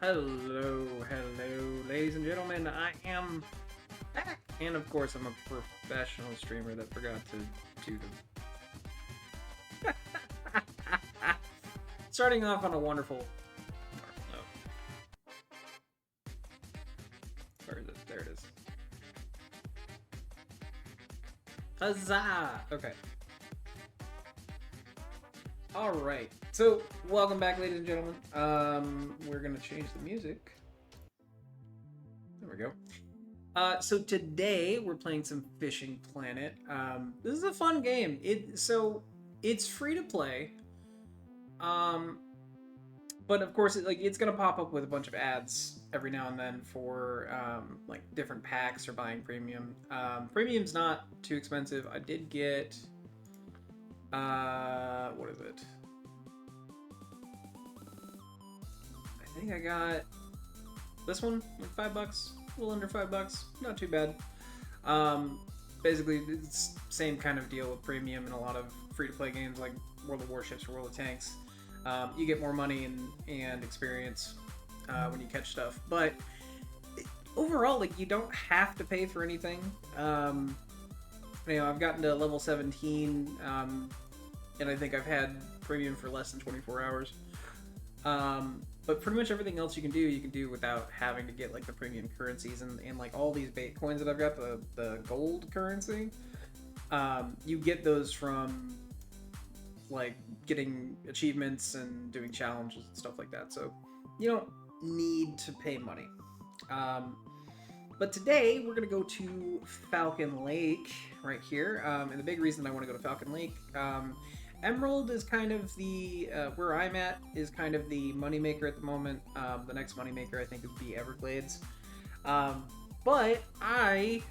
Hello, ladies and gentlemen. I am back, and of course, I'm a professional streamer that forgot to do them. Starting off on a wonderful note. Where is it? There it is. Huzzah! Okay. All right. So, welcome back, ladies and gentlemen. We're gonna change the music. There we go. So today we're playing some Fishing Planet. This is a fun game. It's free to play. Um, but of course, it's gonna pop up with a bunch of ads every now and then for like different packs or buying premium. Premium's not too expensive. I did get what is it? I think I got this one like $5, a little under $5, not too bad. Basically, it's same kind of deal with premium in a lot of free-to-play games like World of Warships or World of Tanks. You get more money and experience when you catch stuff, but overall, like, you don't have to pay for anything. I've gotten to level 17, and I think I've had premium for less than 24 hours. But pretty much everything else you can do without having to get like the premium currencies and like all these bait coins that I've got, the gold currency. You get those from like getting achievements and doing challenges and stuff like that. So you don't need to pay money. But today we're gonna go to Falcon Lake right here. And the big reason I want to go to Falcon Lake, Emerald is kind of the where I'm at is kind of the moneymaker at the moment. The next moneymaker I think would be Everglades, but I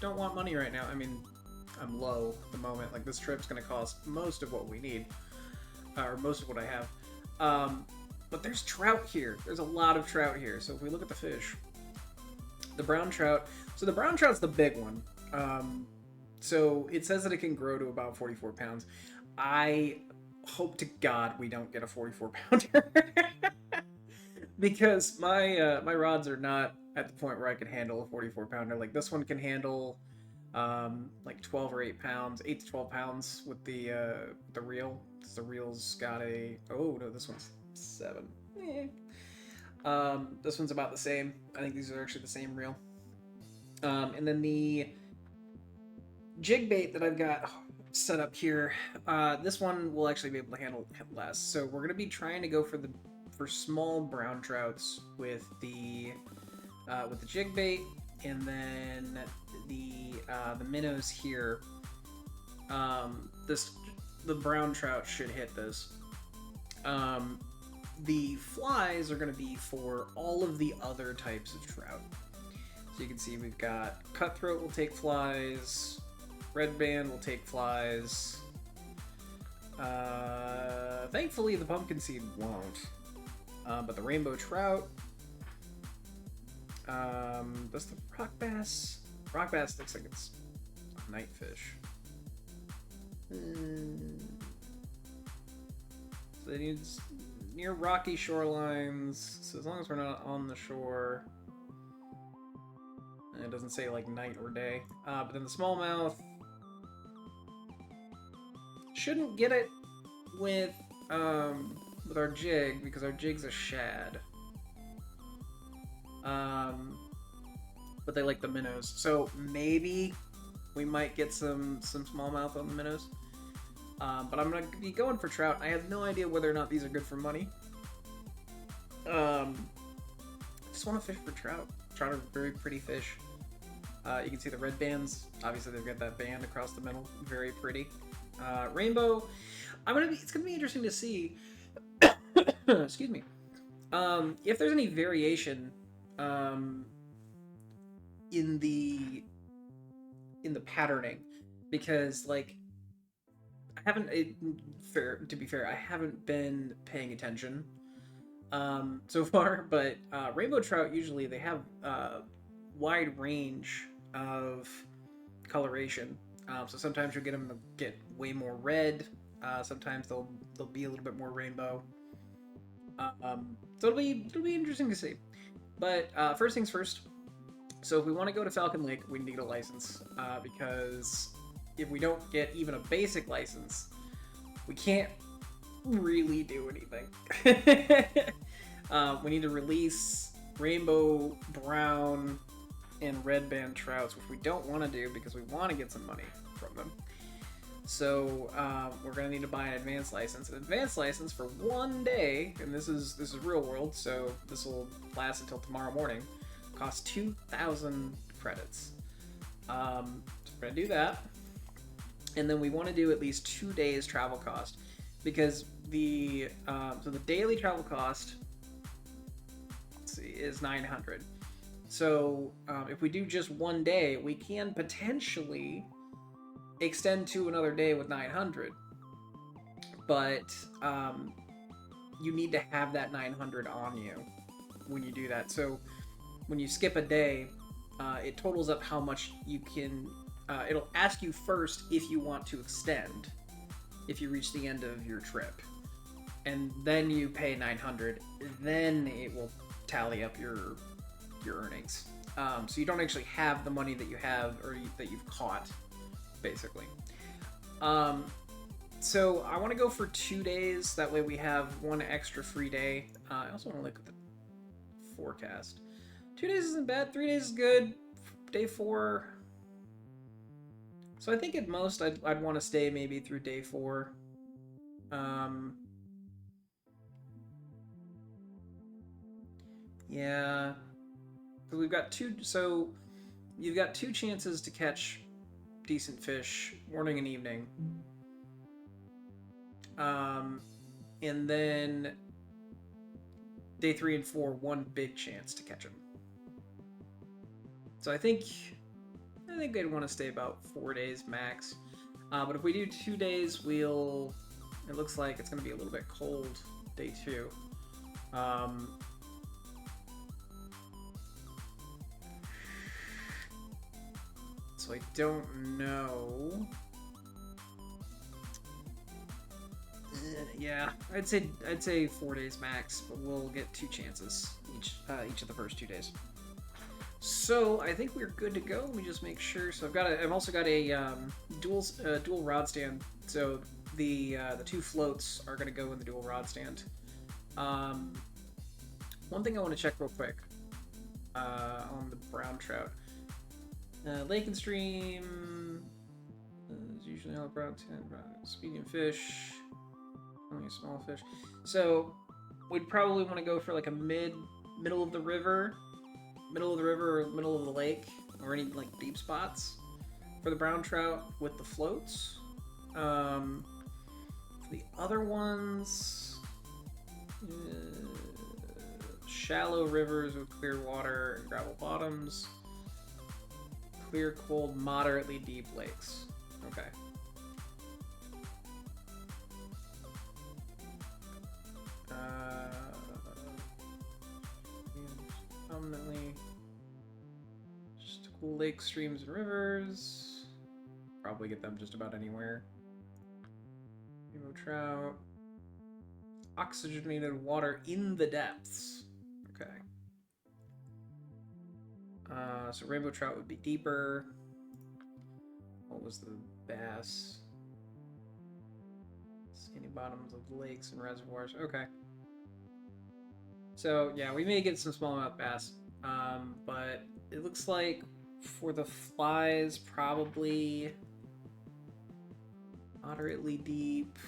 don't want money right now. I mean, I'm low at the moment. Like, this trip's going to cost most of what we need, or most of what I have. But there's trout here. There's a lot of trout here. So if we look at the fish, the brown trout. So the brown trout's the big one. So it says that it can grow to about 44 pounds. I hope to God we don't get a 44-pounder because my rods are not at the point where I can handle a 44-pounder. Like, this one can handle like 12 or 8 pounds, 8 to 12 pounds with the reel. The reel's got a this one's 7. This one's about the same. I think these are actually the same reel. And then the jig bait that I've got set up here, this one will actually be able to handle less. So we're gonna be trying to go for small brown trouts with the jig bait, and then the minnows here. The brown trout should hit this. The flies are gonna be for all of the other types of trout. So you can see we've got cutthroat will take flies. Red band will take flies. Thankfully, the pumpkin seed won't. But the rainbow trout. Does the rock bass? Rock bass looks like it's a night fish. So it needs near rocky shorelines. So as long as we're not on the shore. And it doesn't say like night or day. But then the smallmouth shouldn't get it with our jig, because our jig's a shad. But they like the minnows, so maybe we might get some smallmouth on the minnows. But I'm gonna be going for trout. I have no idea whether or not these are good for money. Just want to fish for trout. Trout are very pretty fish. You can see the red bands. Obviously, they've got that band across the middle. Very pretty. Rainbow, it's gonna be interesting to see. Excuse me. If there's any variation in the patterning, because like to be fair, I haven't been paying attention so far, but rainbow trout usually they have wide range of coloration. So sometimes you'll get them to get way more red. Sometimes they'll be a little bit more rainbow. So it'll be interesting to see. But first things first. So if we want to go to Falcon Lake, we need a license because if we don't get even a basic license, we can't really do anything. We need to release rainbow, brown, and red band trouts, which we don't want to do because we want to get some money from them. So we're gonna need to buy an advanced license. An advanced license for 1 day, and this is real world, so this will last until tomorrow morning. Costs 2,000 credits. So we're gonna do that, and then we want to do at least 2 days travel cost because the daily travel cost, let's see, is 900. So if we do just 1 day, we can potentially extend to another day with 900, but you need to have that 900 on you when you do that. So when you skip a day, it totals up how much you can. It'll ask you first if you want to extend if you reach the end of your trip, and then you pay 900. Then it will tally up your earnings. So you don't actually have the money that you have or that you've caught, basically. So I want to go for 2 days. That way we have 1 extra free day. I also want to look at the forecast. 2 days isn't bad. 3 days is good. Day 4. So I think at most I'd want to stay maybe through day 4. Yeah. So we've got 2. So you've got 2 chances to catch decent fish, morning and evening. And then day 3 and 4, 1 big chance to catch them. So I think I'd want to stay about 4 days max. But if we do 2 days, it looks like it's going to be a little bit cold day 2. So I don't know. Yeah, I'd say 4 days max, but we'll get 2 chances each of the first 2 days. So I think we're good to go. Let me just make sure. So I've also got a dual rod stand. So the 2 floats are going to go in the dual rod stand. One thing I want to check real quick on the brown trout. Lake and stream is usually all brown stand. Medium fish, only small fish. So we'd probably want to go for like a middle of the river or middle of the lake, or any like deep spots for the brown trout with the floats. For the other ones, shallow rivers with clear water and gravel bottoms. Clear, cold, moderately deep lakes. Okay. Prominently just cool lakes, streams, and rivers. Probably get them just about anywhere. Rainbow trout. Oxygenated water in the depths. Okay. So rainbow trout would be deeper. What was the bass? Sandy bottoms of lakes and reservoirs. Okay. So yeah, we may get some smallmouth bass, but it looks like for the flies, probably moderately deep.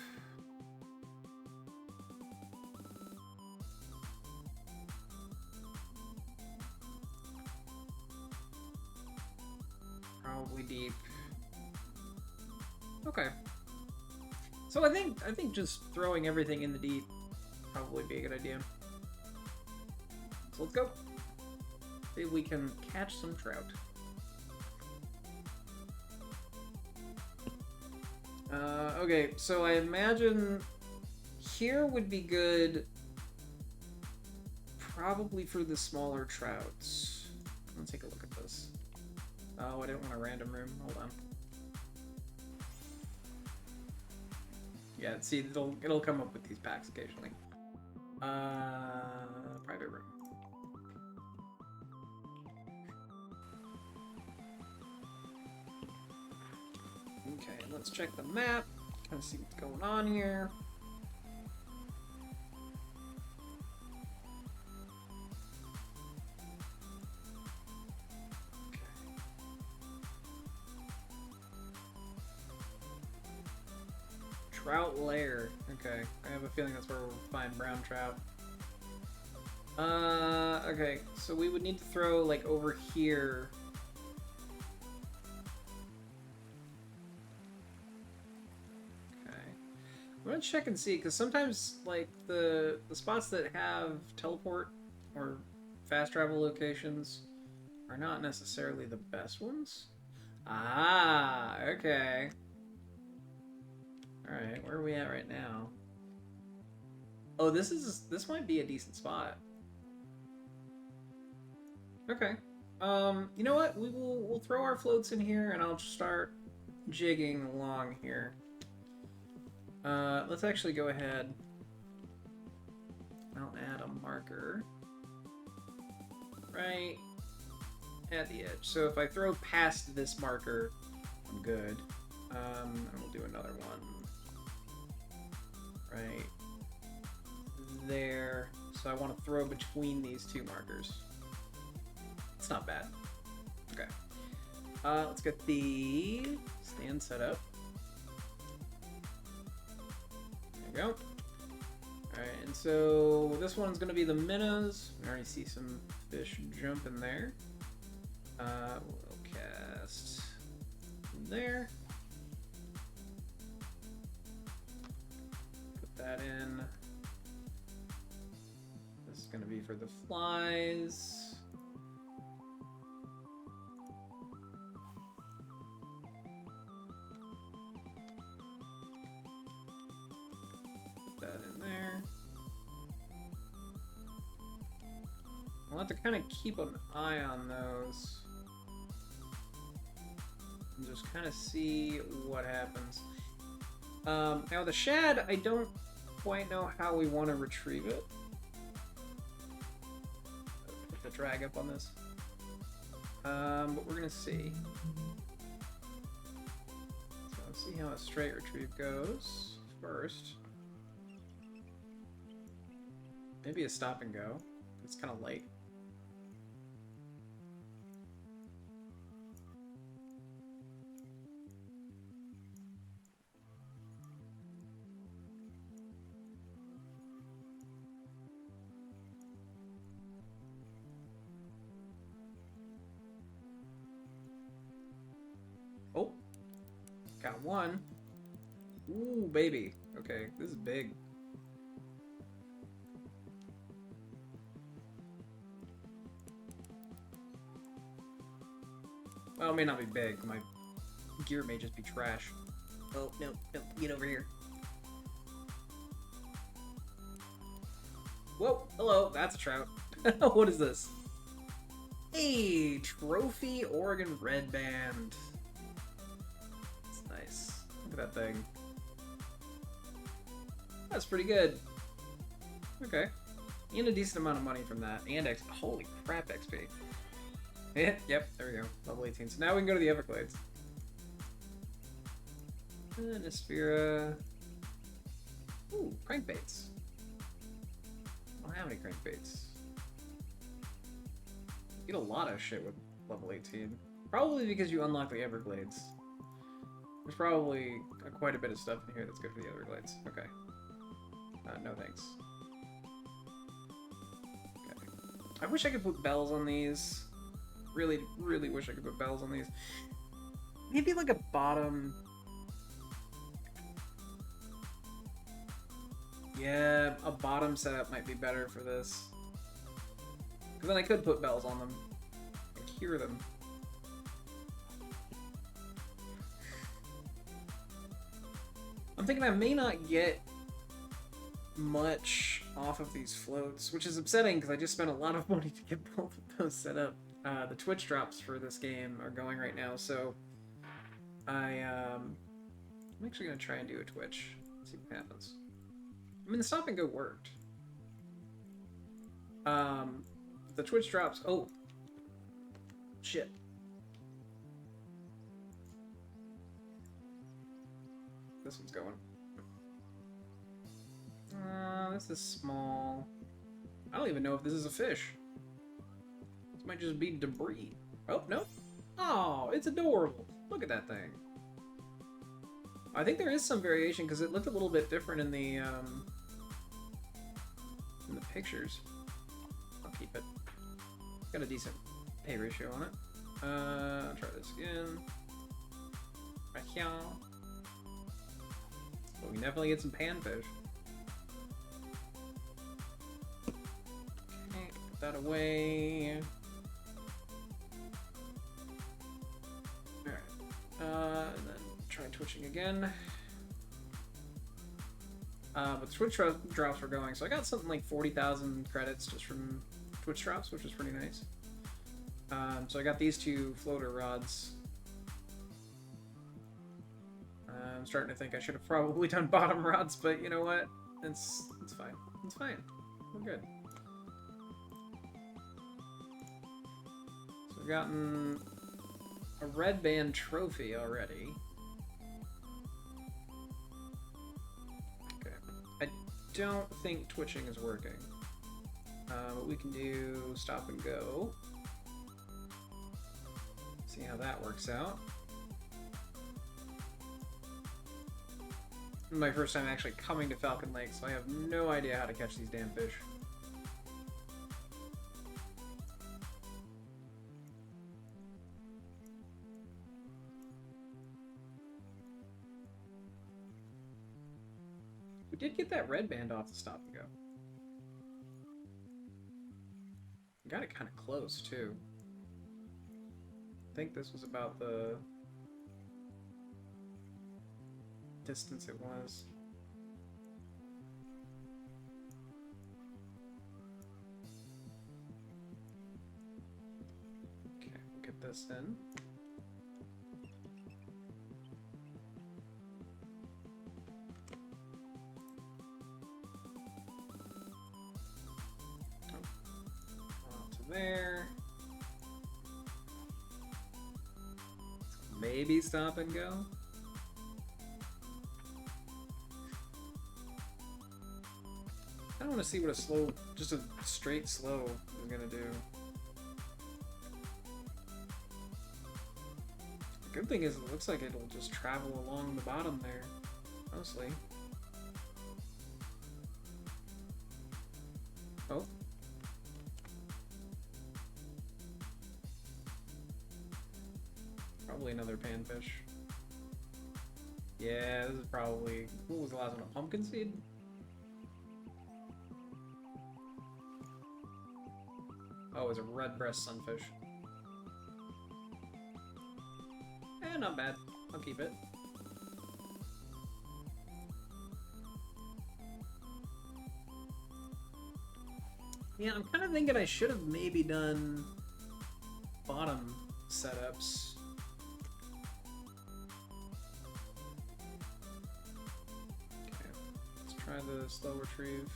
Probably deep. Okay. So I think just throwing everything in the deep probably be a good idea. So let's go. See if we can catch some trout. Okay, so I imagine here would be good probably for the smaller trouts. Let's take a look at this. Oh, I didn't want a random room. Hold on. Yeah, see, it'll come up with these packs occasionally. Private room. Okay, let's check the map. Kind of see what's going on here. Trout lair. Okay, I have a feeling that's where we'll find brown trout. Okay, so we would need to throw, like, over here. Okay. I'm gonna check and see, because sometimes, like, the spots that have teleport or fast travel locations are not necessarily the best ones. Ah, okay. Alright, where are we at right now? Oh, this might be a decent spot. Okay. You know what? We'll throw our floats in here and I'll just start jigging along here. Let's actually go ahead. I'll add a marker right at the edge. So if I throw past this marker, I'm good. And we'll do another one right there. So I want to throw between these two markers. It's not bad. Okay. Let's get the stand set up. There we go. Alright, and so this one's going to be the minnows. I already see some fish jumping there. We'll cast there. Put that in. This is going to be for the flies. Put that in there. I'll have to kind of keep an eye on those. And just kind of see what happens. Now the shad, I don't quite know how we want to retrieve it. Put the drag up on this. But we're gonna see. So let's see how a straight retrieve goes first. Maybe a stop and go. It's kind of light. Oh, got one. Ooh, baby. Okay, this is big. Well, it may not be big. My gear may just be trash. Oh, no, no, get over here. Whoa, hello, that's a trout. What is this? Hey, Trophy Oregon Red Band. That's nice. Look at that thing. That's pretty good. Okay. And a decent amount of money from that. And X. Holy crap, XP. Yeah, yep, there we go. Level 18. So now we can go to the Everglades. Nispira. Ooh, crankbaits. I don't have any crankbaits. You get a lot of shit with level 18. Probably because you unlock the Everglades. There's probably quite a bit of stuff in here that's good for the Everglades. Okay. No thanks. Okay. I wish I could put bells on these. Really, really wish I could put bells on these. Maybe like a bottom... Yeah, a bottom setup might be better for this. Because then I could put bells on them and hear them. I'm thinking I may not get much off of these floats, which is upsetting because I just spent a lot of money to get both of those set up. The Twitch drops for this game are going right now, so I'm actually going to try and do a Twitch, see what happens. I mean, the stop and go worked. Um, the Twitch drops. Oh, shit. This one's going. This is small. I don't even know if this is a fish. This might just be debris. Oh, no. Oh, it's adorable. Look at that thing. I think there is some variation because it looked a little bit different in the pictures. I'll keep it. Got a decent pay ratio on it. I'll try this again. Right here. But we definitely get some panfish. Okay, put that away. Alright. And then try twitching again. But Twitch drops were going, so I got something like 40,000 credits just from Twitch drops, which is pretty nice. So I got these two floater rods. I'm starting to think I should have probably done bottom rods, but you know what? It's fine. It's fine. We're good. So we've gotten a red band trophy already. Okay. I don't think twitching is working. But we can do stop and go. See how that works out. This is my first time actually coming to Falcon Lake, so I have no idea how to catch these damn fish. We did get that red band off the stop and go. We got it kind of close, too. I think this was about the distance it was. Okay, we'll get this in. There. Maybe stop and go. I want to see what a slow, just a straight slow is gonna do. The good thing is it looks like it'll just travel along the bottom there, mostly. Oh. Probably another panfish. Yeah, this is probably... What was the last one? A pumpkin seed? Oh, it was a red breast sunfish. Eh, not bad. I'll keep it. Yeah, I'm kind of thinking I should have maybe done bottom setups. Try the slow retrieve.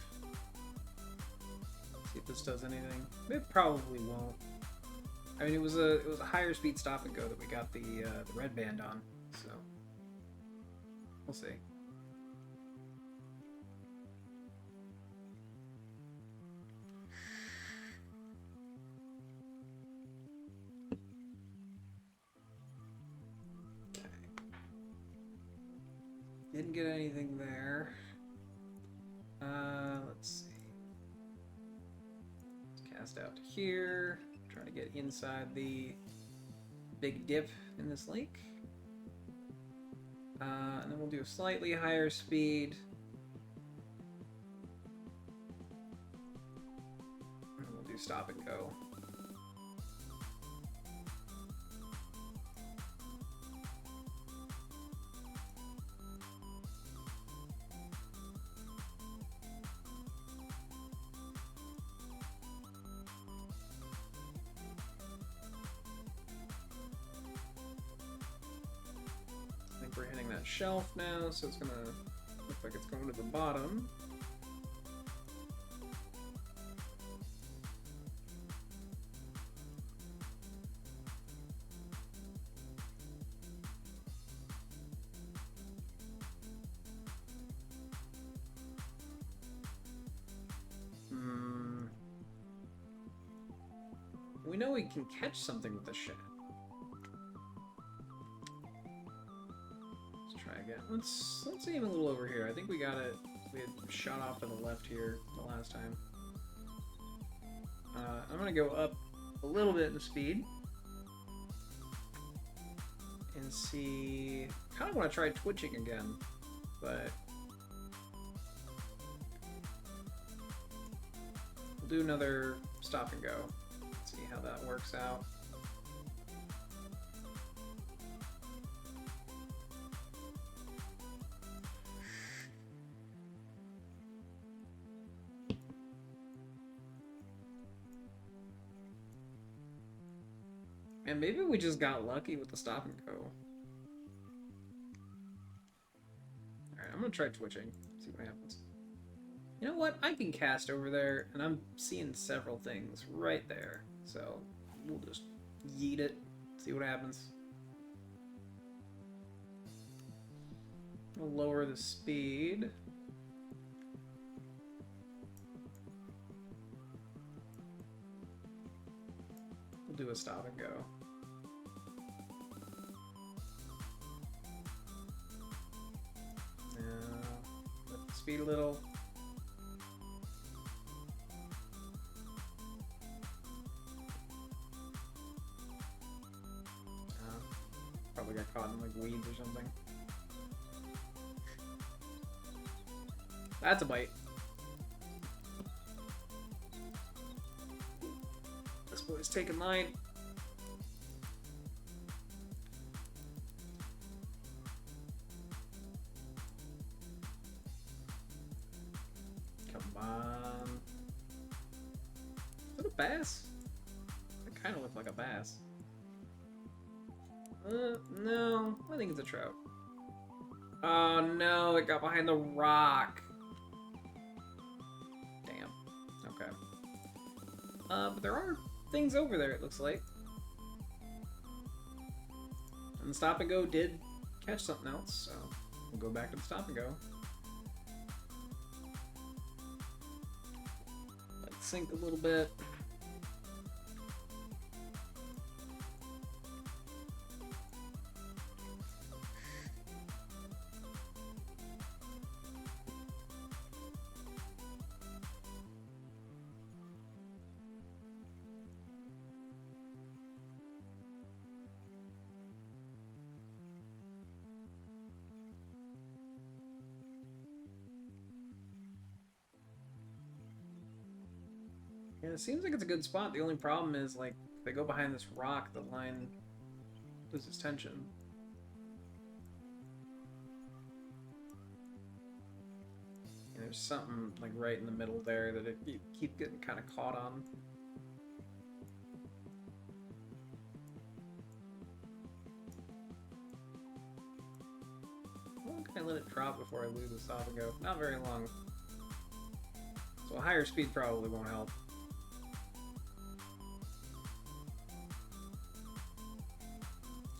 See if this does anything. It probably won't. I mean, it was a higher speed stop and go that we got the red band on, so we'll see. Okay. Didn't get anything there. Let's see. Let's cast out to here. Try to get inside the big dip in this lake. And then we'll do a slightly higher speed. And we'll do stop and go. We're hitting that shelf now, so it's gonna look like it's going to the bottom. We know we can catch something with the shad. Let's try again. Let's aim a little over here. I think we got it. We had shot off to the left here the last time. I'm gonna go up a little bit in the speed and see. Kind of want to try twitching again, but we'll do another stop and go. See how that works out. And maybe we just got lucky with the stop and go. Alright, I'm gonna try twitching. See what happens. You know what? I can cast over there, and I'm seeing several things right there. So, we'll just yeet it. See what happens. We'll lower the speed. We'll do a stop and go. Lift the speed a little. Probably got caught in like weeds or something. That's a bite. This boy's taking line. Come on. Is it a bass? It kind of looked like a bass. No, I think it's a trout. Oh no, it got behind the rock. Damn. Okay. But there are things over there, it looks like. And the stop and go did catch something else, so we'll go back to the stop and go. Let it sink a little bit. Yeah, it seems like it's a good spot. The only problem is, like, if they go behind this rock, the line loses tension. And there's something, like, right in the middle there that you keep getting kind of caught on. How long can I let it drop before I lose the stop and go? Not very long. So a higher speed probably won't help.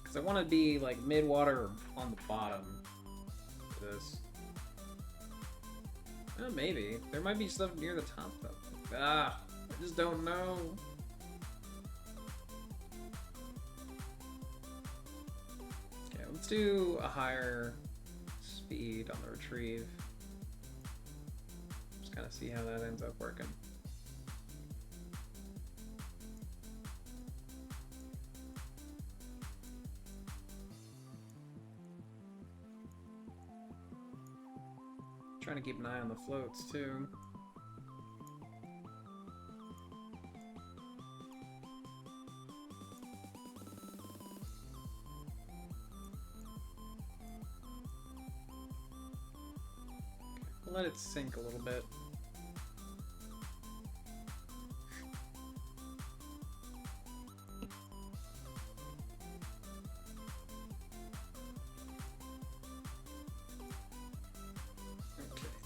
Because I want to be, like, mid-water on the bottom for this. Maybe. There might be stuff near the top, though. Ah! I just don't know. Okay, let's do a higher speed on the retrieve. Just kind of see how that ends up working. Trying to keep an eye on the floats too. We'll let it sink a little bit.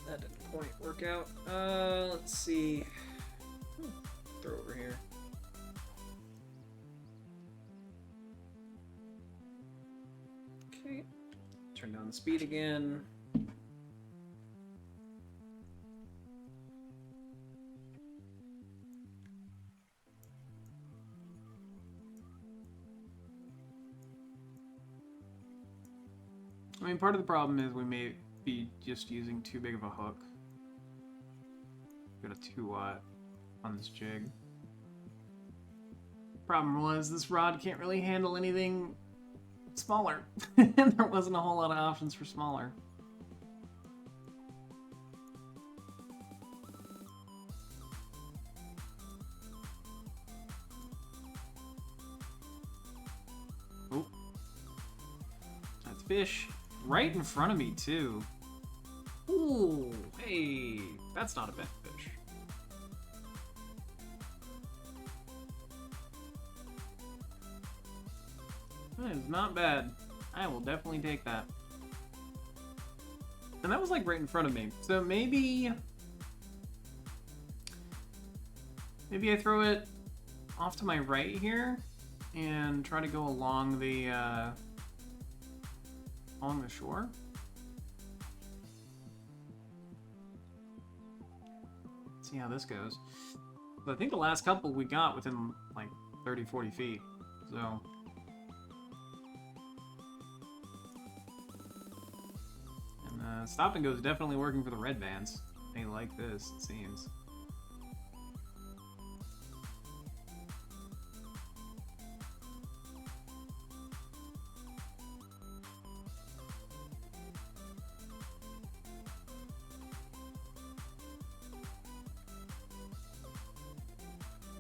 That didn't quite work out. Let's see. Throw over here. Okay. Turn down the speed again. I mean, part of the problem is we may be just using too big of a hook. Got a 2-watt on this jig. Problem was, this rod can't really handle anything smaller. There wasn't a whole lot of options for smaller. Oh. That's fish. Right in front of me, too. Ooh, hey, that's not a bad fish. That is not bad. I will definitely take that. And that was like right in front of me. So maybe I throw it off to my right here and try to go along the shore. See how this goes. But I think the last couple we got within like 30-40 feet. So stop and go is definitely working for the red bands. They like this, it seems.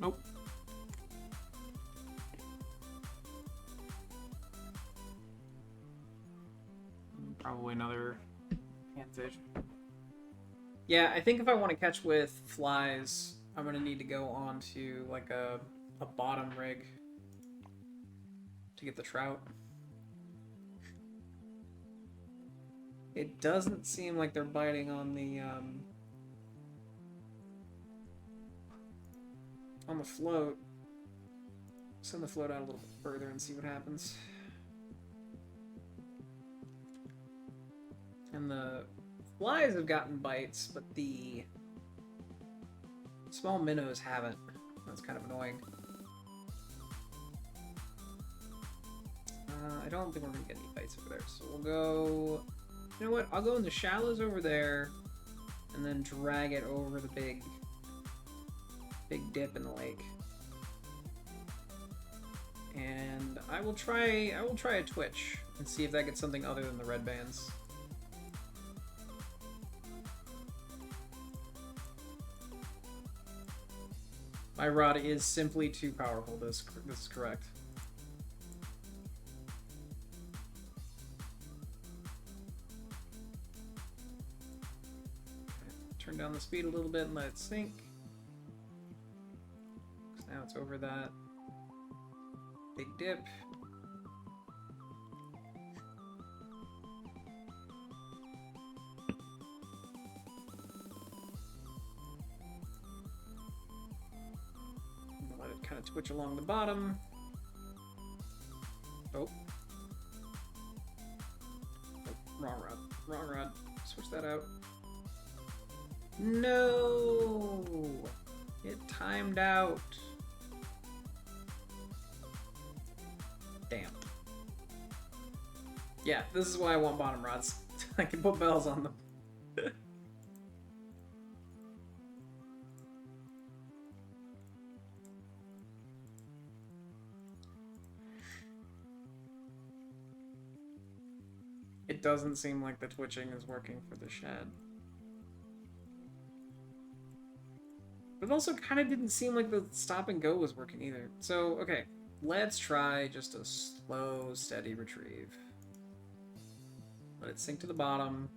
Nope. Probably another panfish. Yeah, I think if I want to catch with flies, I'm gonna need to go on to like a bottom rig to get the trout. It doesn't seem like they're biting on the float. Send the float out a little bit further and see what happens. And the flies have gotten bites, but the small minnows haven't. That's kind of annoying. I don't think we're going to get any bites over there, so we'll go... You know what? I'll go in the shallows over there, and then drag it over the big dip in the lake. And I will try a twitch and see if that gets something other than the red bands. My rod is simply too powerful. This is correct. Okay. Turn down the speed a little bit and let it sink. Now it's over that big dip. Let it kind of twitch along the bottom. Oh. Wrong rod. Wrong rod. Switch that out. No! It timed out. Damn. Yeah, this is why I want bottom rods. I can put bells on them. It doesn't seem like the twitching is working for the shad. But it also kind of didn't seem like the stop and go was working either. So, okay, let's try just a slow, steady retrieve. Let it sink to the bottom.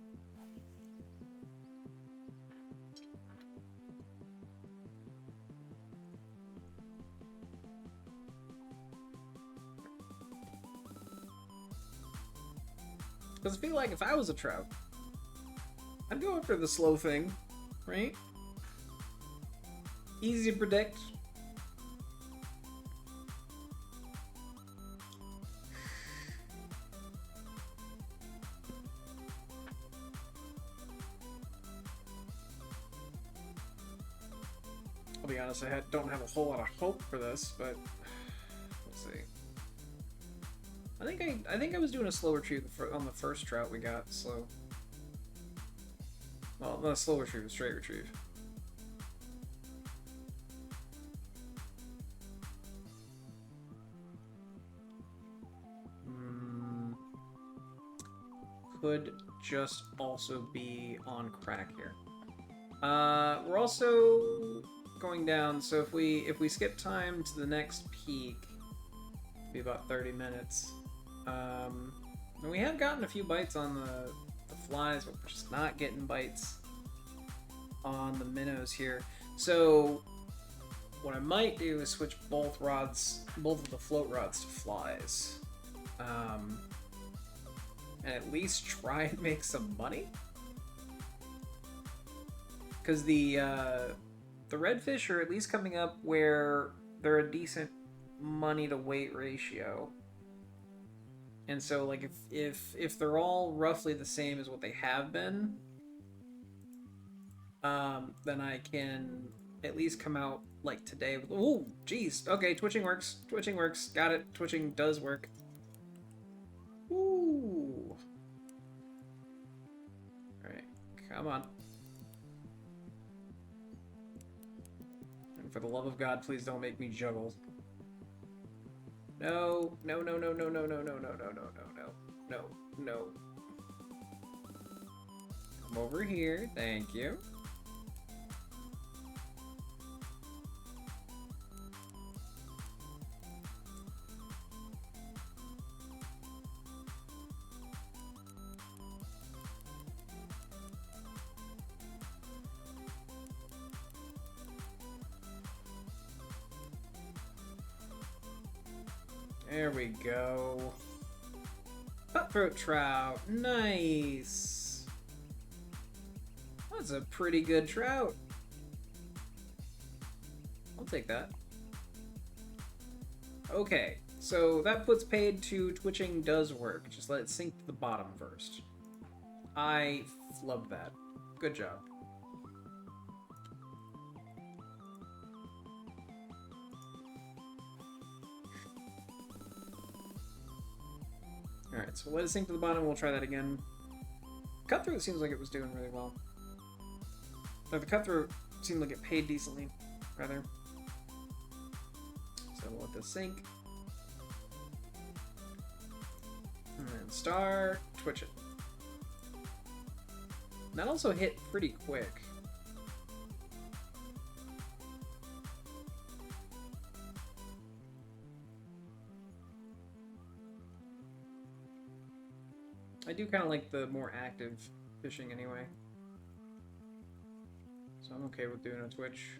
Because I feel like if I was a trout, I'd go after the slow thing, right? Easy to predict. I'll be honest, I don't have a whole lot of hope for this, but we'll see. I think think I was doing a slow retrieve on the first trout we got. So, well, not a slow retrieve, a straight retrieve. Could just also be on crack here. We're also going down, so if we skip time to the next peak, it'll be about 30 minutes. And we have gotten a few bites on the flies, but we're just not getting bites on the minnows here. So what I might do is switch both of the float rods to flies. And at least try and make some money. Because the redfish are at least coming up where they're a decent money to weight ratio. And so, like, if they're all roughly the same as what they have been, then I can at least come out like today with, oh, geez, okay, twitching works, got it, twitching does work. Ooh. All right, come on. And for the love of God, please don't make me juggle. No, no, no, no, no, no, no, no, no, no, no, no, no, no. Come over here, thank you. There we go. Cutthroat trout. Nice. That's a pretty good trout. I'll take that. Okay, so that puts paid to twitching does work. Just let it sink to the bottom first. I love that. Good job. Alright, so let it sink to the bottom, we'll try that again. Cutthroat seems like it was doing really well. Or the cutthroat seemed like it paid decently, rather. So we'll let this sink. And then start twitch it. That also hit pretty quick. I do kind of like the more active fishing anyway. So I'm okay with doing a twitch.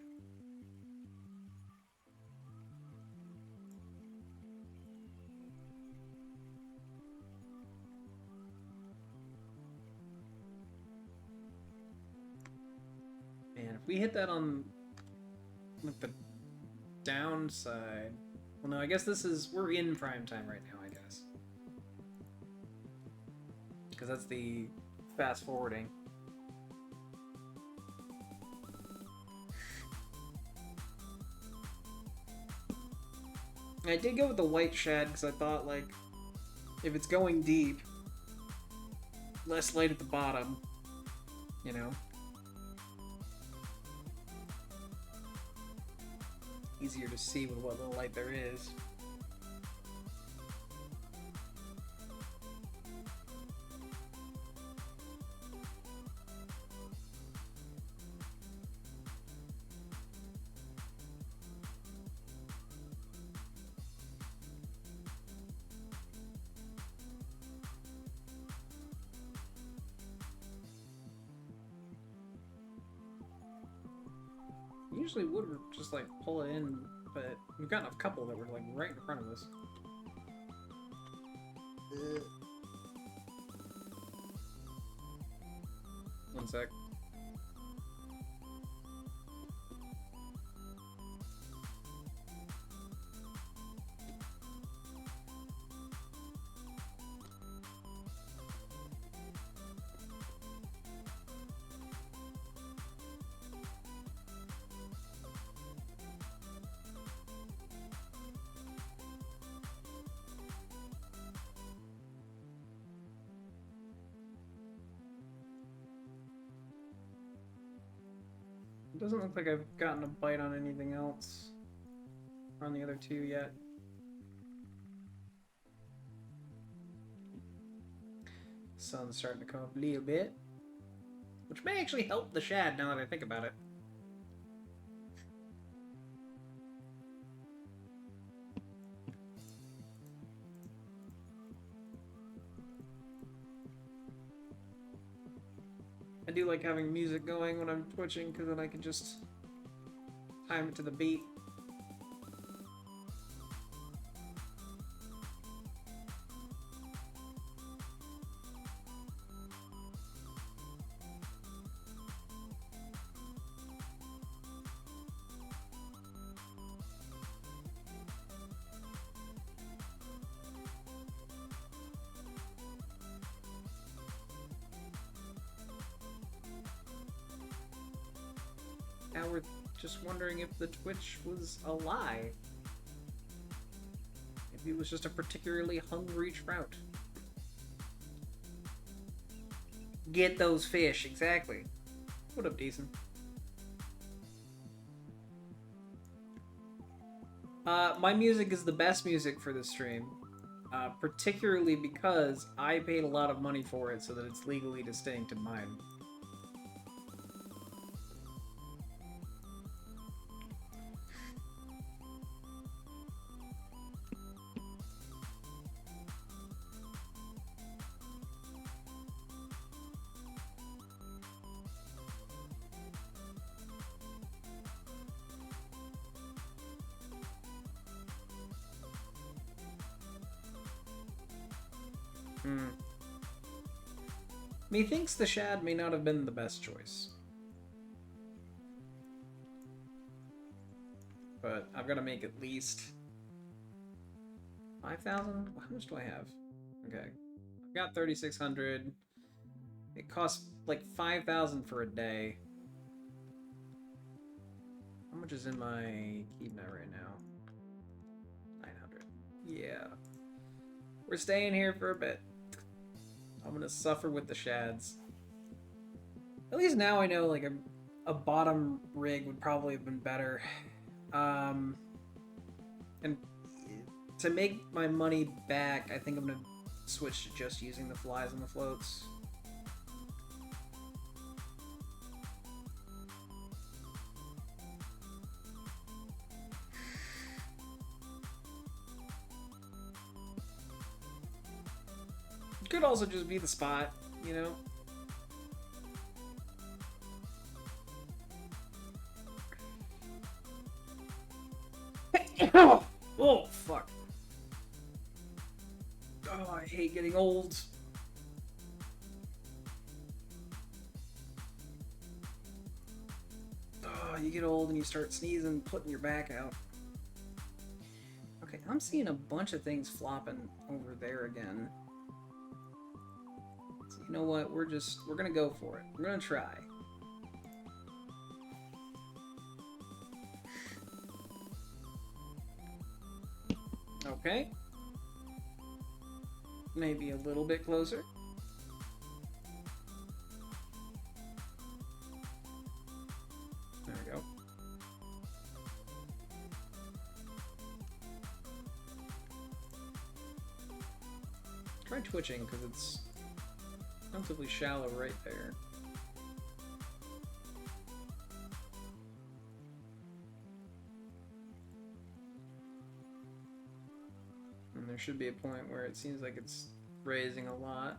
Man, if we hit that on like the downside... Well, no, I guess we're in prime time right now, I guess. Because that's the fast forwarding. I did go with the white shad because I thought, like, if it's going deep, less light at the bottom, you know? Easier to see with what little light there is. Usually would just like pull it in, but we've gotten a couple that were like right in front of us. One sec. It doesn't look like I've gotten a bite on anything else on the other two yet. Sun's starting to come up a little bit, which may actually help the shad now that I think about it. I do like having music going when I'm twitching, because then I can just time it to the beat. Now we're just wondering if the Twitch was a lie. Maybe it was just a particularly hungry trout. Get those fish, exactly. What up, Decent? My music is the best music for this stream. Particularly because I paid a lot of money for it so that it's legally distinct and mine. Methinks the shad may not have been the best choice. But I've got to make at least 5,000? How much do I have? Okay. I've got 3,600. It costs like 5,000 for a day. How much is in my keep net right now? 900. Yeah. We're staying here for a bit. I'm gonna suffer with the shads. At least now I know, like, a bottom rig would probably have been better. And to make my money back, I think I'm gonna switch to just using the flies and the floats. Could also just be the spot, you know? Oh, fuck. Oh, I hate getting old. Oh, you get old and you start sneezing, putting your back out. Okay, I'm seeing a bunch of things flopping over there again. So you know what? We're gonna go for it. We're gonna try. Okay. Maybe a little bit closer. There we go. Try twitching, because it's relatively shallow right there. And there should be a point where it seems like it's raising a lot.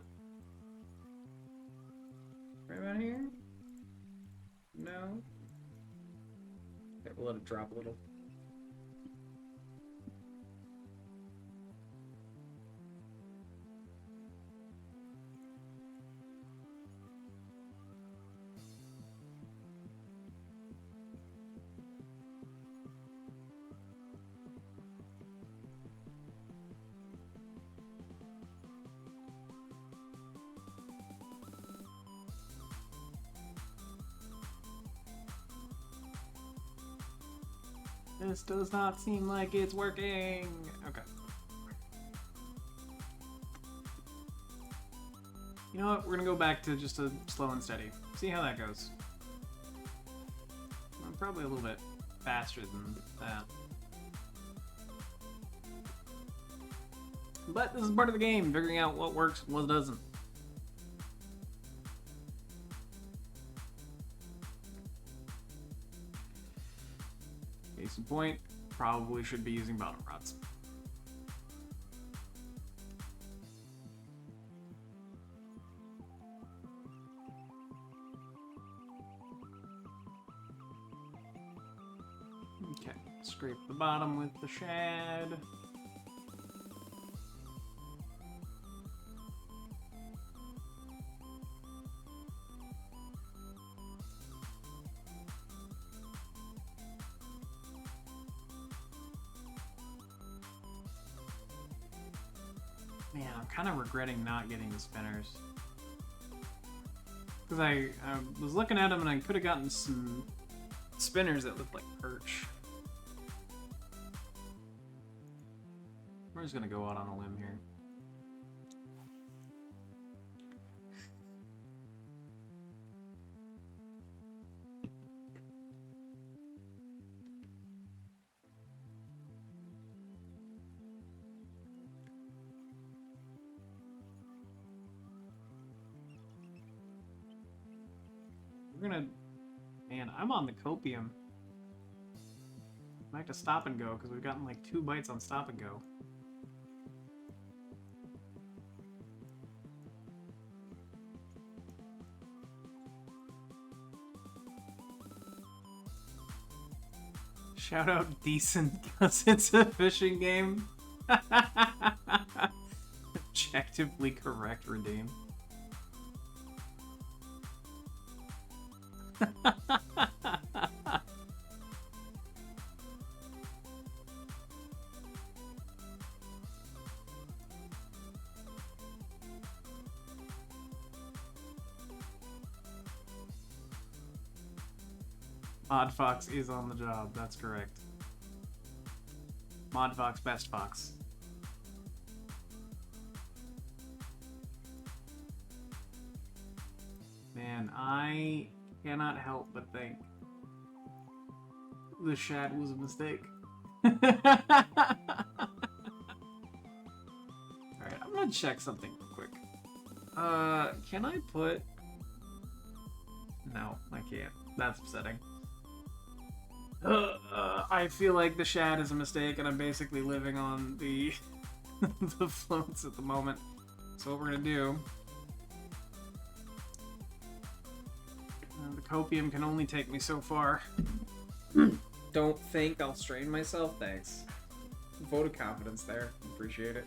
Right about here? No? Okay, we'll let it drop a little. This does not seem like it's working. Okay. You know what? We're gonna go back to just a slow and steady. See how that goes. probably a little bit faster than that. But this is part of the game, figuring out what works and what doesn't. Case in point, probably should be using bottom rods. Okay, scrape the bottom with the shad. Man, I'm kind of regretting not getting the spinners. Because I was looking at them and I could have gotten some spinners that looked like perch. We're just gonna go out on a limb here. We're gonna... Man, I'm on the copium. I might have to stop and go, because we've gotten like 2 bites on stop and go. Shout out decent because it's a fishing game. Objectively correct, redeem. Modfox is on the job, that's correct. Modfox, best fox. Man, I cannot help but think the shad was a mistake. Alright, I'm gonna check something real quick. Can I put... No, I can't. That's upsetting. I feel like the shad is a mistake, and I'm basically living on the the floats at the moment. So what we're gonna do... the copium can only take me so far. Don't think I'll strain myself. Thanks. Vote of confidence there. Appreciate it.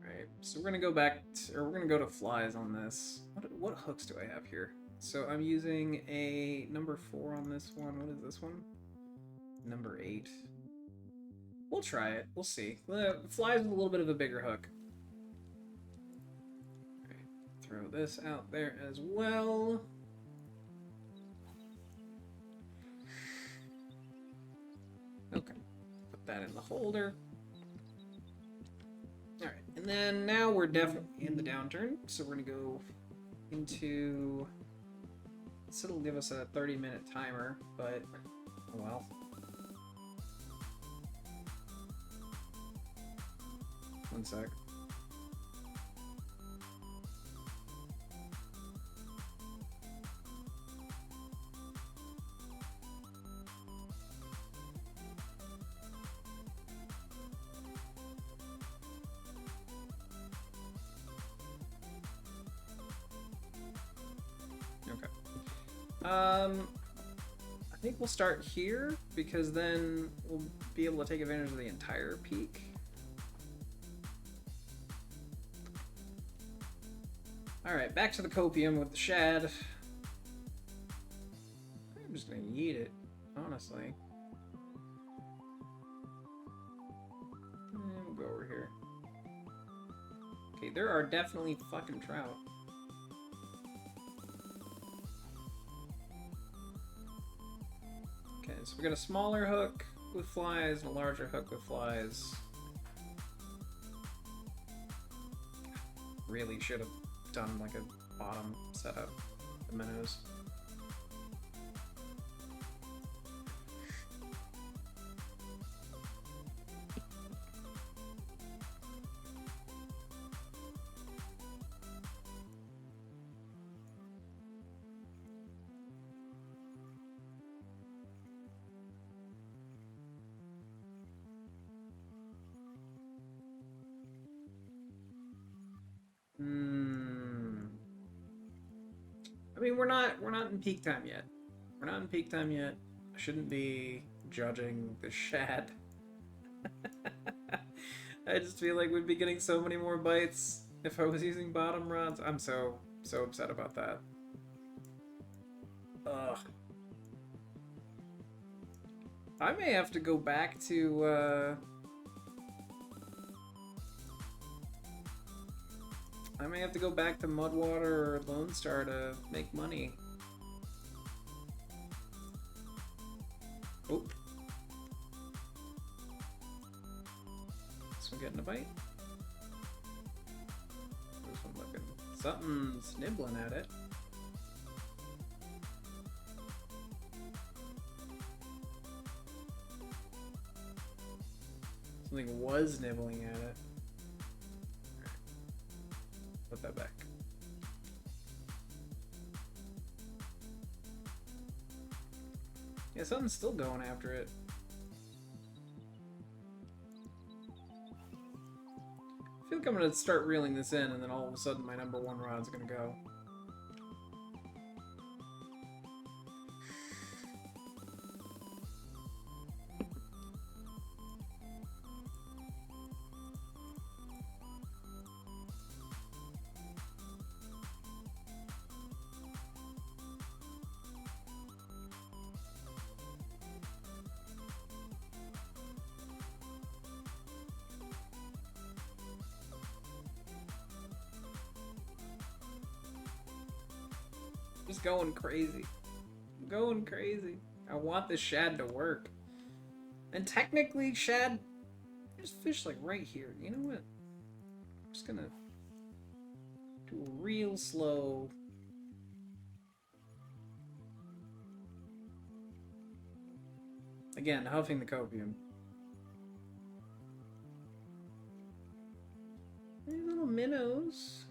Alright, so we're gonna go back to, or we're gonna go to flies on this. What hooks do I have here? So I'm using a number 4 on this one. What is this one? Number 8. We'll try it. We'll see. The flies with a little bit of a bigger hook. Alright, throw this out there as well. Okay, put that in the holder. Alright, and then now we're definitely in the downturn, so we're gonna go into... This will give us a 30-minute timer, but oh well. One sec. Okay. I think we'll start here, because then we'll be able to take advantage of the entire peak. Alright, back to the copium with the shad. I'm just gonna yeet it, honestly. And we'll go over here. Okay, there are definitely fucking trout. Okay, so we got a smaller hook with flies and a larger hook with flies. Really should have done like a bottom setup, the minnows. I mean, we're not in peak time yet. We're not in peak time yet. I shouldn't be judging the shad. I just feel like we'd be getting so many more bites if I was using bottom rods. I'm so upset about that. Ugh. I may have to go back to, I may have to go back to Mudwater or Lone Star to make money. Oop. This one getting a bite? This one looking... Something's nibbling at it. Something was nibbling at it. Right. Put that back. Yeah, something's still going after it. I feel like I'm gonna start reeling this in, and then all of a sudden my number one rod's gonna go. Just going crazy. I'm going crazy. I want this shad to work. And technically, shad, there's fish like right here. You know what? I'm just gonna do a real slow. Again, huffing the copium. These little minnows.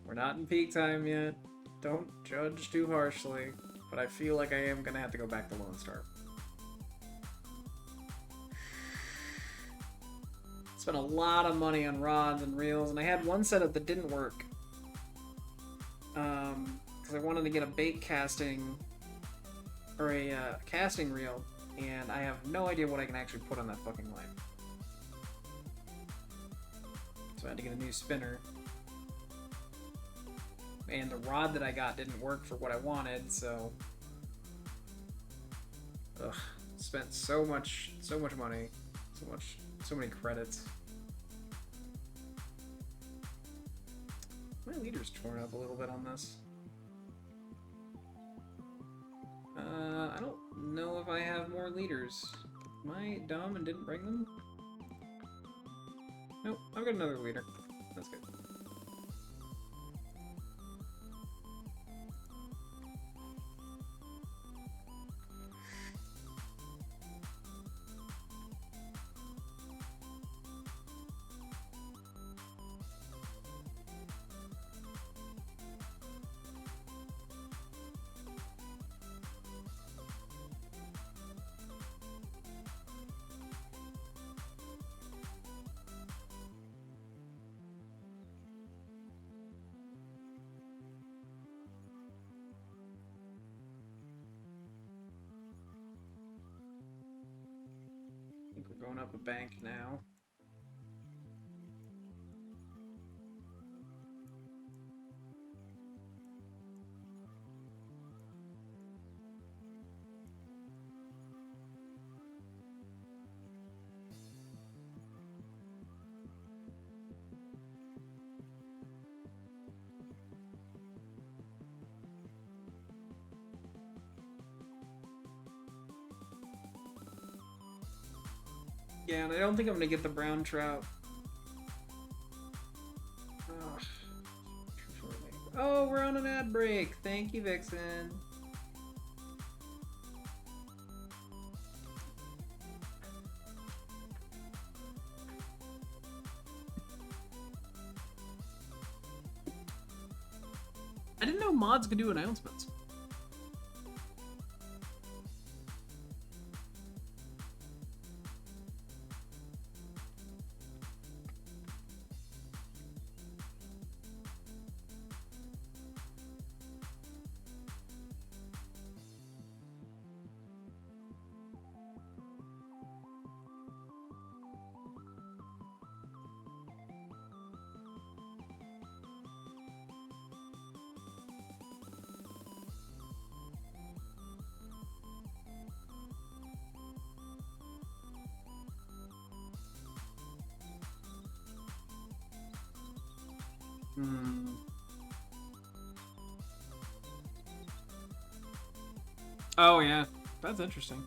We're not in peak time yet. Don't judge too harshly, but I feel like I am gonna have to go back to Lone Star. Spent a lot of money on rods and reels, and I had one setup that didn't work. Because I wanted to get a bait casting, or a casting reel, and I have no idea what I can actually put on that fucking line. So I had to get a new spinner. And the rod that I got didn't work for what I wanted, so... Ugh. Spent so much money. So many credits. My leader's torn up a little bit on this. I don't know if I have more leaders. Am I dumb and didn't bring them? Nope, I've got another leader. That's good. I think we're going up a bank now. Yeah, and I don't think I'm gonna get the brown trout. Ugh. Oh, we're on an ad break. Thank you, Vixen. I didn't know mods could do announcements. Hmm. Oh yeah, that's interesting.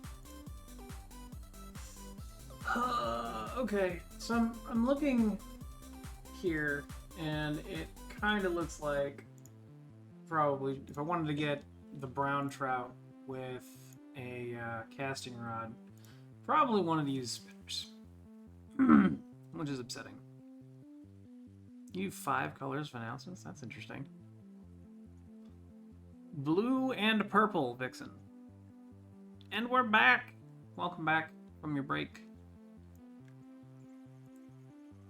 Okay, so I'm looking here, and it kind of looks like probably if I wanted to get the brown trout with a casting rod, probably one of these spinners, which is upsetting. You have 5 colors of announcements? That's interesting. Blue and purple, Vixen. And we're back! Welcome back from your break.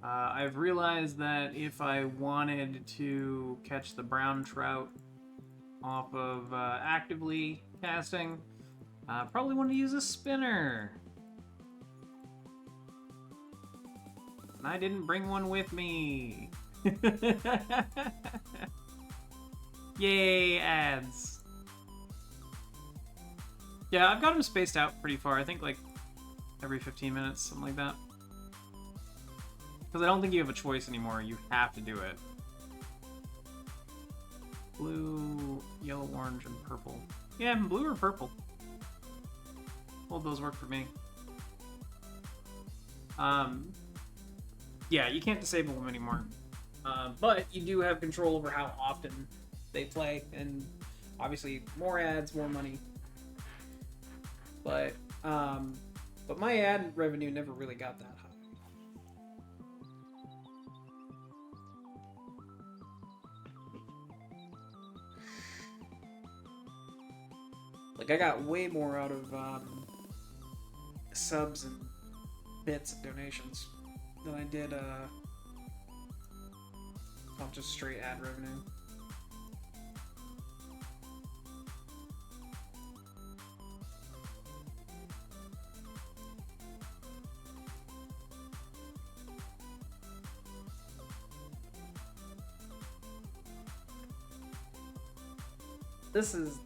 I've realized that if I wanted to catch the brown trout off of actively casting, probably want to use a spinner. And I didn't bring one with me. Yay, ads. Yeah, I've got them spaced out pretty far. I think like every 15 minutes, something like that. Because I don't think you have a choice anymore. You have to do it. Blue, yellow, orange, and purple. Yeah, blue or purple. Both those work for me. Yeah, you can't disable them anymore. But you do have control over how often they play, and obviously more ads, more money. But my ad revenue never really got that high. Like, I got way more out of subs and bits and donations than I did off just straight ad revenue.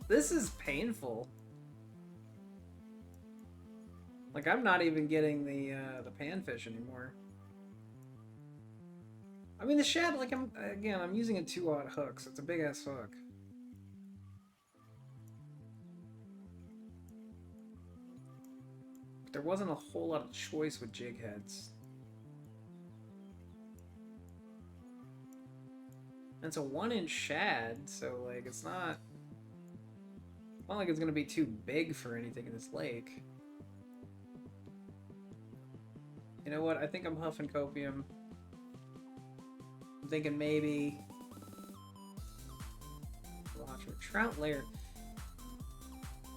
This is painful. Like, I'm not even getting the panfish anymore. I mean, the shad, like, I'm using a 2-aught hook, so it's a big ass hook. But there wasn't a whole lot of choice with jig heads. And it's a 1-inch shad, so like it's not like it's gonna be too big for anything in this lake. You know what? I think I'm huffing copium. I'm thinking maybe watch a trout layer.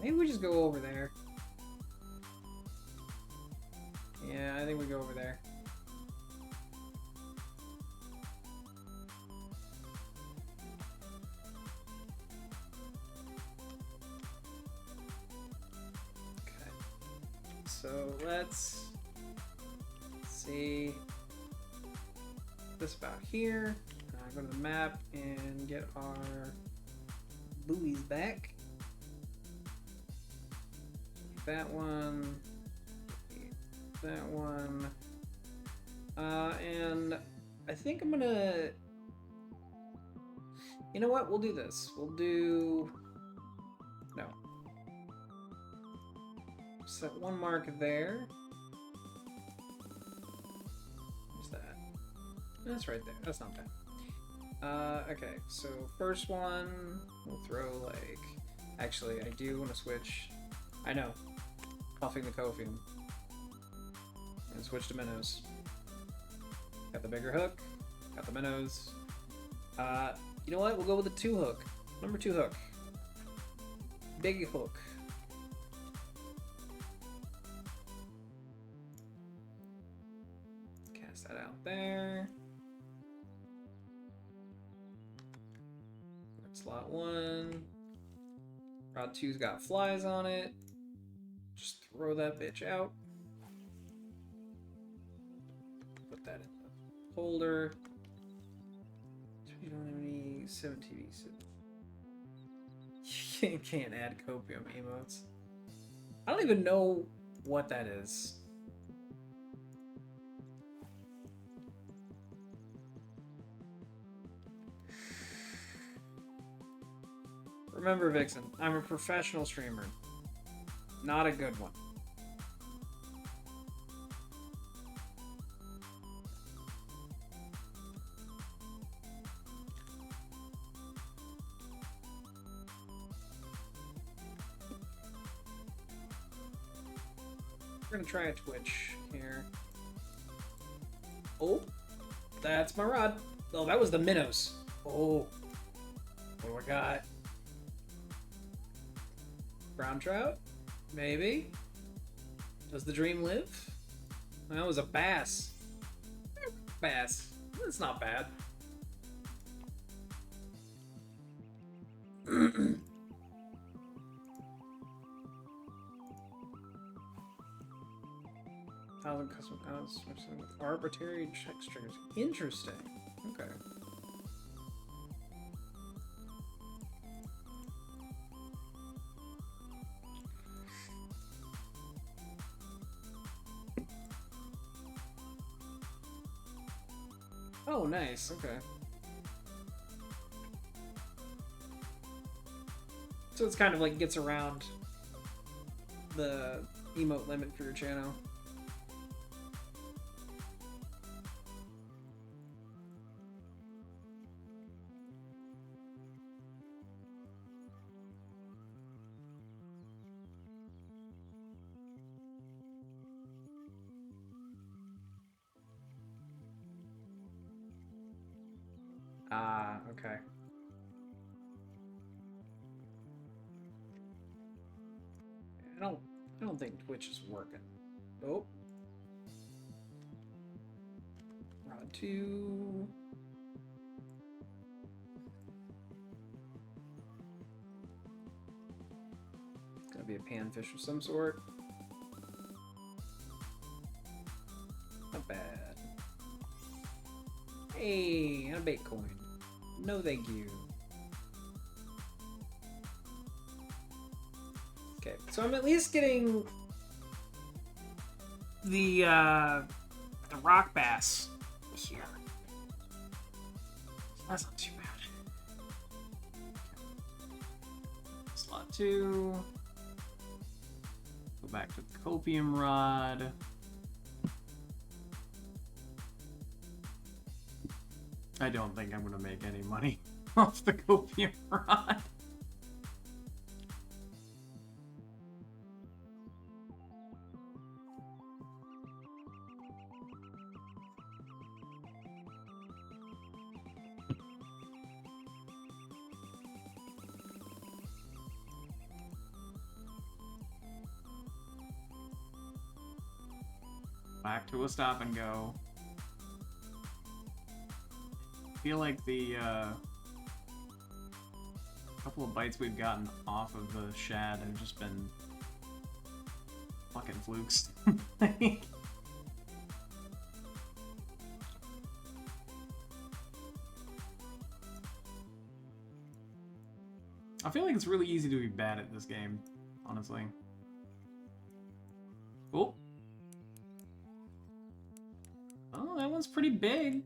Maybe we just go over there. Yeah, I think we go over there. Okay. So let's see this about here. Go to the map and get our buoys back. That one. That one. And I think I'm gonna... You know what? We'll do this. We'll do... No. Set one mark there. What's that? That's right there. That's not bad. Okay, so first one, we'll throw like... Actually, I do want to switch. I know. Puffing the copium. And switch to minnows. Got the bigger hook. Got the minnows. You know what? We'll go with the 2 hook. Number 2 hook. Big hook. Cast that out there. Slot 1. Rod 2's got flies on it. Just throw that bitch out. Put that in the holder. You don't have any 7TV. You can't add copium emotes. I don't even know what that is. Remember, Vixen, I'm a professional streamer. Not a good one. We're gonna try a Twitch here. Oh, that's my rod. Oh, that was the minnows. Oh, what do we got? Brown trout? Maybe? Does the dream live? That was a bass. Bass. That's not bad. Thousand custom counts with arbitrary textures. Interesting. Okay. Oh, nice. Okay. So it's kind of like gets around the emote limit for your channel. Ah, okay. I don't think Twitch is working. Oh. Rod 2. Gotta be a panfish of some sort. Not bad. Hey, and a bait coin. No thank you. Okay, so I'm at least getting the rock bass here. That's not too bad. Slot 2. Go back to the copium rod. I don't think I'm gonna make any money off the copium rod. Back to a stop and go. I feel like the couple of bites we've gotten off of the shad have just been fucking flukes. I feel like it's really easy to be bad at this game, honestly. Oh. Oh, that one's pretty big.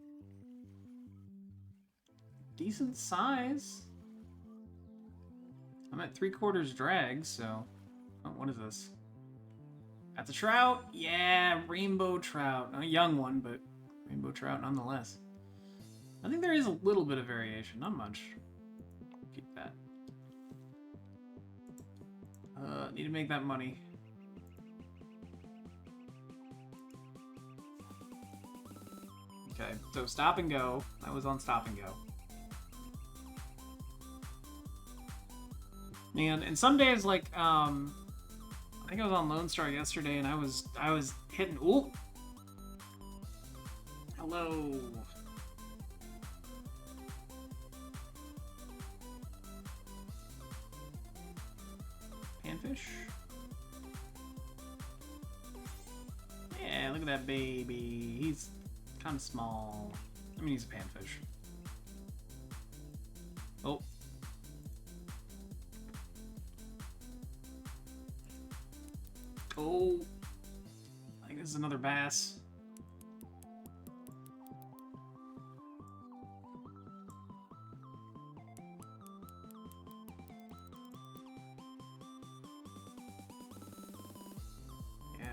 Decent size. I'm at 3/4 drag, so... Oh, what is this? That's a trout? Yeah, rainbow trout. A young one, but rainbow trout nonetheless. I think there is a little bit of variation, not much. Keep that. Need to make that money. Okay, so stop and go. That was on stop and go. Man, and some days, like, I think I was on Lone Star yesterday, and I was hitting. Ooh, hello. Panfish. Yeah, look at that baby. He's kind of small. I mean, he's a panfish. Oh. Oh, I think this is another bass.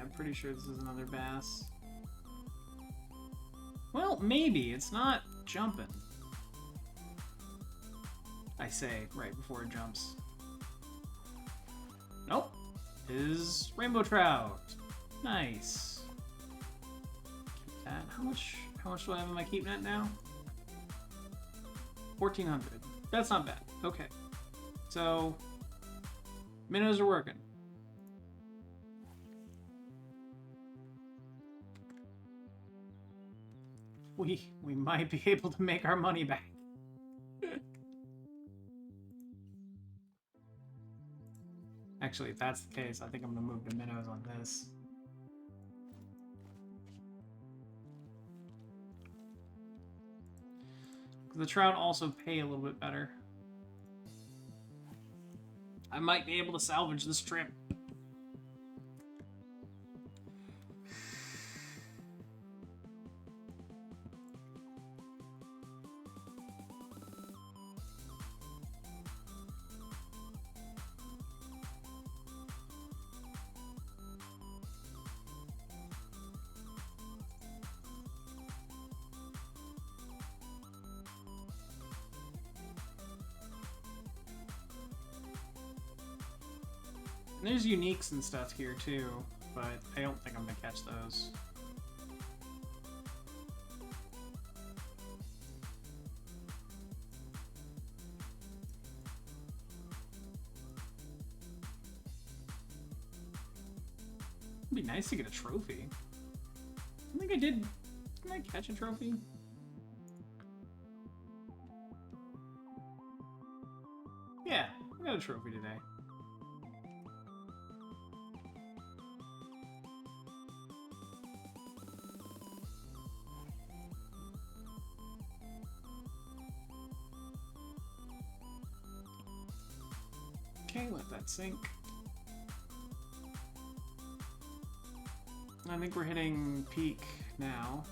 I'm pretty sure this is another bass. Well, maybe. It's not jumping. I say right before it jumps. Nope. Is rainbow trout. Nice. Keep that. How much do I have in my keep net now? 1,400. That's not bad. Okay. So minnows are working. We might be able to make our money back. Actually, if that's the case, I think I'm gonna move to minnows on this. The trout also pay a little bit better. I might be able to salvage this trip. And there's uniques and stuff here too, but I don't think I'm gonna catch those. It'd be nice to get a trophy. I think I did. Didn't I catch a trophy? Yeah, I got a trophy today. Okay, let that sink. I think we're hitting peak now.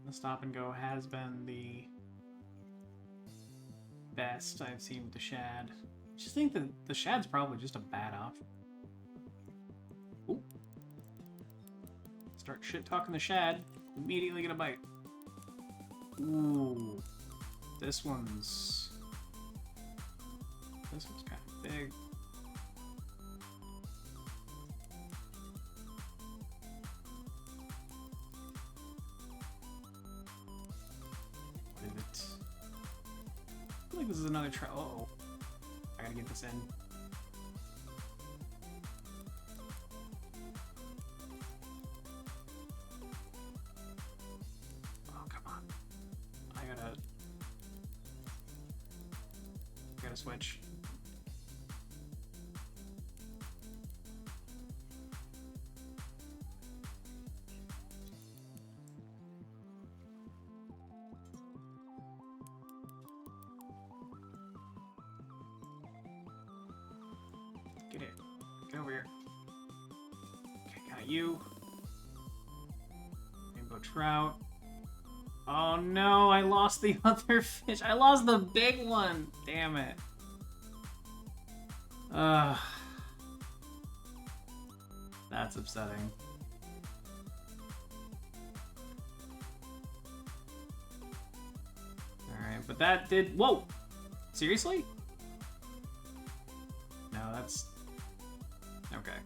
The stop and go has been the best I've seen with the shad. I just think that the shad's probably just a bad option. Ooh. Start shit talking the shad, immediately get a bite. Ooh. This one's kind of big. I feel like this is another trout. Uh-oh. I gotta get this in. Oh, come on. I gotta switch. Get it. Get over here. Okay, got you. Rainbow trout. Oh no, I lost the other fish. I lost the big one. Damn it. That's upsetting. Alright, but that did... Whoa! Seriously? No, that's... Okay.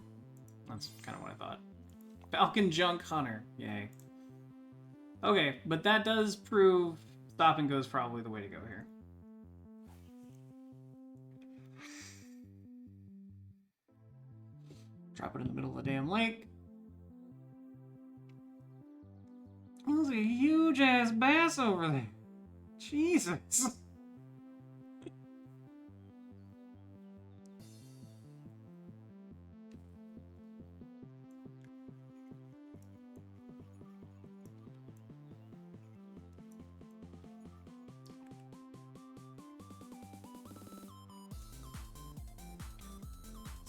That's kind of what I thought. Falcon Junk Hunter. Yay. Okay, but that does prove stop and go is probably the way to go here. Drop it in the middle of the damn lake. There's a huge-ass bass over there. Jesus.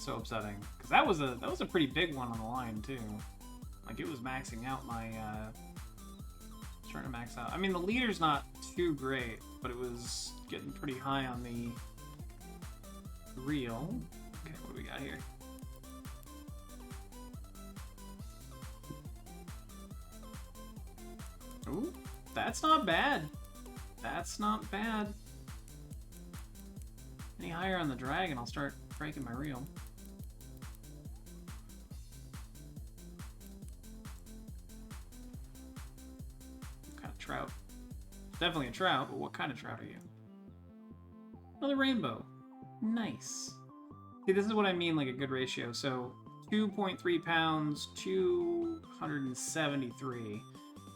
So upsetting. Because that was a pretty big one on the line, too. Like, it was maxing out my, trying to max out. I mean, the leader's not too great, but it was getting pretty high on the real. Okay, what do we got here? Ooh, that's not bad. That's not bad. Any higher on the dragon, I'll start breaking my reel. What kind of trout? Definitely a trout, but what kind of trout are you? Another rainbow. Nice. See, this is what I mean, like a good ratio. So 2.3 pounds, 273.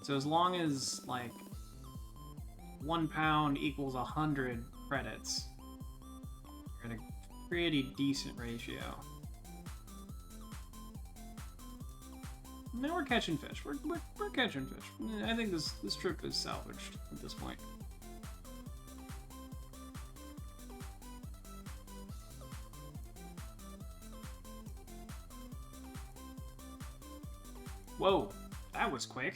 So as long as, like, 1 pound equals 100 credits, you're at a pretty decent ratio. Now we're catching fish. We're catching fish. I think this trip is salvaged at this point. Whoa, that was quick.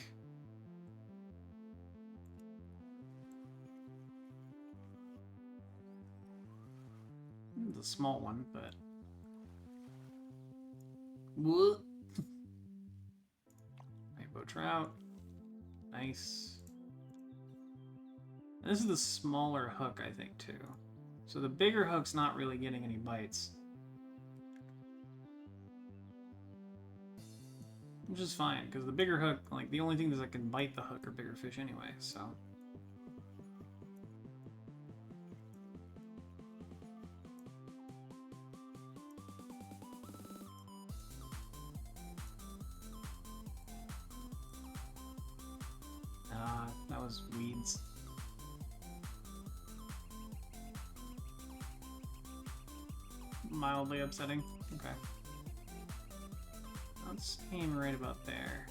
It's a small one, but... What? Rainbow trout. Nice. And this is the smaller hook, I think, too. So the bigger hook's not really getting any bites. Which is fine, because the bigger hook, like, the only thing that can bite the hook are bigger fish anyway, so... that was weeds. Mildly upsetting. Okay. Let's aim right about there.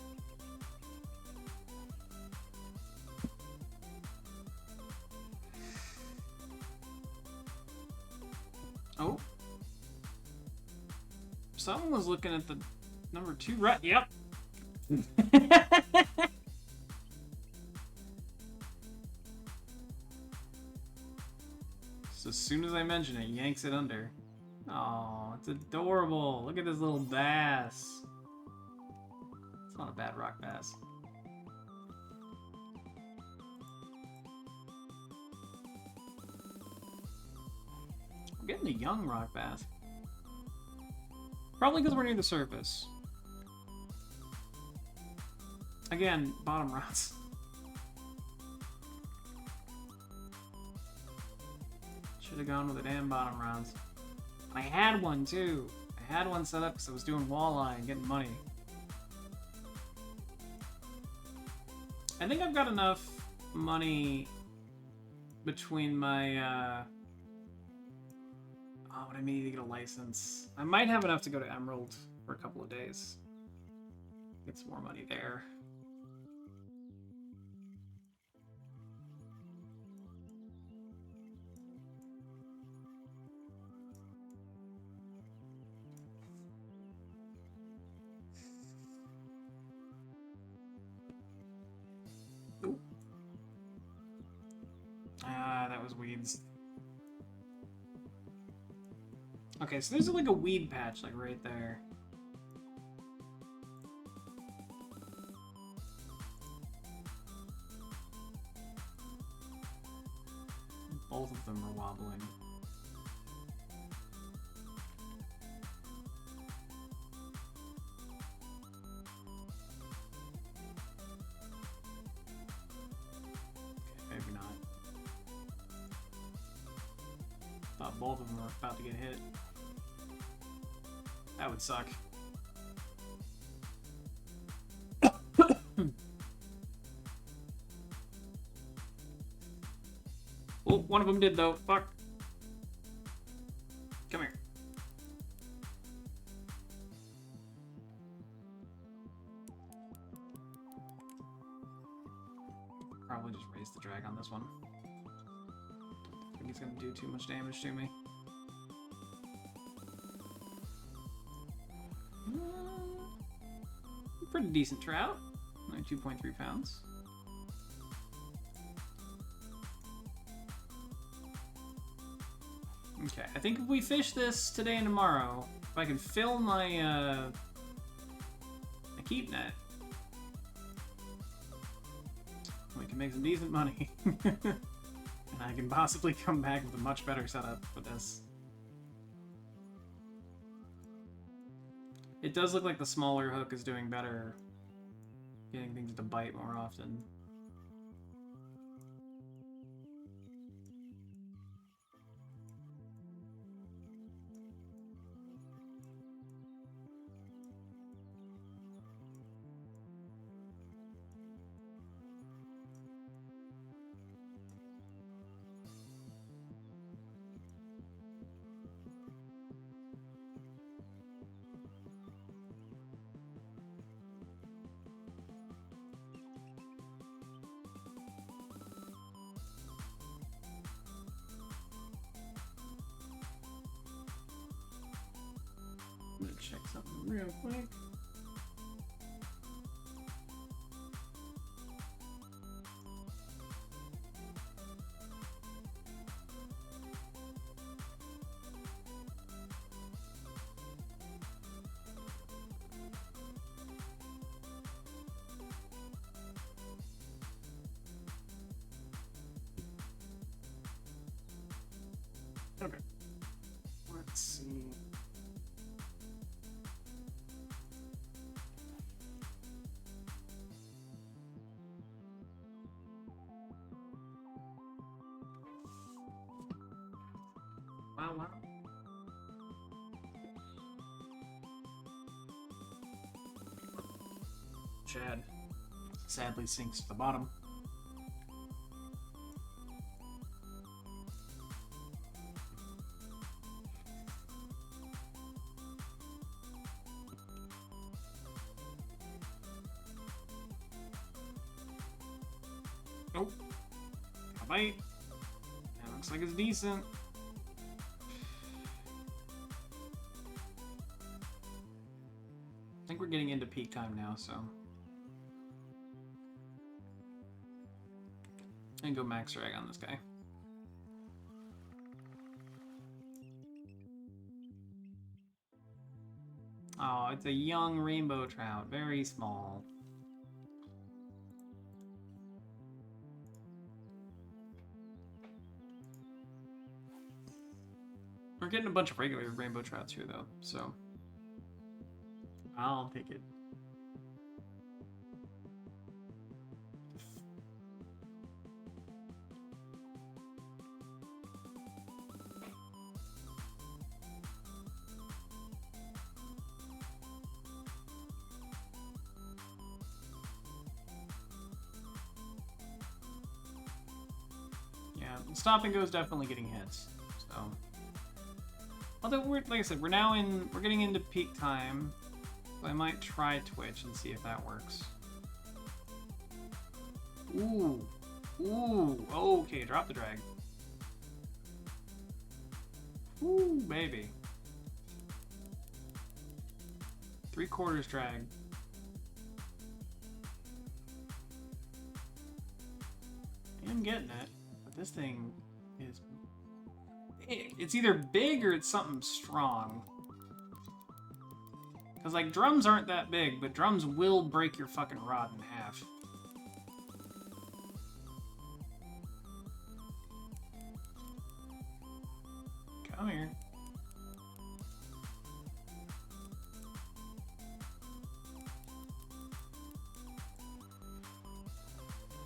Oh. Someone was looking at the number 2 right. Yep. So as soon as I mention it, yanks it under. Oh, it's adorable. Look at this little bass. It's not a bad rock bass. We're getting a young rock bass. Probably because we're near the surface. Again, bottom rods. Should have gone with the damn bottom rods. I had one too. I had one set up because I was doing walleye and getting money. I think I've got enough money between my, oh, what I need to get a license. I might have enough to go to Emerald for a couple of days. Get some more money there. That was weeds. Okay, so there's like a weed patch, like right there. Both of them are wobbling. Okay, maybe not. Thought both of them were about to get hit. That would suck. Oh, one of them did though. Fuck. Come here. Probably just raise the drag on this one. I think he's gonna do too much damage to me. pretty decent trout. Only 2.3 pounds. Okay, I think if we fish this today and tomorrow, if I can fill my, my keep net, we can make some decent money. And I can possibly come back with a much better setup for this. It does look like the smaller hook is doing better, getting things to bite more often. I'm gonna check something real quick. Okay. Let's see. Wow. Chad sadly sinks to the bottom. Nope. A bite. That looks like it's decent. I think we're getting into peak time now, so and go max drag on this guy. Oh, it's a young rainbow trout, very small. We're getting a bunch of regular rainbow trouts here, though, so I'll take it. Yeah, stop and go is definitely getting hits. So, although we're like I said, we're getting into peak time. So I might try Twitch and see if that works. Ooh, okay, drop the drag. Ooh, baby. 3/4 drag. I'm getting it, but this thing is big. It's either big or it's something strong. Because, like, drums aren't that big, but drums will break your fucking rod in half. Come here.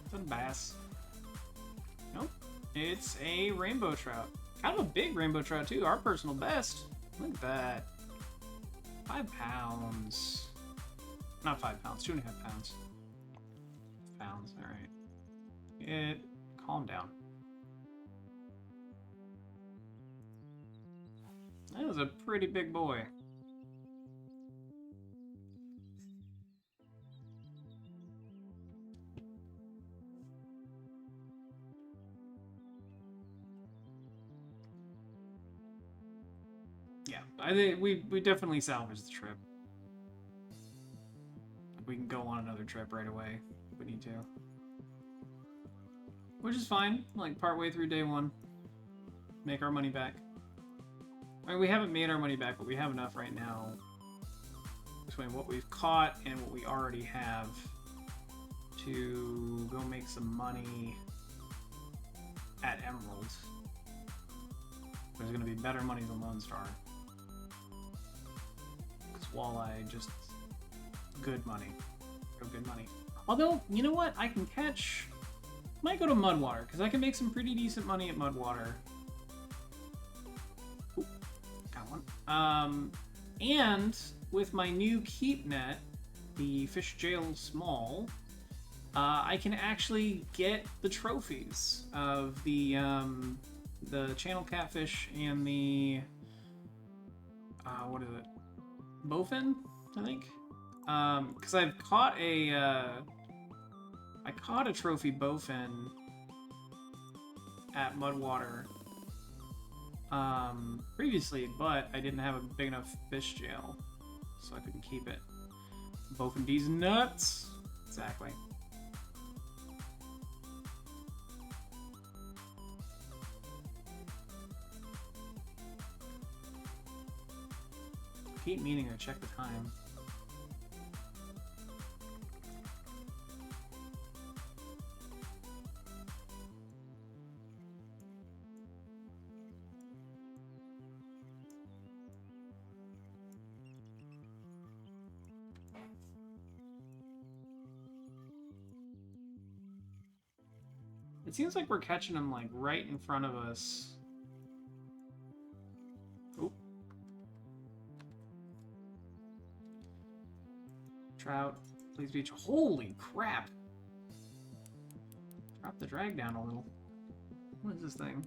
It's a bass. Nope. It's a rainbow trout. Kind of a big rainbow trout, too. Our personal best. Look at that. 5 pounds. Not 5 pounds, 2.5 pounds. Pounds, alright. Calm down. That was a pretty big boy. Yeah, I think we definitely salvaged the trip. we can go on another trip right away if we need to. Which is fine, like partway through day one. Make our money back. I mean, we haven't made our money back, but we have enough right now between what we've caught and what we already have to go make some money at Emerald. There's going to be better money than Lone Star. Because Walleye, just good money. Good money. Although, you know what? I can catch... Might go to Mudwater, because I can make some pretty decent money at Mudwater. Ooh, got one. And with my new keep net, the Fish Jail Small, I can actually get the trophies of the channel catfish and the what is it? Bowfin, I think. Because I've caught a I caught a trophy bowfin at Mudwater previously, but I didn't have a big enough fish jail, so I couldn't keep it. Bowfin D's nuts. Exactly. I keep meaning to check the time. It seems like we're catching them like right in front of us. Oop. Trout, please beach. Holy crap! Drop the drag down a little. What is this thing?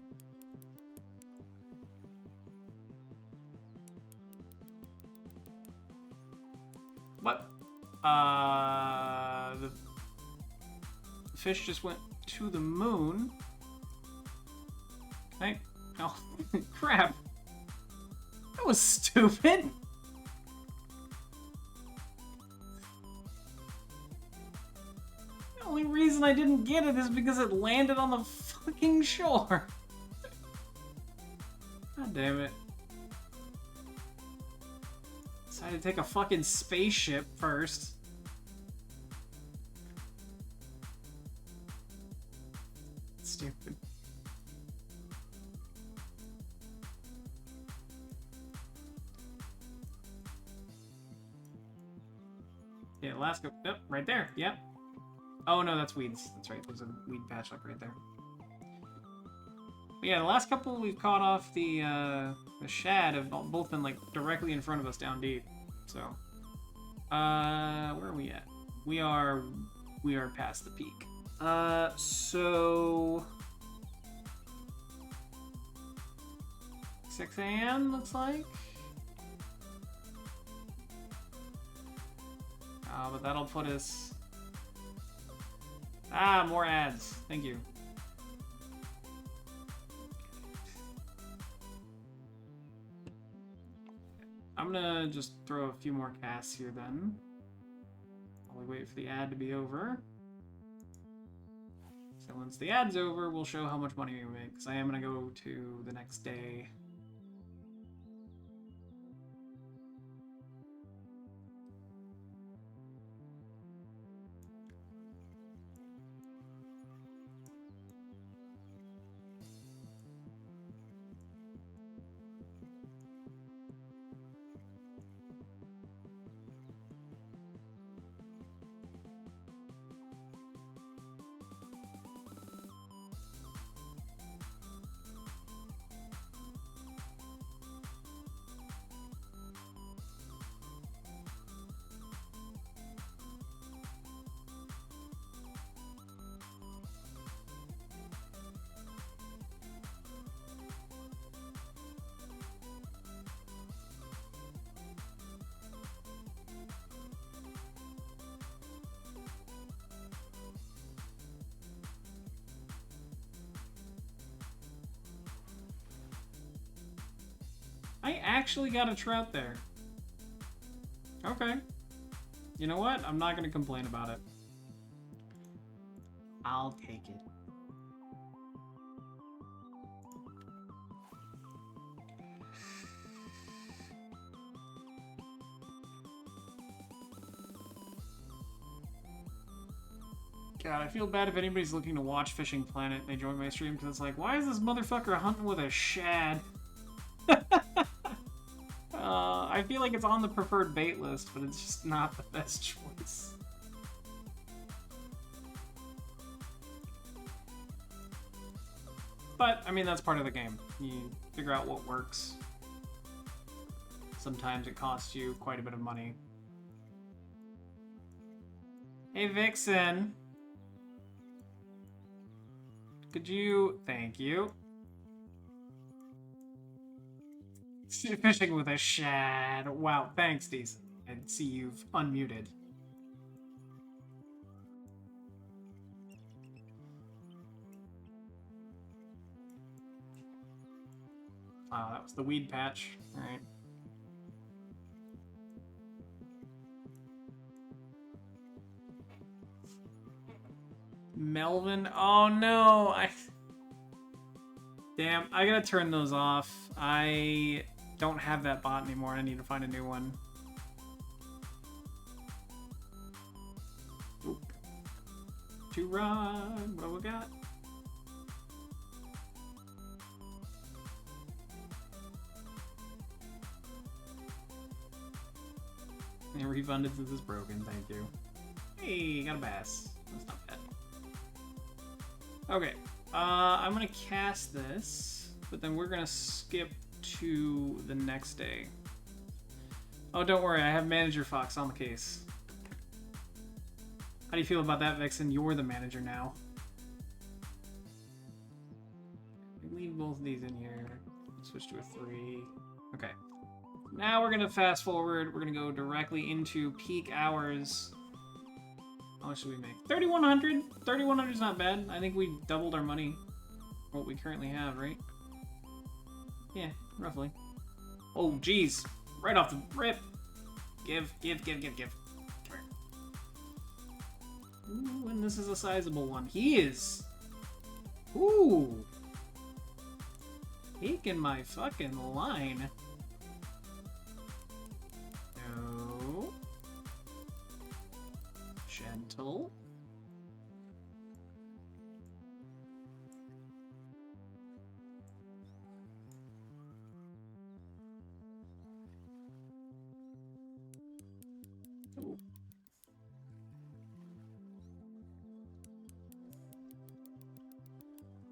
What? The fish just went to the moon. Can I? Oh, crap. That was stupid. The only reason I didn't get it is because it landed on the fucking shore. God damn it. Decided to take a fucking spaceship first. Stupid. Yeah, last go. Yep, right there. Yep. Oh no, that's weeds. That's right. There's a weed patch like right there. But yeah, the last couple we've caught off the shad have both been like directly in front of us down deep. So, where are we at? We are past the peak. So 6 a.m. looks like. But that'll put us... Ah, more ads. Thank you. I'm gonna just throw a few more casts here then. While we wait for the ad to be over. So once the ad's over, we'll show how much money we make, because I am gonna go to the next day. I actually got a trout there. Okay. You know what? I'm not gonna complain about it. I'll take it. God, I feel bad if anybody's looking to watch Fishing Planet and they join my stream because it's like, why is this motherfucker hunting with a shad? I feel like it's on the preferred bait list, but it's just not the best choice. But, I mean, that's part of the game. You figure out what works. Sometimes it costs you quite a bit of money. Hey, Vixen! Could you... Thank you. Fishing with a shad. Wow, thanks, Decent. I see you've unmuted. Oh, that was the weed patch. Alright. Melvin? Oh no! Damn, I gotta turn those off. I don't have that bot anymore. I need to find a new one. Oop. To run. What do we got? And refunded since it's broken. Thank you. Hey, got a bass. That's not bad. Okay. I'm gonna cast this, but then we're gonna skip to the next day. Oh, don't worry, I have Manager Fox on the case. How do you feel about that, Vixen? You're the manager now. Leave both of these in here. Switch to a 3. Okay. Now we're gonna fast forward. We're gonna go directly into peak hours. How much should we make? 3,100? 3,100 is not bad. I think we doubled our money. What we currently have, right? Yeah, roughly. Oh, geez. Right off the rip. Give. Come here. Ooh, and this is a sizable one. He is. Ooh. Taking my fucking line. No. Gentle. Ooh.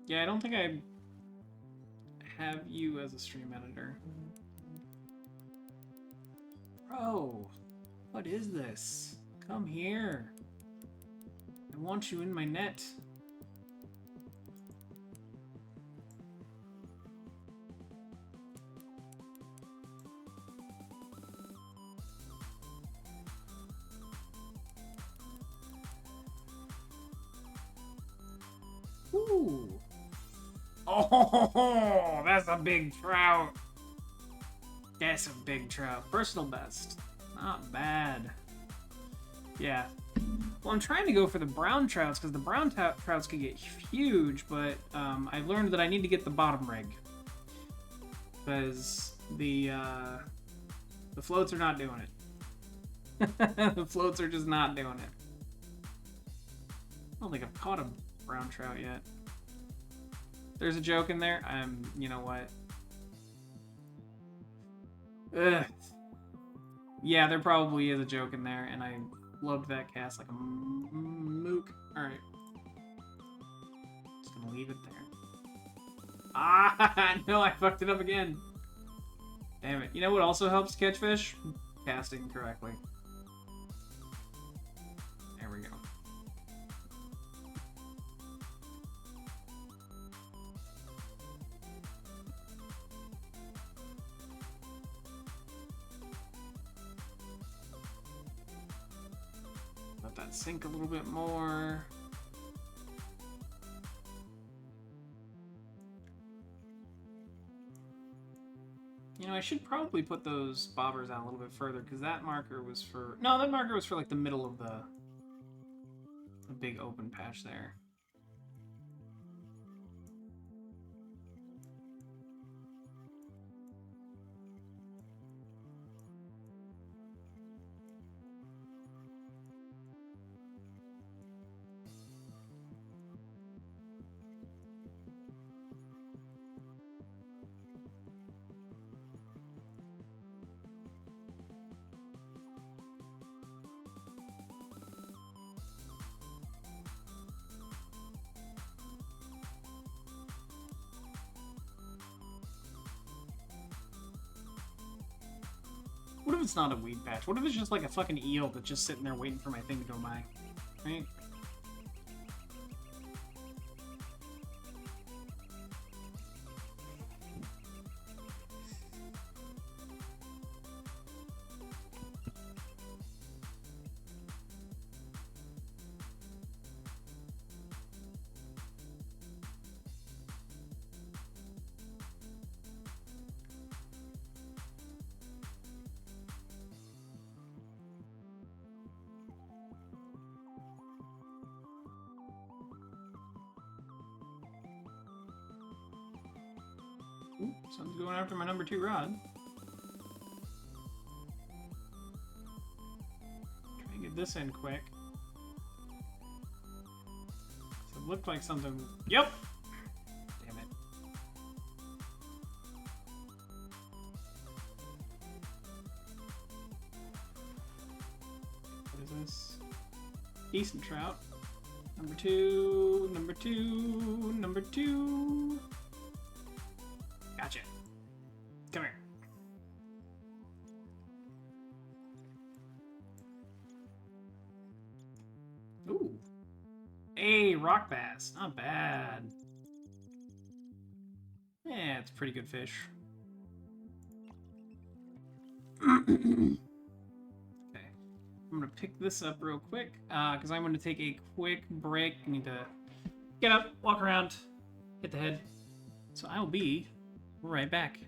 Yeah, I don't think I have you as a stream editor. Bro, what is this? Come here. I want you in my net. Ooh. Oh, that's a big trout. That's a big trout. Personal best. Not bad. Yeah. Well, I'm trying to go for the brown trouts because the brown trouts can get huge, but I learned that I need to get the bottom rig because the floats are not doing it. The floats are just not doing it. I don't think I've caught a brown trout yet. There's a joke in there. You know what? Ugh. Yeah, there probably is a joke in there, and I loved that cast like a mook. Alright. Just gonna leave it there. Ah, no, I fucked it up again. Damn it. You know what also helps catch fish? Casting correctly. There we go. Let that sink a little bit more. You know, I should probably put those bobbers out a little bit further, because that marker was for... No, that marker was for, like, the middle of the big open patch there. What if it's not a weed patch? What if it's just like a fucking eel that's just sitting there waiting for my thing to go by? Right? Ooh, something's going after my number 2 rod. Try and get this in quick. So it looked like something... Yep! Damn it. What is this? Decent trout. Number 2, number 2, number 2. Gotcha. Come here. Ooh. Hey, rock bass. Not bad. Yeah, it's a pretty good fish. Okay. I'm gonna pick this up real quick, because I'm gonna take a quick break. I need to get up, walk around, hit the head. So I'll be right back.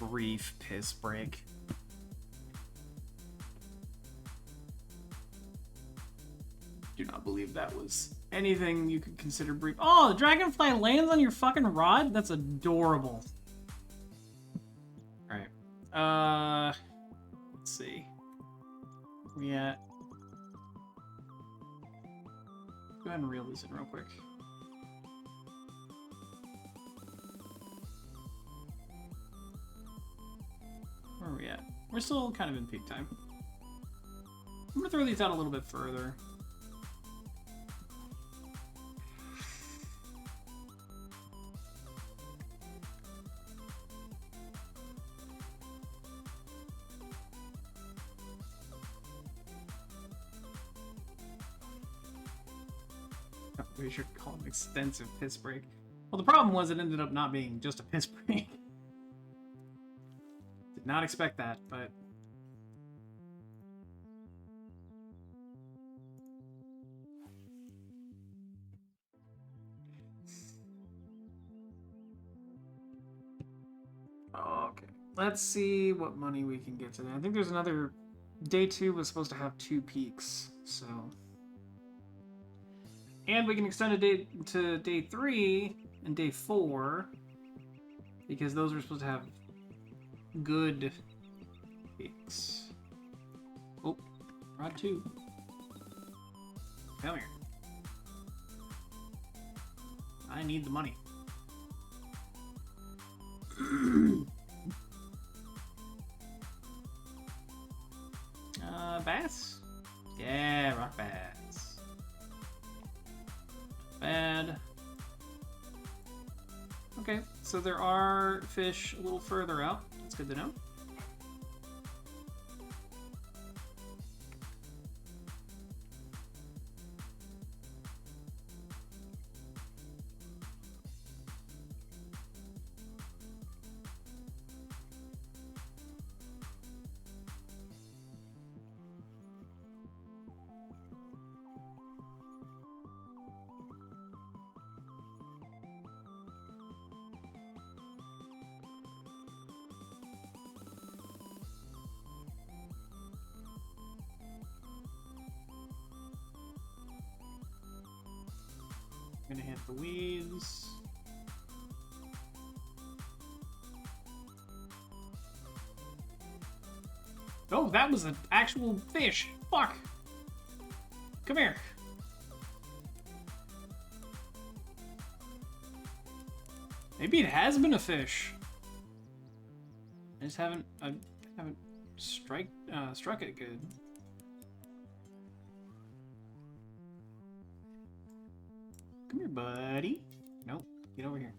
brief piss break. Do not believe that was anything you could consider brief. Oh, the dragonfly lands on your fucking rod? That's adorable. Alright. Let's see. Yeah. Go ahead and reel this in real quick. Where are we at? We're still kind of in peak time. I'm gonna throw these out a little bit further. We should call it extensive piss break. Well, the problem was it ended up not being just a piss break. Did not expect that, but... Okay. Let's see what money we can get today. I think there's another... Day 2 was supposed to have 2 peaks, so... And we can extend a day to day 3 and day 4 because those are supposed to have good peaks. Oh, rod 2. Come here. I need the money. Bass? Yeah, rock bass. Bad. Okay, so there are fish a little further out. That's good to know. Gonna hit the weeds. Oh, that was an actual fish. Fuck. Come here. Maybe it has been a fish. I just haven't struck it good. Come here, buddy. Nope. Get over here.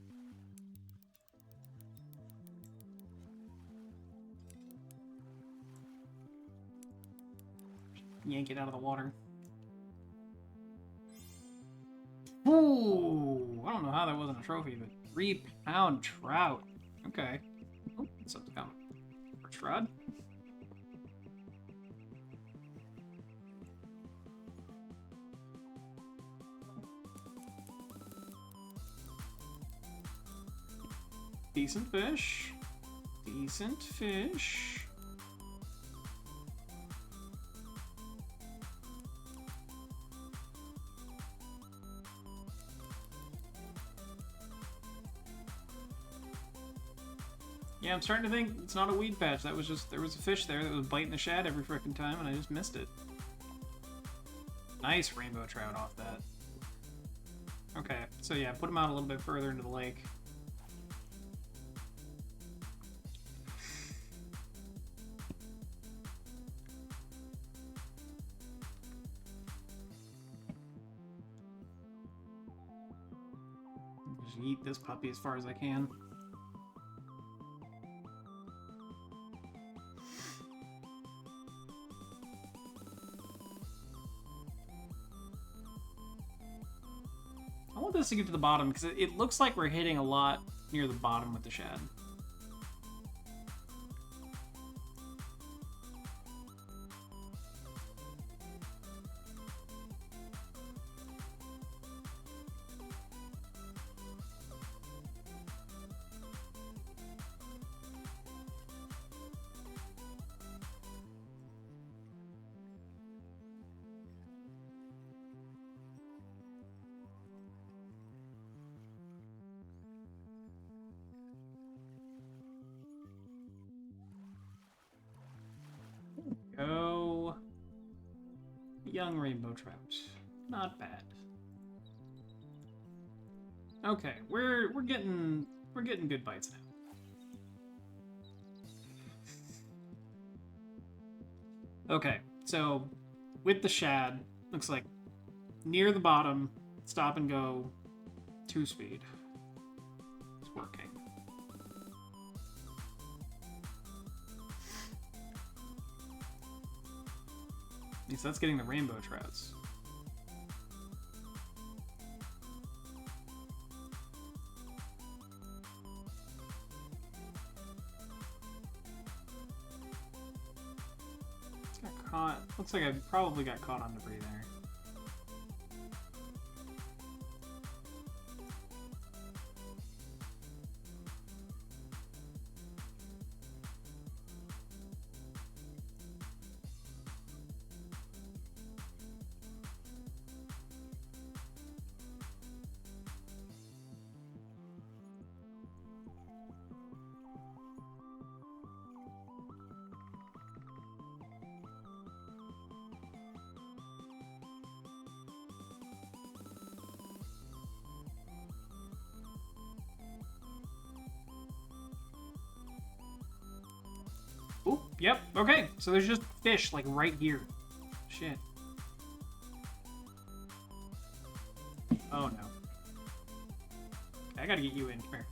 Yank it out of the water. Ooh! I don't know how that wasn't a trophy, but 3-pound trout. Okay. Oh, what's up to come? First rod. Decent fish. Decent fish. Yeah, I'm starting to think it's not a weed patch. That was just, there was a fish there that was biting the shad every frickin' time and I just missed it. Nice rainbow trout off that. Okay, so yeah, put him out a little bit further into the lake. Just eat this puppy as far as I can. I want this to get to the bottom because it looks like we're hitting a lot near the bottom with the shad. Young rainbow trout. Not bad. Okay, we're getting good bites now. Okay, so with the shad, looks like near the bottom, stop and go, 2-speed. It's working. At least that's getting the rainbow trouts. Got caught. Looks like I probably got caught on debris there. Oop, yep, okay. So there's just fish, like, right here. Shit. Oh, no. Okay, I gotta get you in. Come here.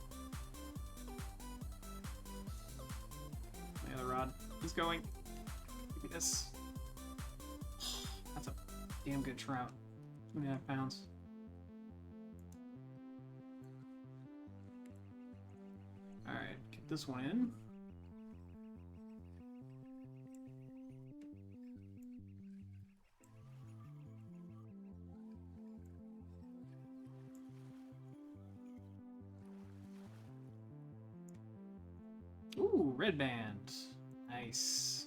The other rod is going. Give me this. That's a damn good trout. 2.5 pounds. Alright, get this one in. Ooh, red band. Nice.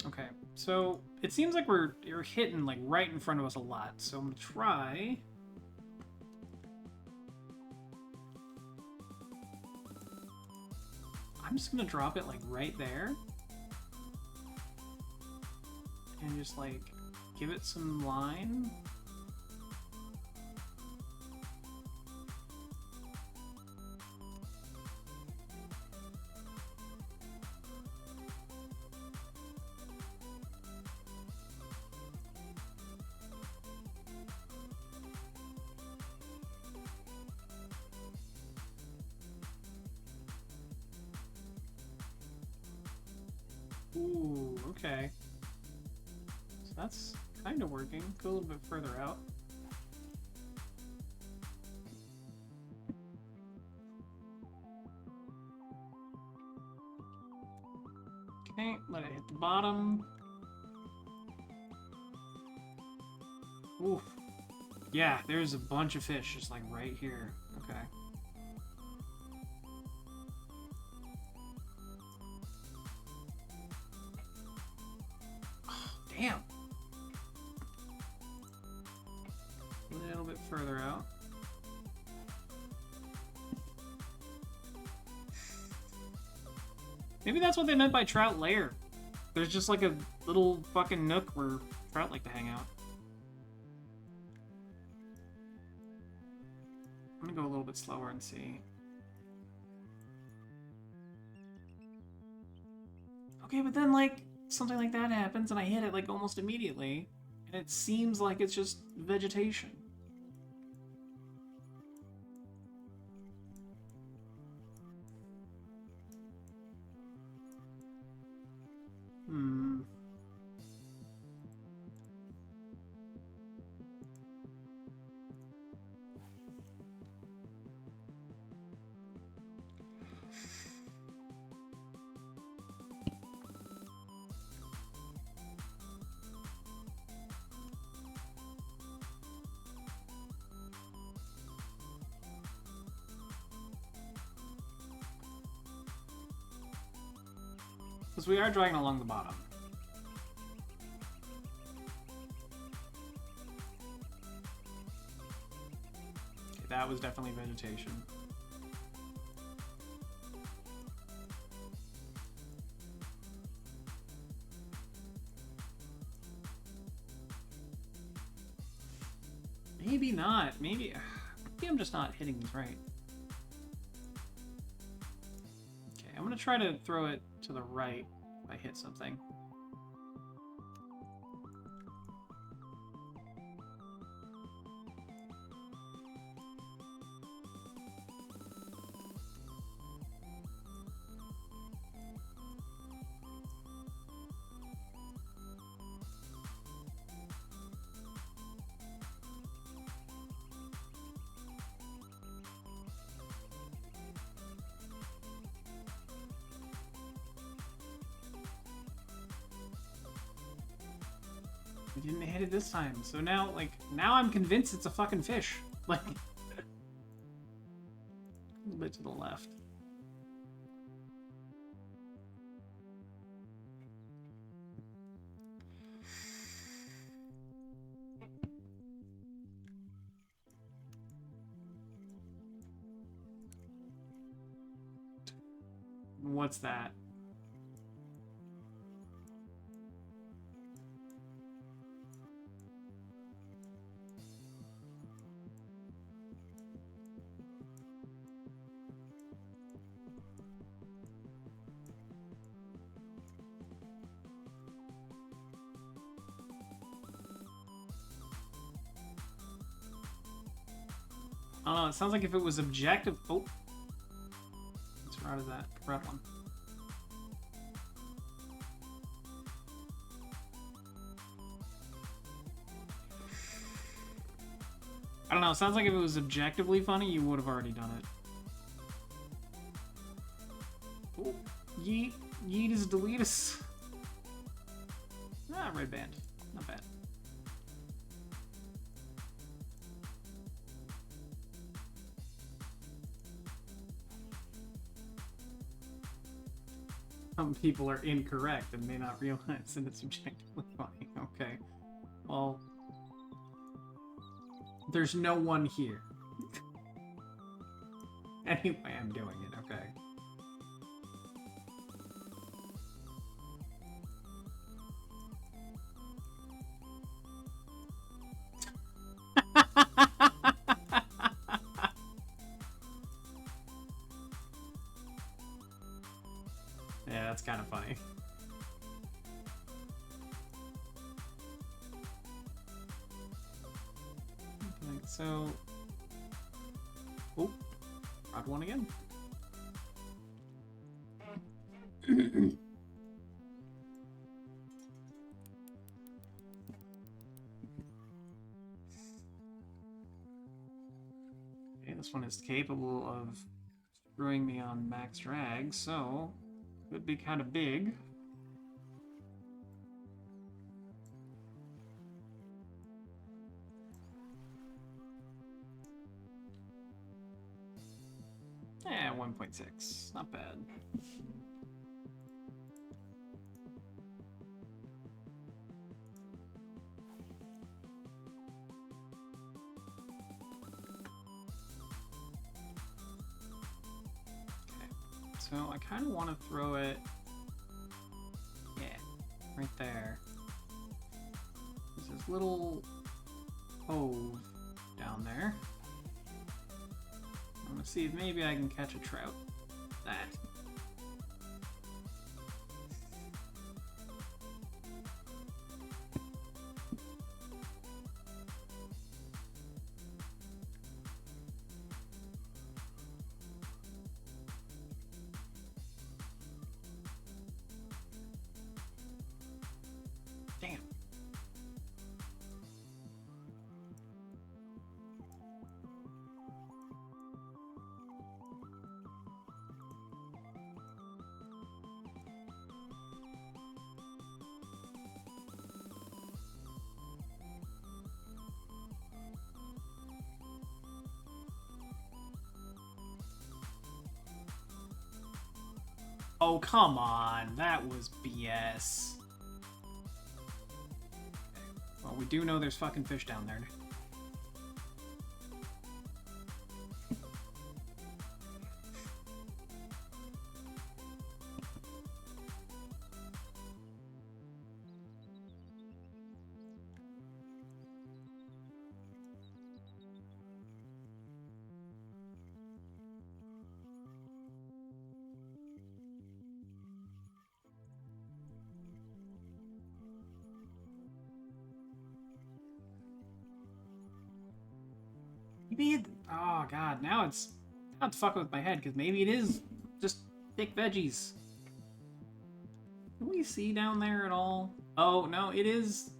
Okay, so it seems like you're hitting like right in front of us a lot. So I'm gonna try. I'm just gonna drop it like right there. And just like give it some line. Ooh, okay. So that's kind of working. Go a little bit further out. Okay, let it hit the bottom. Ooh. Yeah, there's a bunch of fish just like right here. Okay. Damn. A little bit further out. Maybe that's what they meant by trout lair. There's just like a little fucking nook where trout like to hang out. I'm gonna go a little bit slower and see. Okay, but then like something like that happens and I hit it like almost immediately and it seems like it's just vegetation. Because we are dragging along the bottom. Okay, that was definitely vegetation. Maybe not. Maybe I'm just not hitting these right. Okay, I'm gonna try to throw it to the right if I hit something. We didn't hit it this time, so now I'm convinced it's a fucking fish. Like, a little bit to the left. What's that? I don't know, it sounds like if it was objective... Oh! Which route is that? Route 1. I don't know, it sounds like if it was objectively funny, you would have already done it. Oh, yeet. Yeet is Deletus. Ah, red band. Not bad. Some people are incorrect and may not realize that it's objectively funny. Okay. Well, there's no one here. Anyway, I'm doing it, okay. Yeah, that's kind of funny. Like so. Oh, route 1 again. Okay, this one is capable of screwing me on max drag, so could be kind of big. Yeah, 1.6. Not bad. So I kind of want to throw it, yeah, right there. There's this little cove down there. I'm gonna see if maybe I can catch a trout. That. Damn. Oh, come on. That was BS. Well, we do know there's fucking fish down there. Maybe it, oh god, now it's fucking with my head because maybe it is just thick veggies. Can we see down there at all? Oh no, it is.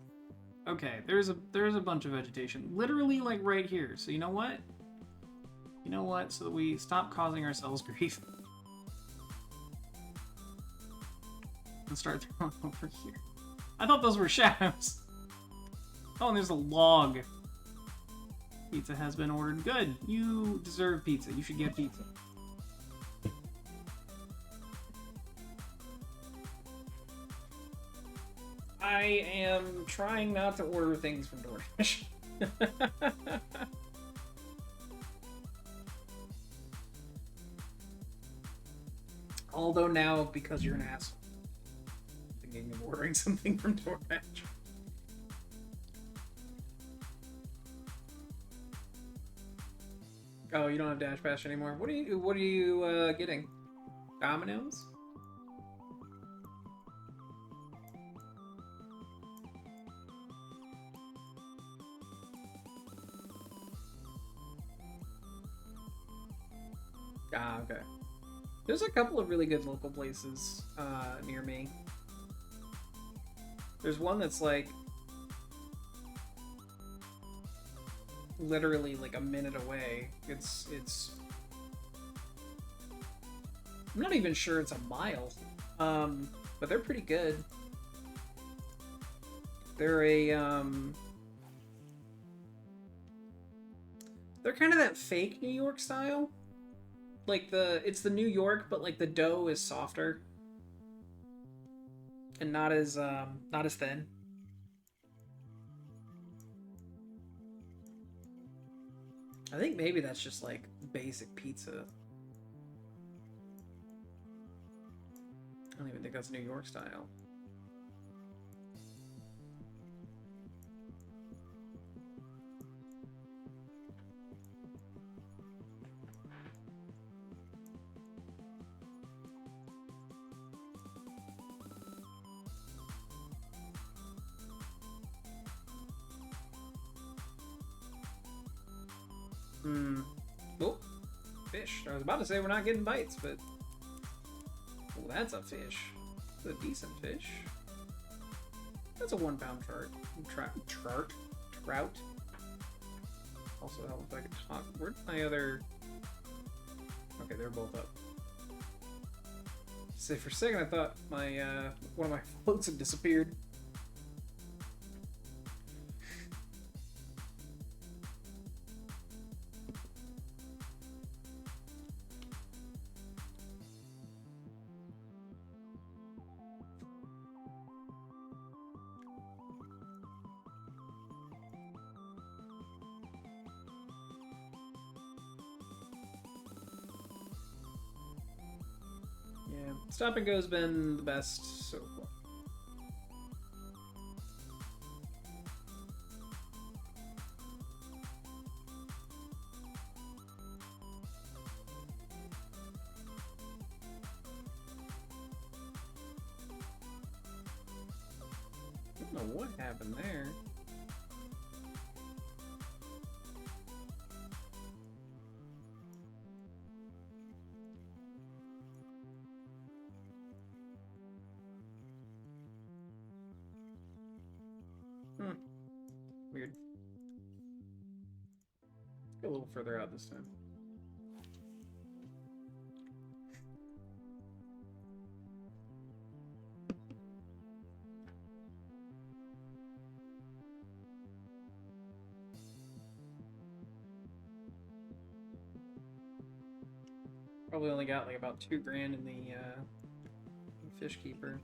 Okay, there's a bunch of vegetation, literally like right here. So you know what? You know what? So that we stop causing ourselves grief. And start throwing over here. I thought those were shadows. Oh, and there's a log. Pizza has been ordered. Good. You deserve pizza. You should get pizza. I am trying not to order things from DoorDash. Although now, because you're an asshole, I'm thinking of ordering something from DoorDash. Oh, you don't have Dash Bash anymore. What are you getting? Domino's? Ah, okay. There's a couple of really good local places near me. There's one that's like literally like a minute away. It's I'm not even sure it's a mile. But they're pretty good. They're they're kind of that fake New York style. Like it's the New York, but like the dough is softer and not as thin. I think maybe that's just like basic pizza. I don't even think that's New York style. Oh, fish. I was about to say we're not getting bites, but... Oh, that's a fish. That's a decent fish. That's a 1 pound trout. Also, hell, if I could talk. Where's my other... Okay, they're both up. Say for a second, I thought my one of my floats had disappeared. Yeah, Stop and Go's been the best so far. I don't know what happened there. Weird. Let's go a little further out this time. Probably only got like about $2,000 in the fish keeper.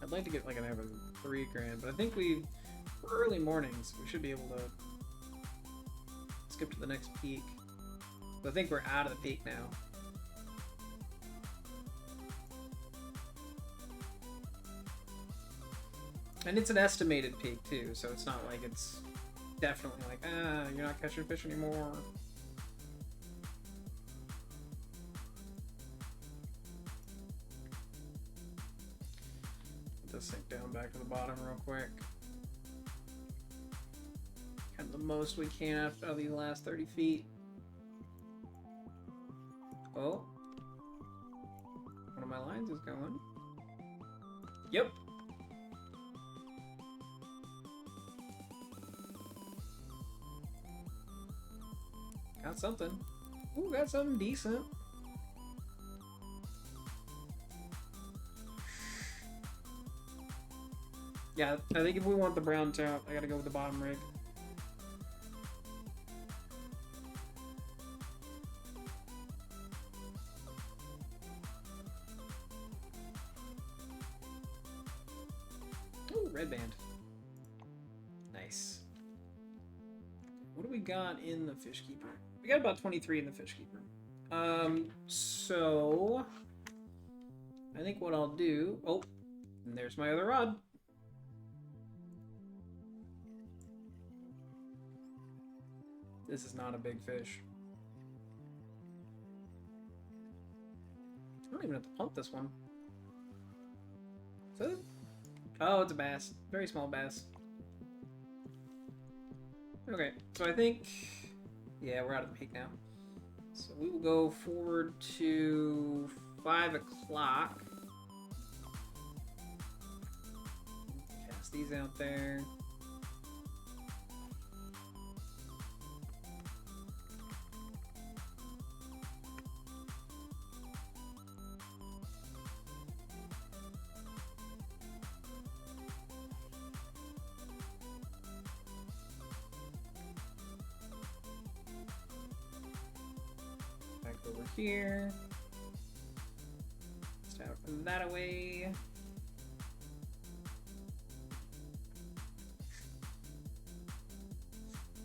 I'd like to get like another $3,000, but I think for early mornings, we should be able to skip to the next peak. But I think we're out of the peak now. And it's an estimated peak too, so it's not like it's definitely like, you're not catching fish anymore. back to the bottom real quick. Kind of the most we can after these last 30 feet. Oh. One of my lines is going. Yep. Got something. Ooh, got something decent. Yeah, I think if we want the brown trout, I gotta go with the bottom rig. Ooh, red band. Nice. What do we got in the fish keeper? We got about 23 in the fish keeper. So I think what I'll do. Oh, and there's my other rod. This is not a big fish. I don't even have to pump this one. Is that it? Oh, it's a bass. Very small bass. Okay, so I think... Yeah, we're out of the peak now. So we will go forward to 5 o'clock. Cast these out there. Back over here. Start from that away.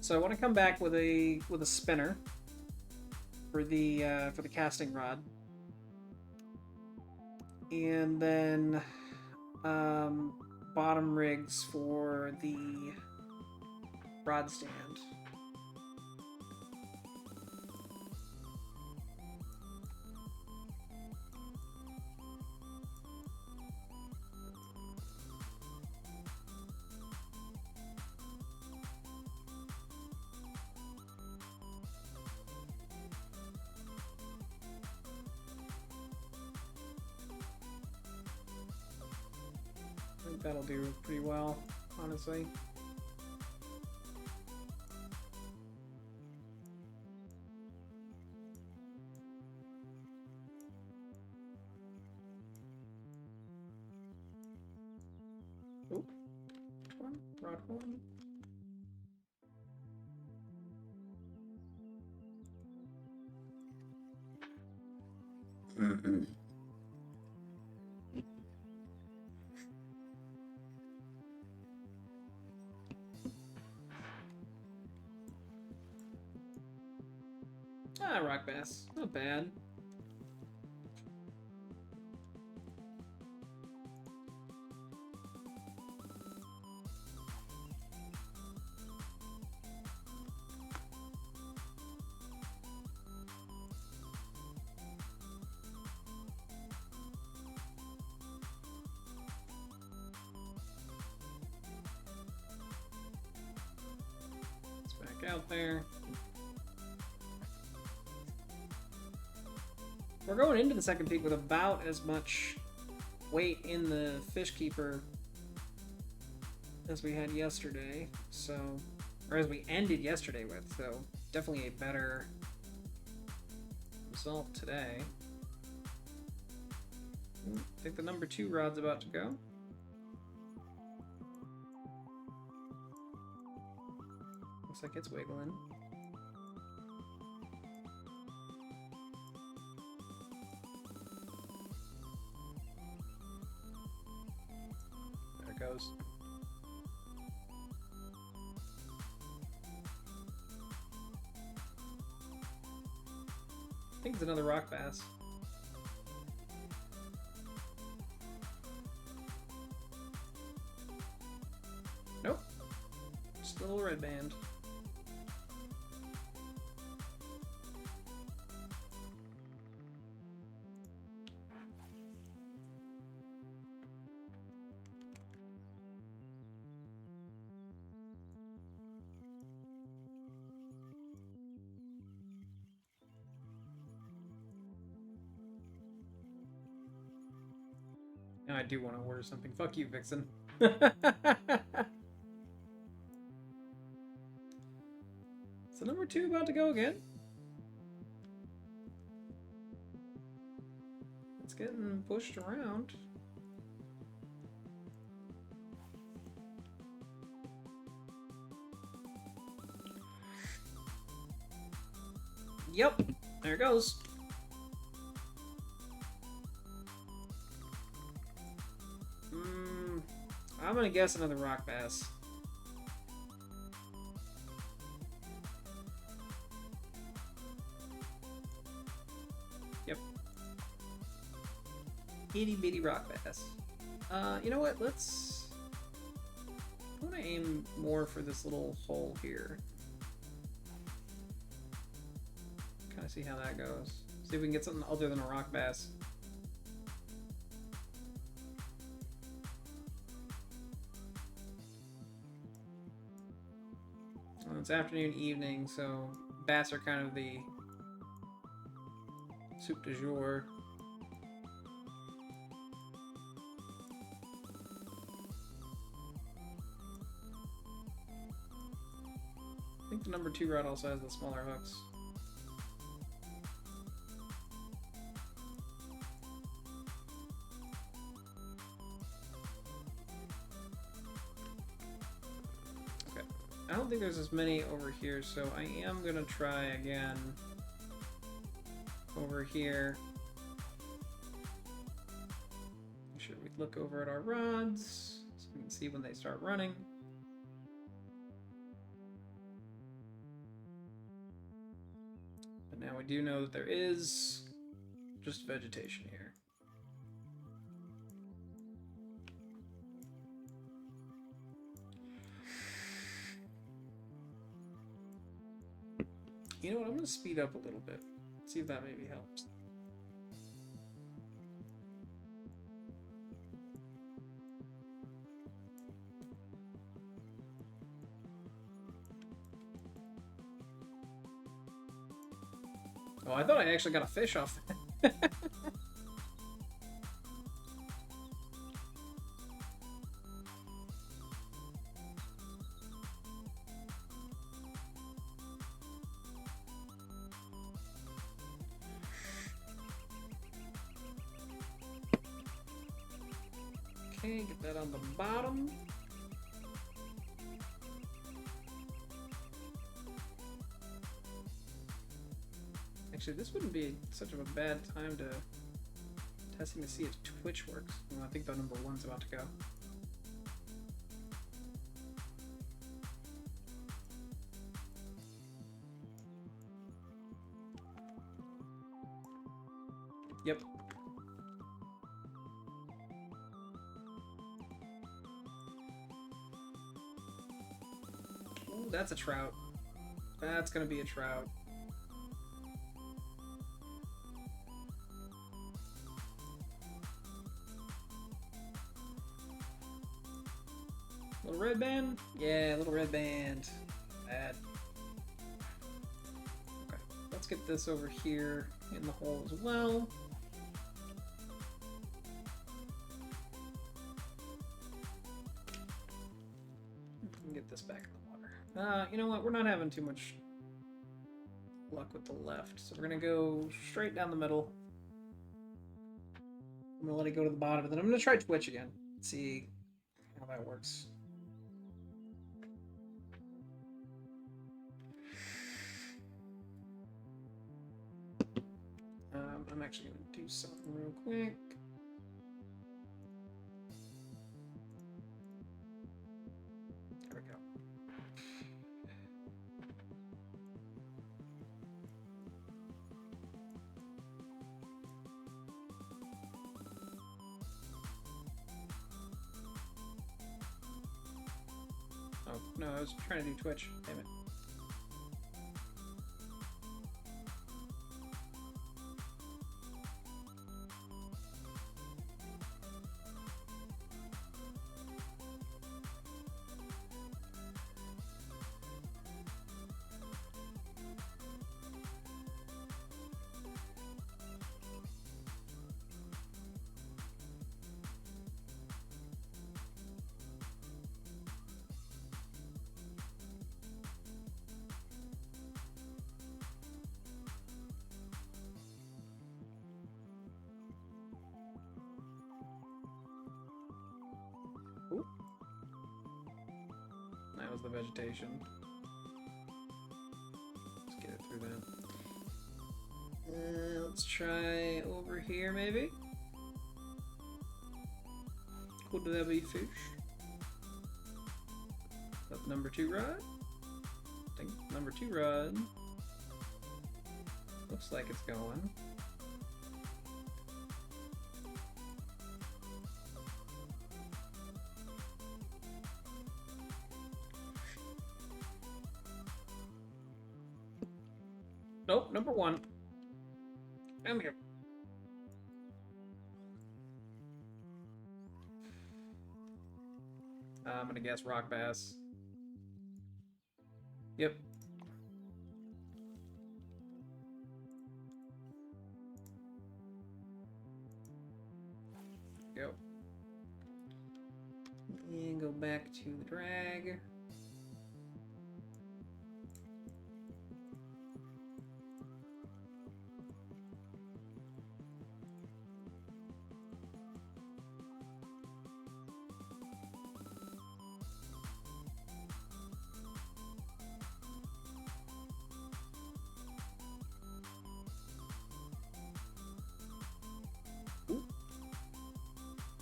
So I want to come back with a spinner for the casting rod, and then bottom rigs for the rod stand. I think that'll do pretty well, honestly. Oh, one, rod one. Ah, rock bass. Not bad. It's back out there. We're going into the second peak with about as much weight in the fish keeper as we had yesterday, so, or as we ended yesterday with, so definitely a better result today. I think the number 2 rod's about to go. Looks like it's wiggling. There it goes. I think it's another rock bass. Nope. Still a red band. Now I do want to order something. Fuck you, Vixen. So number 2 about to go again? It's getting pushed around. Yep, there it goes. I'm gonna guess another rock bass. Yep. Itty bitty rock bass. You know what? I want to aim more for this little hole here. Kind of see how that goes. See if we can get something other than a rock bass. Well, it's afternoon, evening, so bass are kind of the soup du jour. I think the number 2 rod also has the smaller hooks. Okay, I don't think there's as many over here, so I am gonna try again over here. Make sure we look over at our rods so we can see when they start running. But now we do know that there is just vegetation here. You know what? I'm going to speed up a little bit. See if that maybe helps. Oh, I thought I actually got a fish off that. Okay, get that on the bottom. Actually, this wouldn't be such of a bad time to testing to see if Twitch works. Well, I think the number 1's about to go. Yep. Ooh, that's a trout. That's gonna be a trout. Little red band? Yeah, little red band. Bad. Okay, let's get this over here in the hole as well. Get this back in the water. You know what? We're not having too much luck with the left, so we're gonna go straight down the middle. I'm gonna let it go to the bottom, and then I'm gonna try Twitch again. See how that works. I'm actually gonna do something real quick. There we go. Oh, no, I was trying to do Twitch. Damn it. the vegetation. Let's get it through that. Let's try over here, maybe. Could that be fish? Up number 2 rod? I think number 2 rod. Looks like it's going. Nope, number 1. Come here. I'm gonna guess rock bass. Yep. Go. And go back to the drag.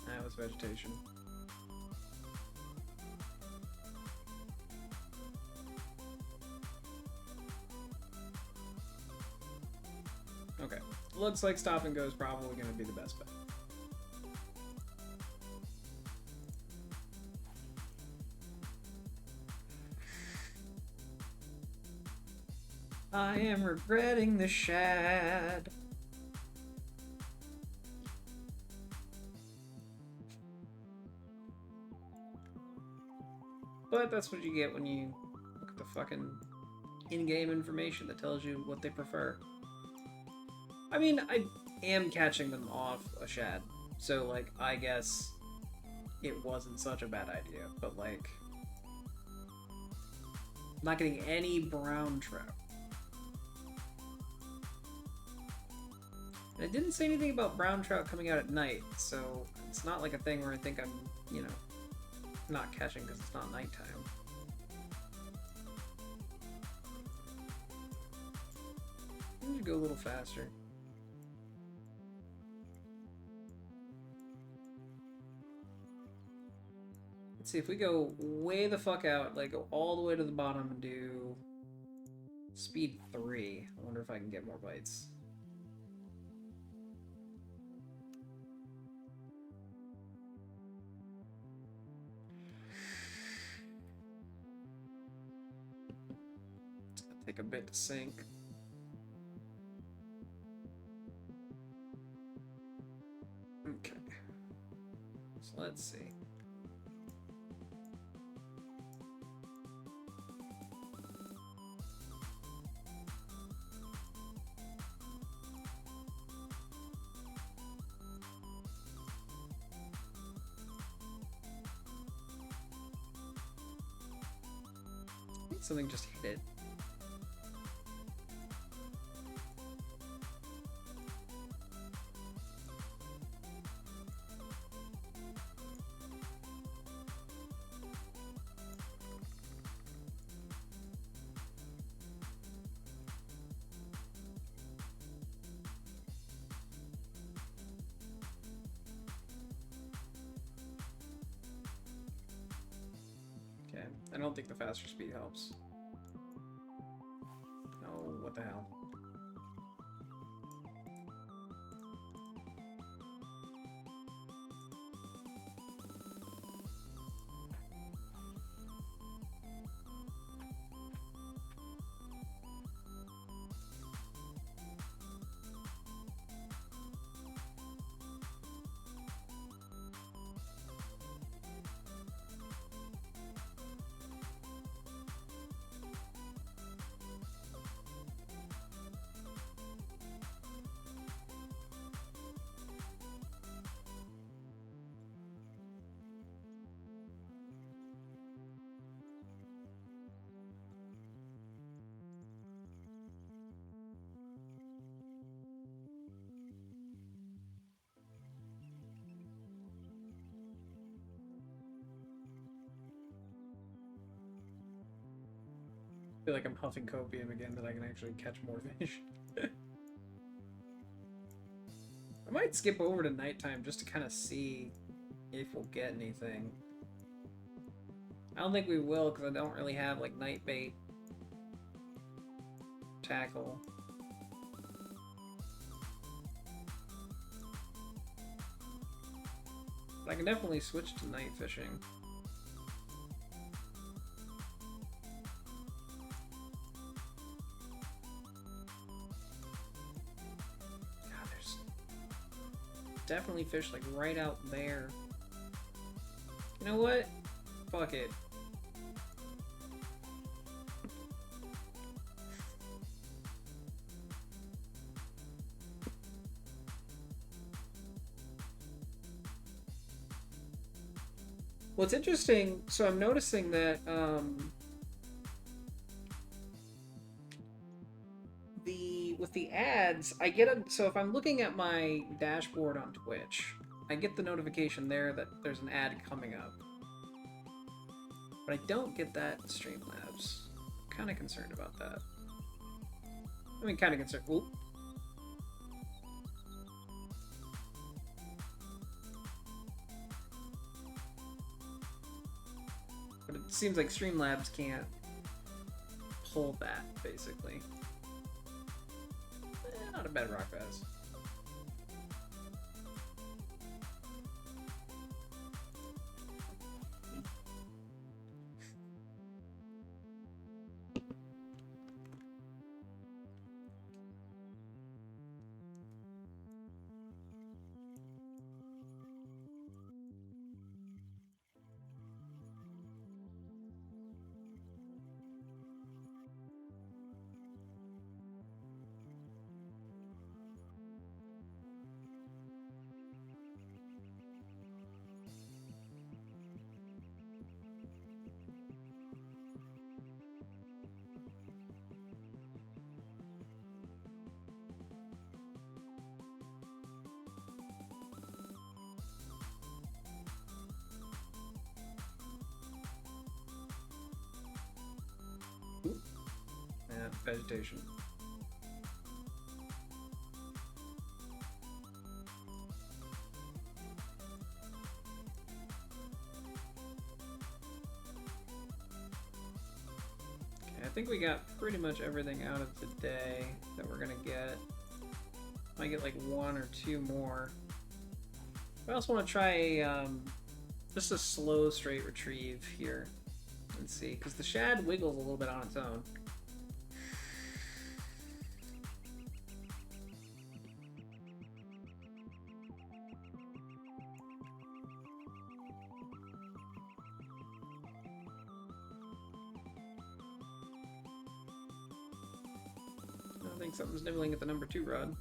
That was vegetation. Okay. Looks like stop and go is probably going to be the best bet. I am regretting the shad. But that's what you get when you look at the fucking in-game information that tells you what they prefer. I mean, I am catching them off a shad, so, like, I guess it wasn't such a bad idea, but, like, I'm not getting any brown trout. And it didn't say anything about brown trout coming out at night, so it's not like a thing where I think I'm, you know, not catching because it's not nighttime. I need to go a little faster. Let's see, if we go way the fuck out, like go all the way to the bottom and do speed 3, I wonder if I can get more bites. Take a bit to sink. Okay. So let's see. I think something just hit it. Okay, I don't think the faster speed helps. Oh, what the hell? feel like I'm huffing copium again that I can actually catch more fish. I might skip over to nighttime just to kind of see if we'll get anything. I don't think we will because I don't really have like night bait tackle. But I can definitely switch to night fishing. God, there's definitely fish like right out there. You know what? Fuck it. Well, it's interesting. So I'm noticing that with the ads, I get a. So if I'm looking at my dashboard on Twitch, I get the notification there that there's an ad coming up, but I don't get that in Streamlabs. I'm kind of concerned about that. I mean, kind of concerned. Oop. But it seems like Streamlabs can't pull that, basically. Not a bad rock bass. Yeah, vegetation. Okay, I think we got pretty much everything out of today that we're gonna get. Might get like one or two more. I also want to try just a slow straight retrieve here and see, because the shad wiggles a little bit on its own. I think something's nibbling at the number 2 rod.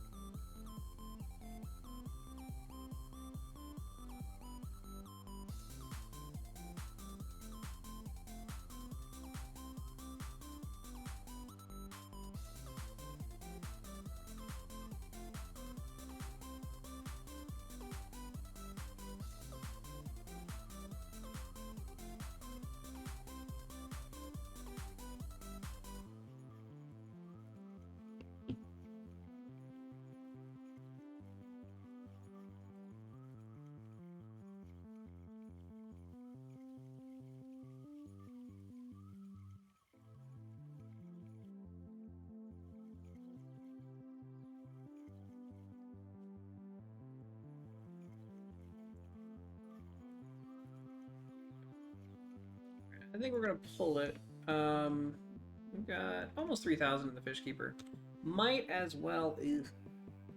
I think we're gonna pull it. We've got almost 3,000 in the fish keeper. Might as well. Ew.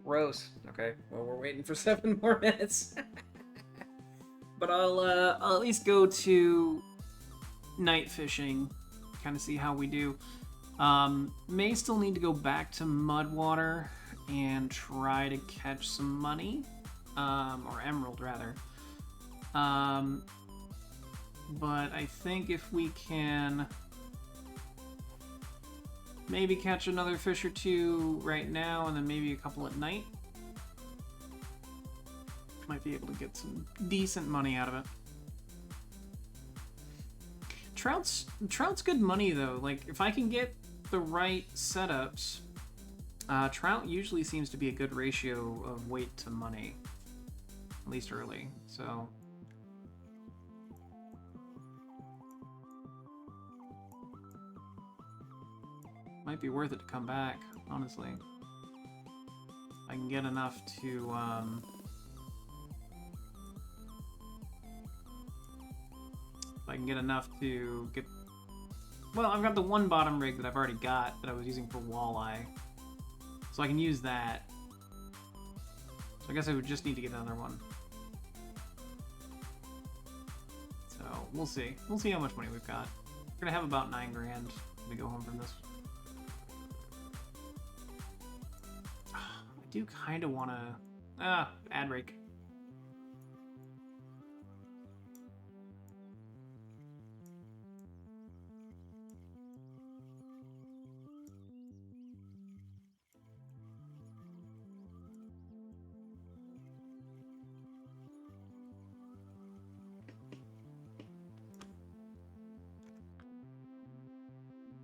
Gross. Okay. Well, we're waiting for 7 more minutes. But I'll at least go to night fishing, kind of see how we do. May still need to go back to Mudwater and try to catch some money, or emerald rather. But I think if we can maybe catch another fish or two right now and then maybe a couple at night, might be able to get some decent money out of it. Trout's good money though. Like if I can get the right setups, trout usually seems to be a good ratio of weight to money, at least early. So might be worth it to come back, honestly. I can get enough to if I can get enough to get... Well, I've got the one bottom rig that I've already got that I was using for walleye. So I can use that. So I guess I would just need to get another one. So we'll see. We'll see how much money we've got. We're gonna have about 9 grand when we go home from this. I do kind of want to... ad break.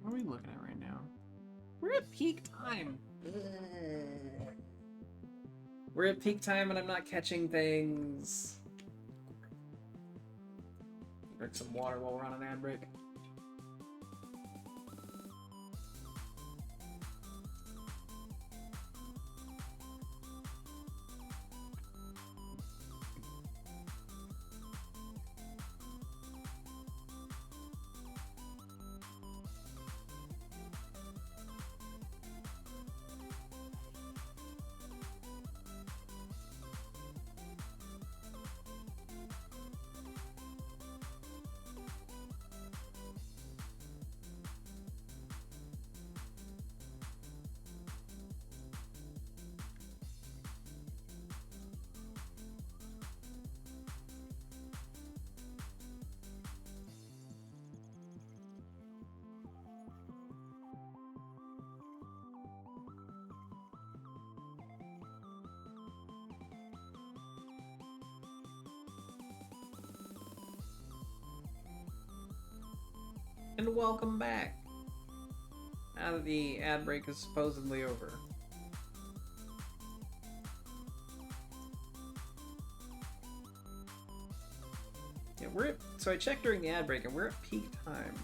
What are we looking at right now? We're at peak time. We're at peak time and I'm not catching things. Drink some water while we're on an ad break. And welcome back. Now that the ad break is supposedly over. Yeah, so I checked during the ad break and we're at peak time.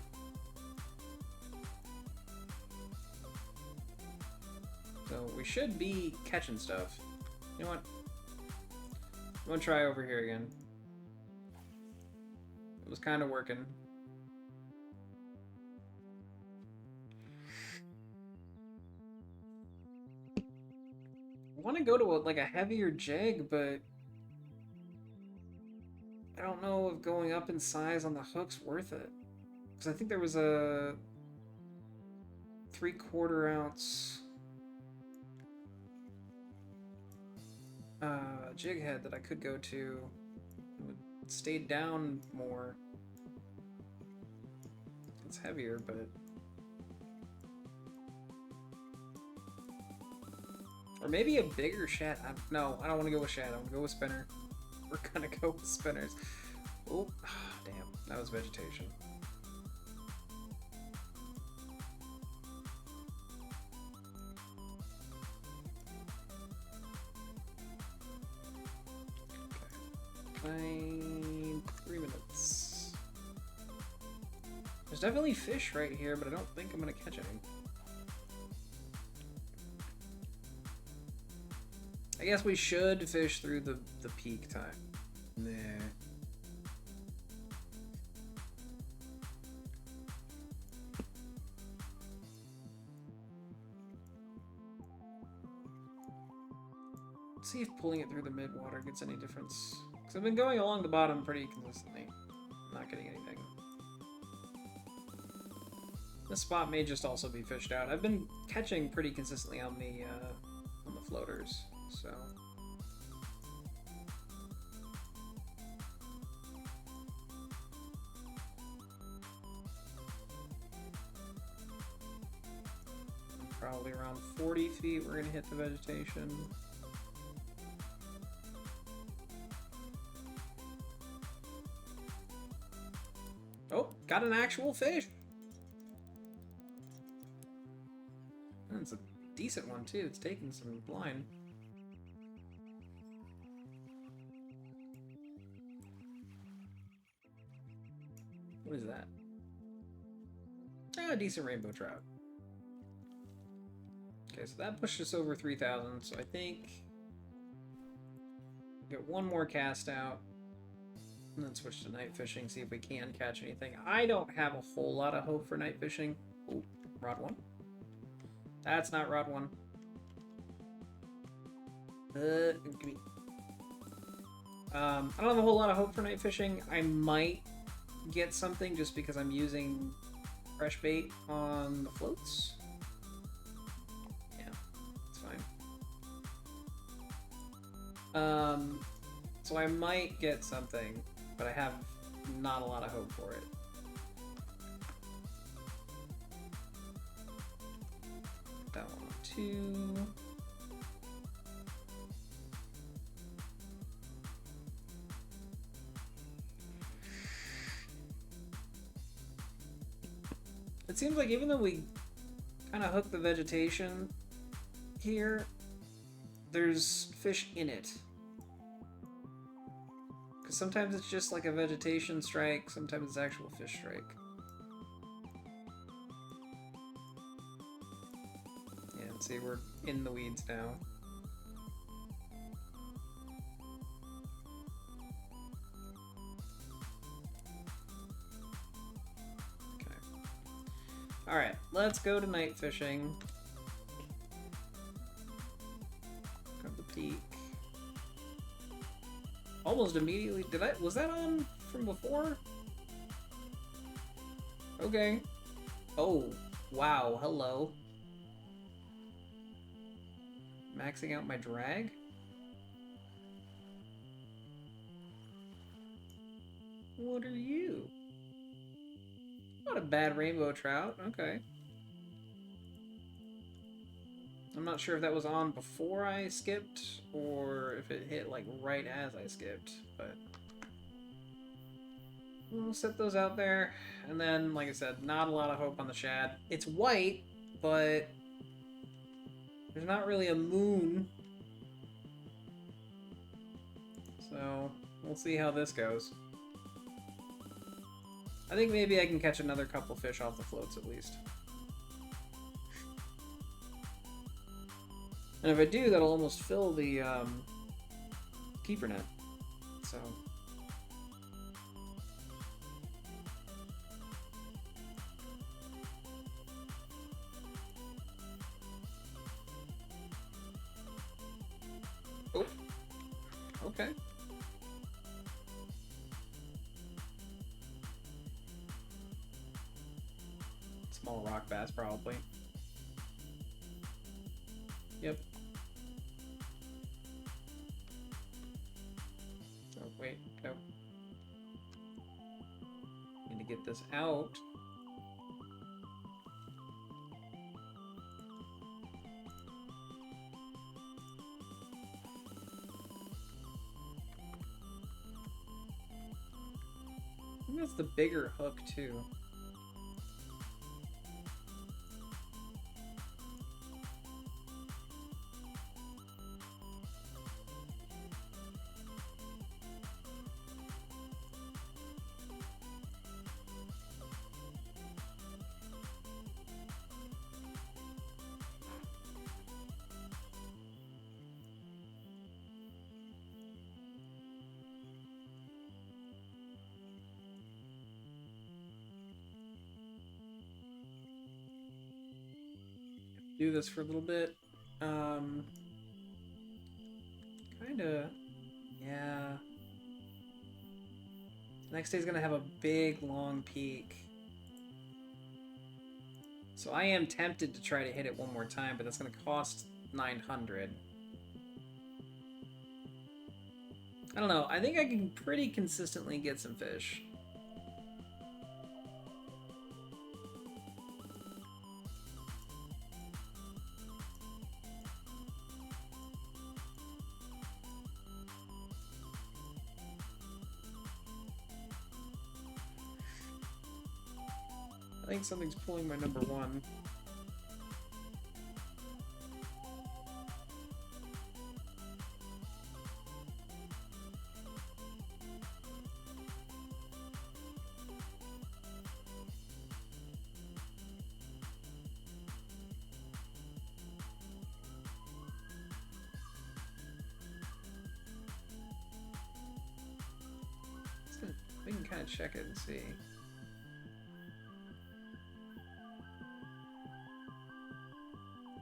So we should be catching stuff. You know what? I'm gonna try over here again. It was kind of working. I want to go to like a heavier jig, but I don't know if going up in size on the hook's worth it. Because I think there was a 3/4 ounce jig head that I could go to. It would stay down more. It's heavier, but... Or maybe a bigger shad. No, I don't want to go with shad. I want to go with spinner. We're gonna go with spinners. Oh, damn. That was vegetation. Okay. 3 minutes. There's definitely fish right here, but I don't think I'm gonna catch any. I guess we should fish through the peak time. Nah. Let's see if pulling it through the mid-water gets any difference. Because I've been going along the bottom pretty consistently. Not getting anything. This spot may just also be fished out. I've been catching pretty consistently on the floaters, so... Probably around 40 feet we're gonna hit the vegetation. Oh, Got an actual fish. And it's a decent one too. It's taking some line. What is that? Ah, decent rainbow trout. Okay, so that pushed us over 3,000. So I think get one more cast out, and then switch to night fishing. See if we can catch anything. I don't have a whole lot of hope for night fishing. Oh, rod one. That's not rod one. Give me. I don't have a whole lot of hope for night fishing. I might get something just because I'm using fresh bait on the floats. Yeah, it's fine. So I might get something, but I have not a lot of hope for it. That one on 2. It seems like even though we kind of hook the vegetation here, there's fish in it. Because sometimes it's just like a vegetation strike, sometimes it's actual fish strike. Yeah, see, we're in the weeds now. Alright, let's go to night fishing. Grab the peak. Almost immediately. Was that on from before? Okay. Oh, wow, hello. Maxing out my drag? What are you? Not a bad rainbow trout, okay. I'm not sure if that was on before I skipped, or if it hit like right as I skipped, but we'll set those out there. And then, like I said, not a lot of hope on the shad. It's white, but there's not really a moon. So, we'll see how this goes. I think maybe I can catch another couple fish off the floats at least. And if I do, that'll almost fill the keeper net. So. Oh. Okay. Small rock bass, probably. Yep. Oh, wait, no. Need to get this out. I think that's the bigger hook, too. Do this for a little bit. Kinda, yeah. Next day's gonna have a big, long peak. So I am tempted to try to hit it one more time, but that's gonna cost 900. I don't know, I think I can pretty consistently get some fish. I think something's pulling my number one. We can kind of check it and see.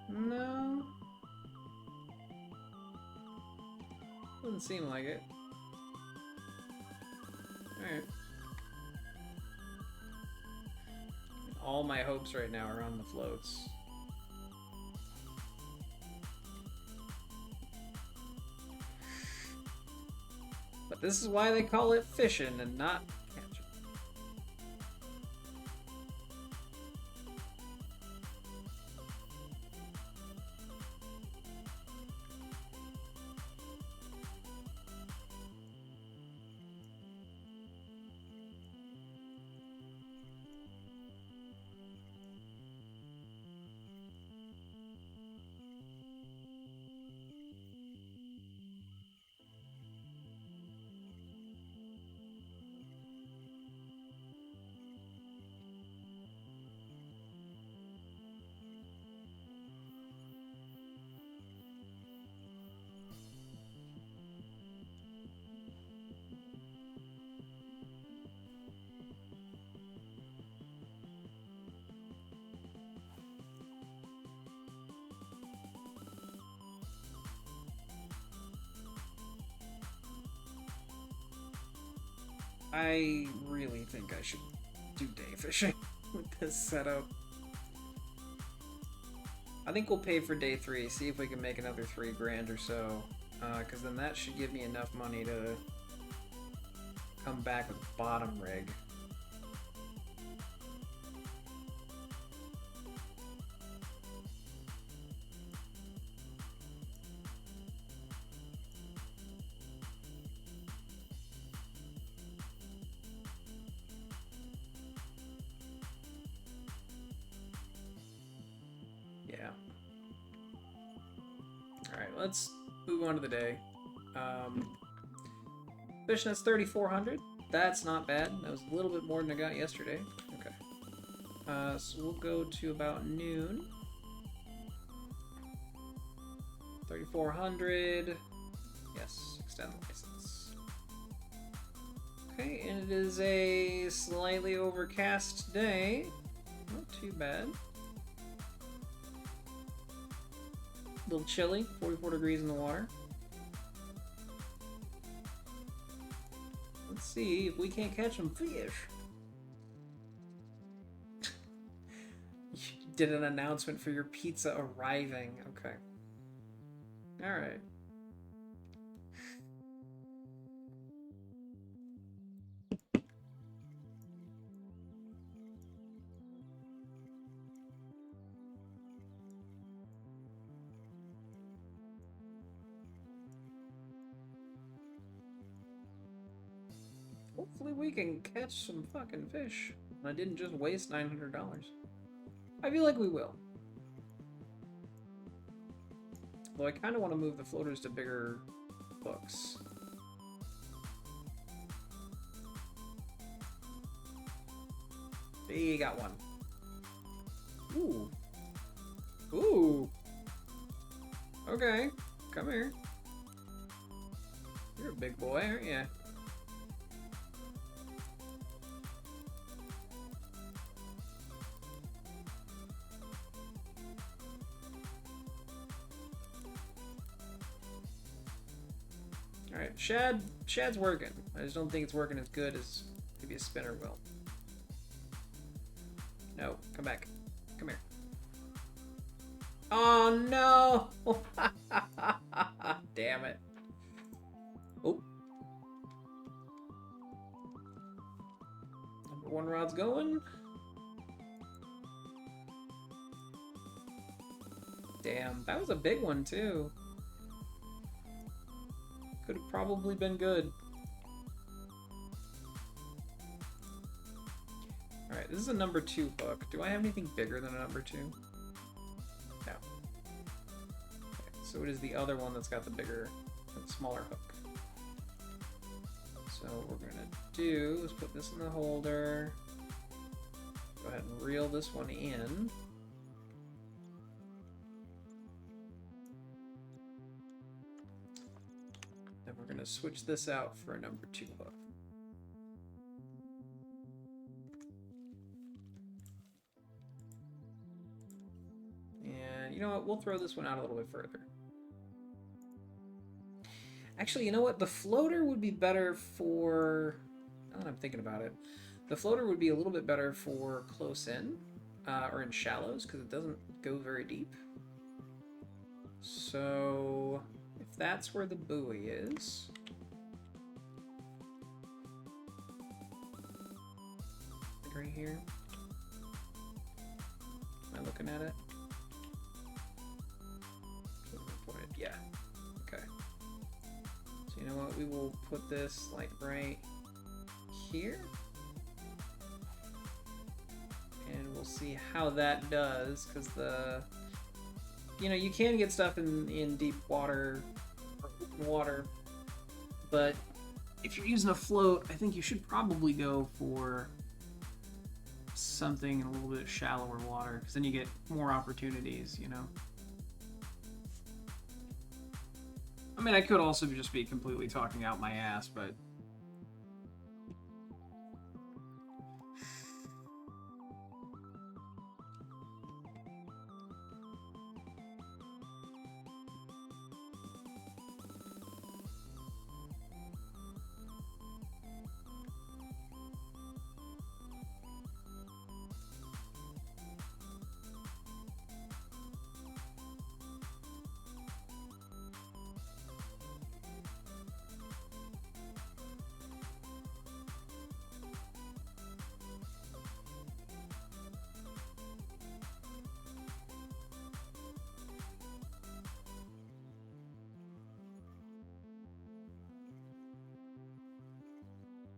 No. Doesn't seem like it. Alright. All my hopes right now are on the floats. But this is why they call it fishing and not catching. I really think I should do day fishing with this setup. I think we'll pay for day 3, see if we can make another 3 grand or so, because then that should give me enough money to come back with bottom rig. Yeah. Alright, let's move on to the day. Fishing that's 3,400. That's not bad. That was a little bit more than I got yesterday. Okay. So we'll go to about noon. 3,400. Yes, extend the license. Okay, and it is a slightly overcast day. Not too bad. A little chilly, 44 degrees in the water. Let's see if we can't catch some fish. You did an announcement for your pizza arriving. Okay. Alright. Hopefully we can catch some fucking fish. I didn't just waste $900. I feel like we will. Though I kind of want to move the floaters to bigger hooks. Hey, got one. Ooh. Ooh. Okay, come here. You're a big boy, aren't you? Alright, Shad's working. I just don't think it's working as good as maybe a spinner will. No, come back. Come here. Oh no! Damn it. Oh. Number 1 rod's going. Damn, that was a big one too. Could have probably been good. Alright, Alright, this is a number 2 hook. Do I have anything bigger than a number 2? No. Okay, so it is the other one that's got the bigger and smaller hook. So what we're gonna do is put this in the holder. Go ahead and reel this one in. Then we're gonna switch this out for a number 2 hook. And you know what? We'll throw this one out a little bit further. Actually, you know what? The floater would be better for... Now that I'm thinking about it, the floater would be a little bit better for close in, or in shallows, because it doesn't go very deep. So, if that's where the buoy is... Like right here. Am I looking at it? Yeah. Okay. So you know what? We will put this like right here. And we'll see how that does, because the... You know, you can get stuff in deep water, or open water, but if you're using a float, I think you should probably go for something in a little bit shallower water, because then you get more opportunities, you know? I mean, I could also just be completely talking out my ass, but...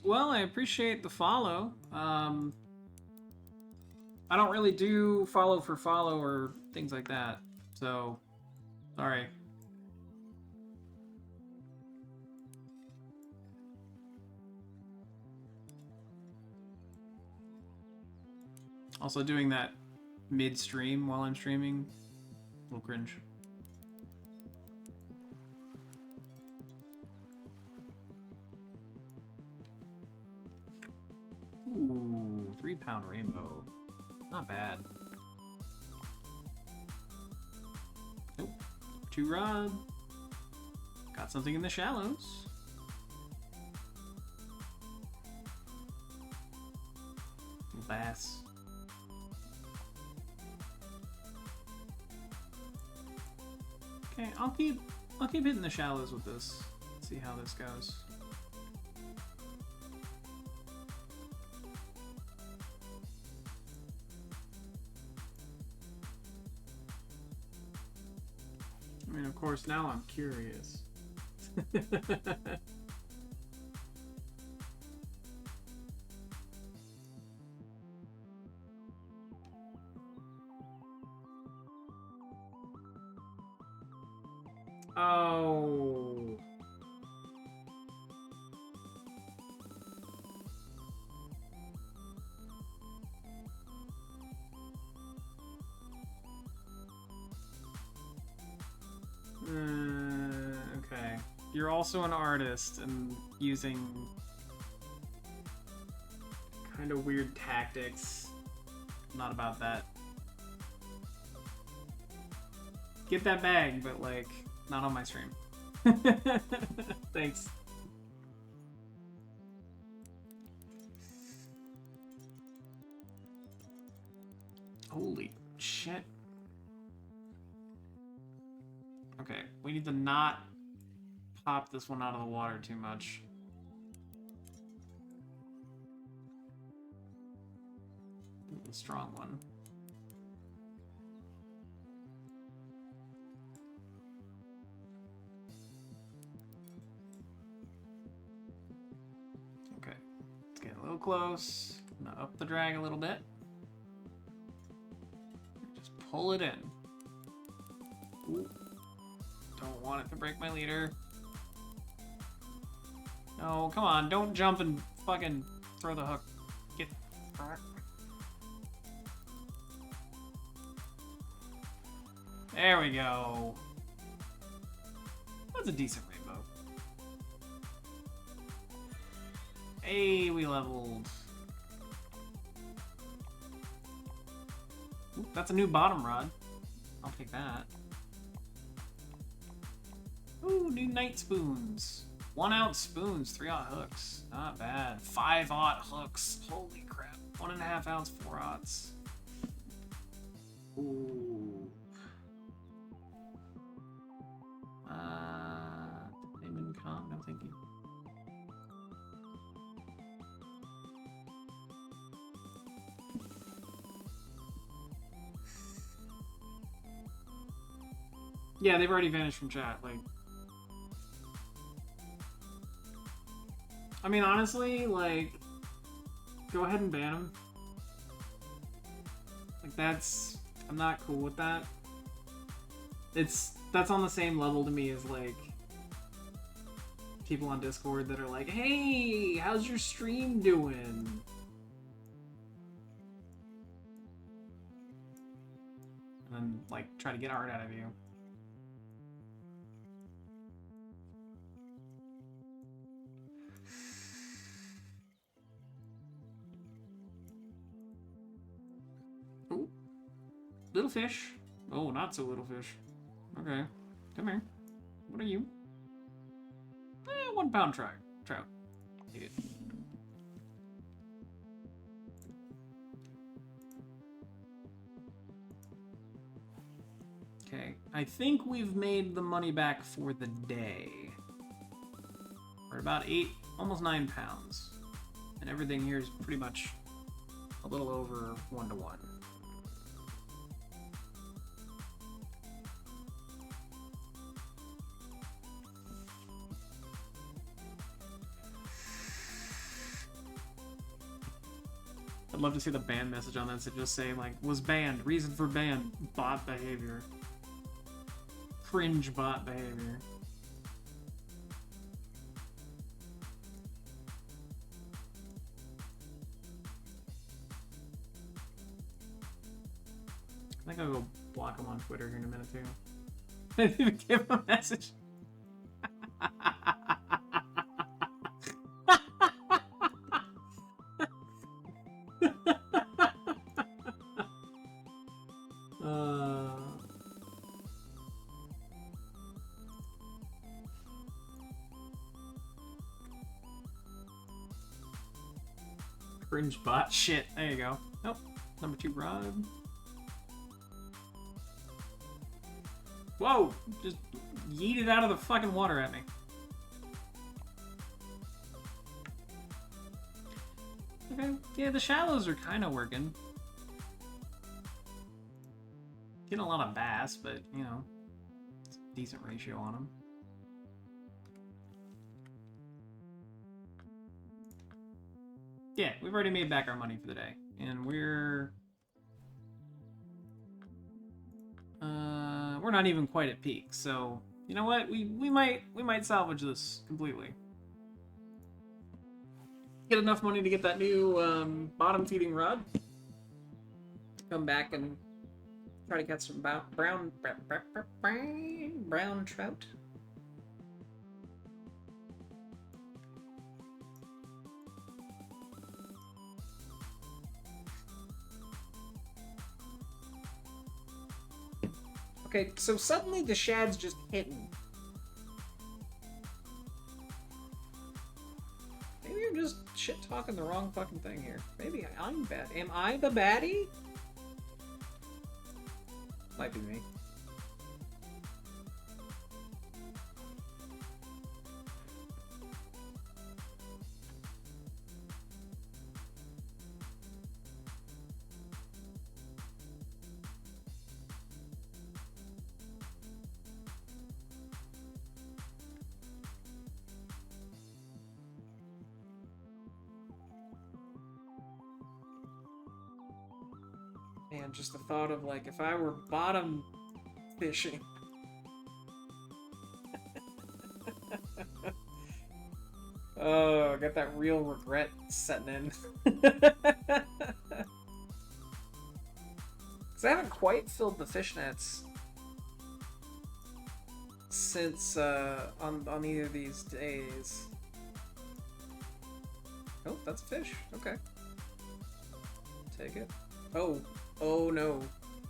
Well, I appreciate the follow. I don't really do follow for follow or things like that, so sorry. Also, doing that mid-stream while I'm streaming, a little cringe. Ooh, 3-pound rainbow. Not bad. Nope. 2 rod. Got something in the shallows. Bass. Okay, I'll keep hitting the shallows with this. See how this goes. I mean, of course, now I'm curious. Oh. Okay. You're also an artist and using kind of weird tactics. Not about that. Get that bag, but like, not on my stream. Thanks. Holy shit. Okay, we need to not pop this one out of the water too much. The strong one. Okay, it's getting a little close. Not Up the drag a little bit. Just pull it in. Ooh. Don't want it to break my leader. No, come on, don't jump and fucking throw the hook. Get... There we go. That's a decent rainbow. Hey, we leveled. Ooh, that's a new bottom rod. I'll take that. Ooh, new night spoons. 1-ounce spoons, 3-aught hooks. Not bad. 5-aught hooks. Holy crap. 1.5 ounce 4-aughts. Ooh. Name income? No, thank you. Yeah, they've already vanished from chat. Like, I mean, honestly, like, go ahead and ban them. Like, that's... I'm not cool with that. That's on the same level to me as, like, people on Discord that are like, hey, how's your stream doing? And then, like, try to get art out of you. Ooh. Little fish. Oh, not so little fish. Okay. Come here. What are you? 1 pound trout. Eat it. Okay. I think we've made the money back for the day. We're about 8, almost 9 pounds. And everything here is pretty much a little over 1 to 1. I'd love to see the ban message on that, so just say, like, was banned, reason for ban, bot behavior. Cringe bot behavior. I think I'll go block him on Twitter here in a minute, too. I didn't even give him a message. Cringe bot. Shit. There you go. Nope. Number 2 rod. Whoa! Just yeet it out of the fucking water at me. Okay. Yeah, the shallows are kind of working. Getting a lot of bass, but, you know, it's a decent ratio on them. Yeah, we've already made back our money for the day, and we're not even quite at peak. So you know what? We might salvage this completely. Get enough money to get that new bottom feeding rod. Come back and try to catch some brown trout. Okay, so suddenly the shad's just hitting. Maybe I'm just shit-talking the wrong fucking thing here. Maybe I'm bad. Am I the baddie? Might be me. Man, just the thought of, like, if I were bottom fishing. Oh, I got that real regret setting in. Because I haven't quite filled the fishnets since, on either of these days. Oh, that's a fish. Okay. Take it. Oh. Oh, no.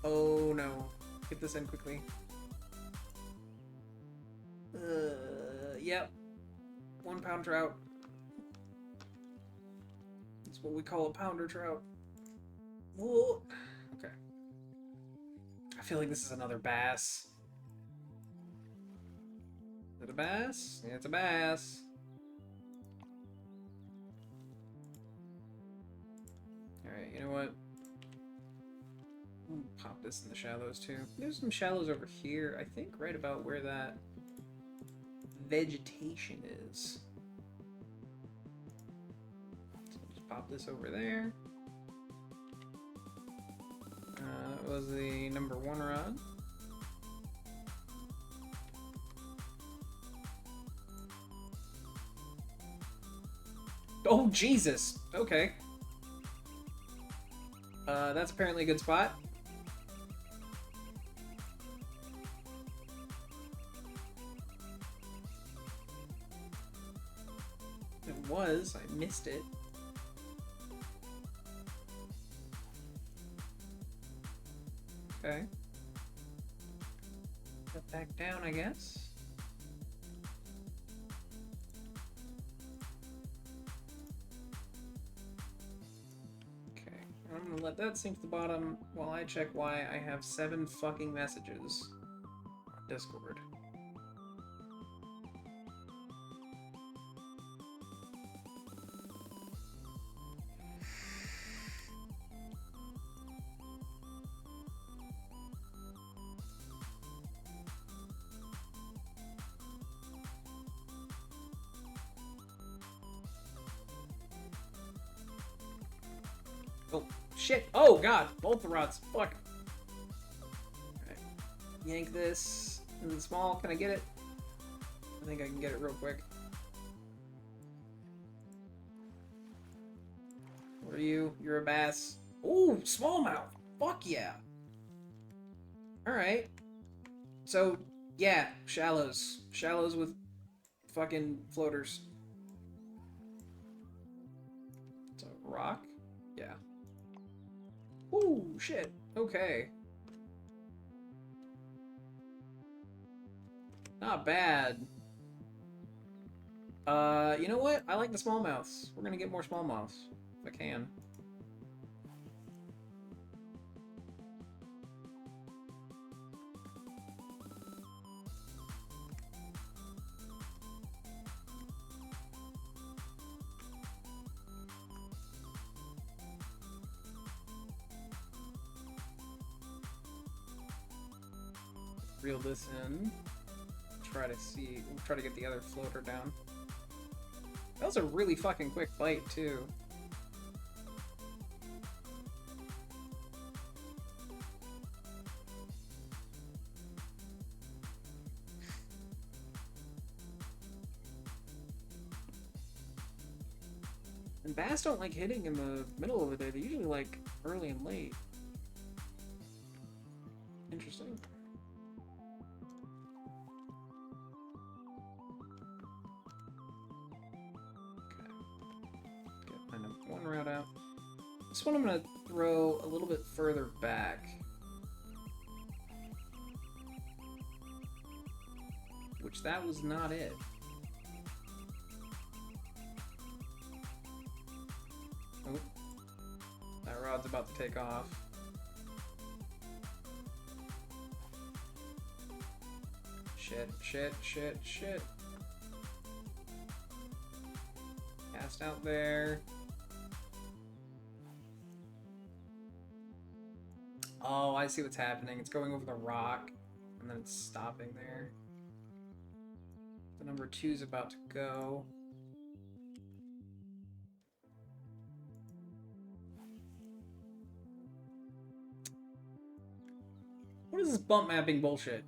Oh, no. Get this in quickly. Yep. 1 pound trout. That's what we call a pounder trout. Whoa. Okay. I feel like this is another bass. Is it a bass? Yeah, it's a bass. Alright, you know what? I'll pop this in the shallows too. There's some shallows over here, I think right about where that vegetation is. So just pop this over there. That was the number 1 rod. Oh, Jesus! Okay. That's apparently a good spot. It was. I missed it. Okay. Get back down, I guess. I'm gonna let that sink to the bottom while I check why I have 7 fucking messages on Discord. Oh, shit! Oh, God! Both the rods! Fuck! Alright. Yank this. Is it small? Can I get it? I think I can get it real quick. What are you? You're a bass. Ooh, smallmouth! Fuck yeah! Alright. So, yeah, shallows. Shallows with fucking floaters. It's a rock? Yeah. Ooh, shit. Okay. Not bad. You know what? I like the smallmouths. We're gonna get more smallmouths, if I can. Reel this in. Try to get the other floater down. That was a really fucking quick bite, too. And bass don't like hitting in the middle of the day. They usually like early and late. Interesting. One route out. This one I'm going to throw a little bit further back. Which that was not it. Oh. That rod's about to take off. Shit, shit, shit, shit. Cast out there. Oh, I see what's happening. It's going over the rock, and then it's stopping there. The number 2's about to go. What is this bump mapping bullshit?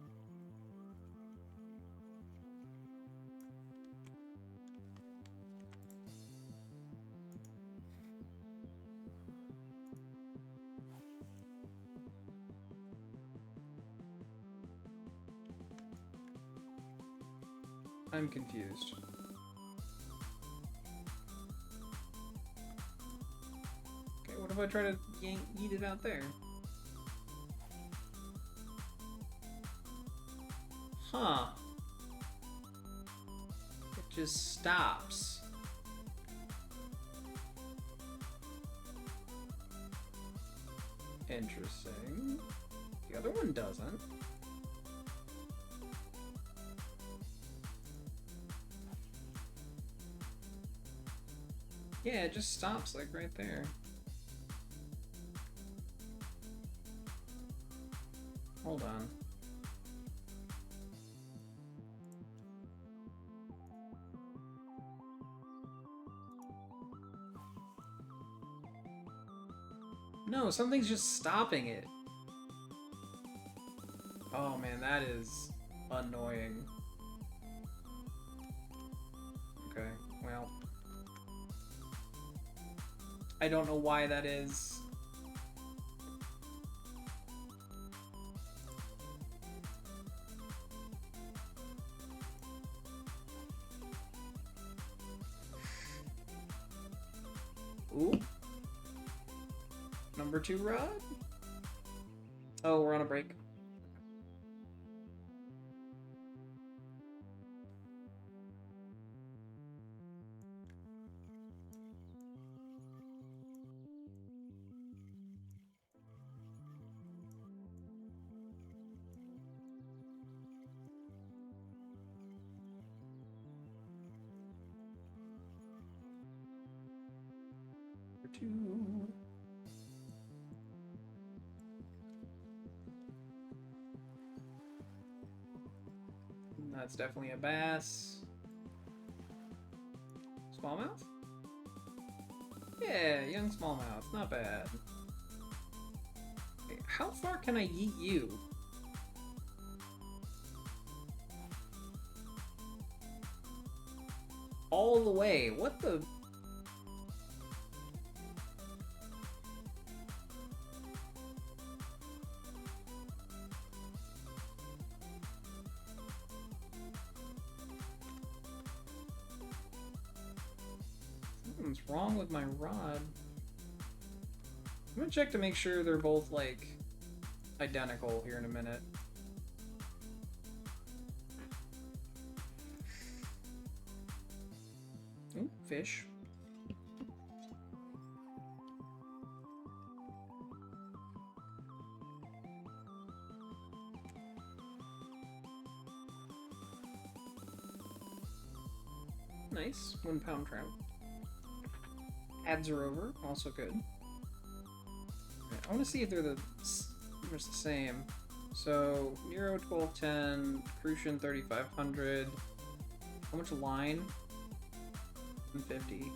I'm confused. Okay, what if I try to yeet it out there? Huh. It just stops. Interesting. The other one doesn't. Yeah, it just stops like right there. Hold on. No, something's just stopping it. Oh man, that is annoying. Okay, well. I don't know why that is. Ooh. Number 2 rod? Oh, we're on a break. Number 2. That's definitely a bass. Smallmouth? Yeah, young smallmouth. Not bad. Okay, how far can I yeet you? All the way. What the... Something's wrong with my rod. I'm gonna check to make sure they're both, like, identical here in a minute. Ooh, fish. Nice. 1 pound trout. Ads are over. Also good. Right, I want to see if they're the same. So, Nero 1210, Crucian 3500. How much line? 150.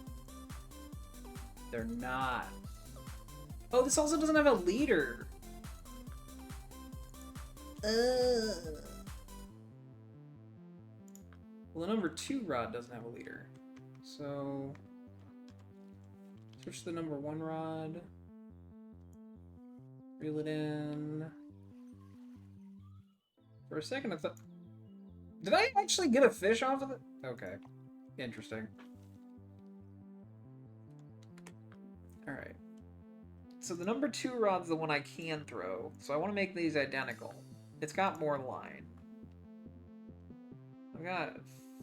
They're not. Oh, this also doesn't have a leader. Well, the number 2 rod doesn't have a leader. So, switch to the number 1 rod. Reel it in. For a second, I thought... Did I actually get a fish off of it? Okay. Interesting. Alright. So the number 2 rod's the one I can throw. So I want to make these identical. It's got more line. I've got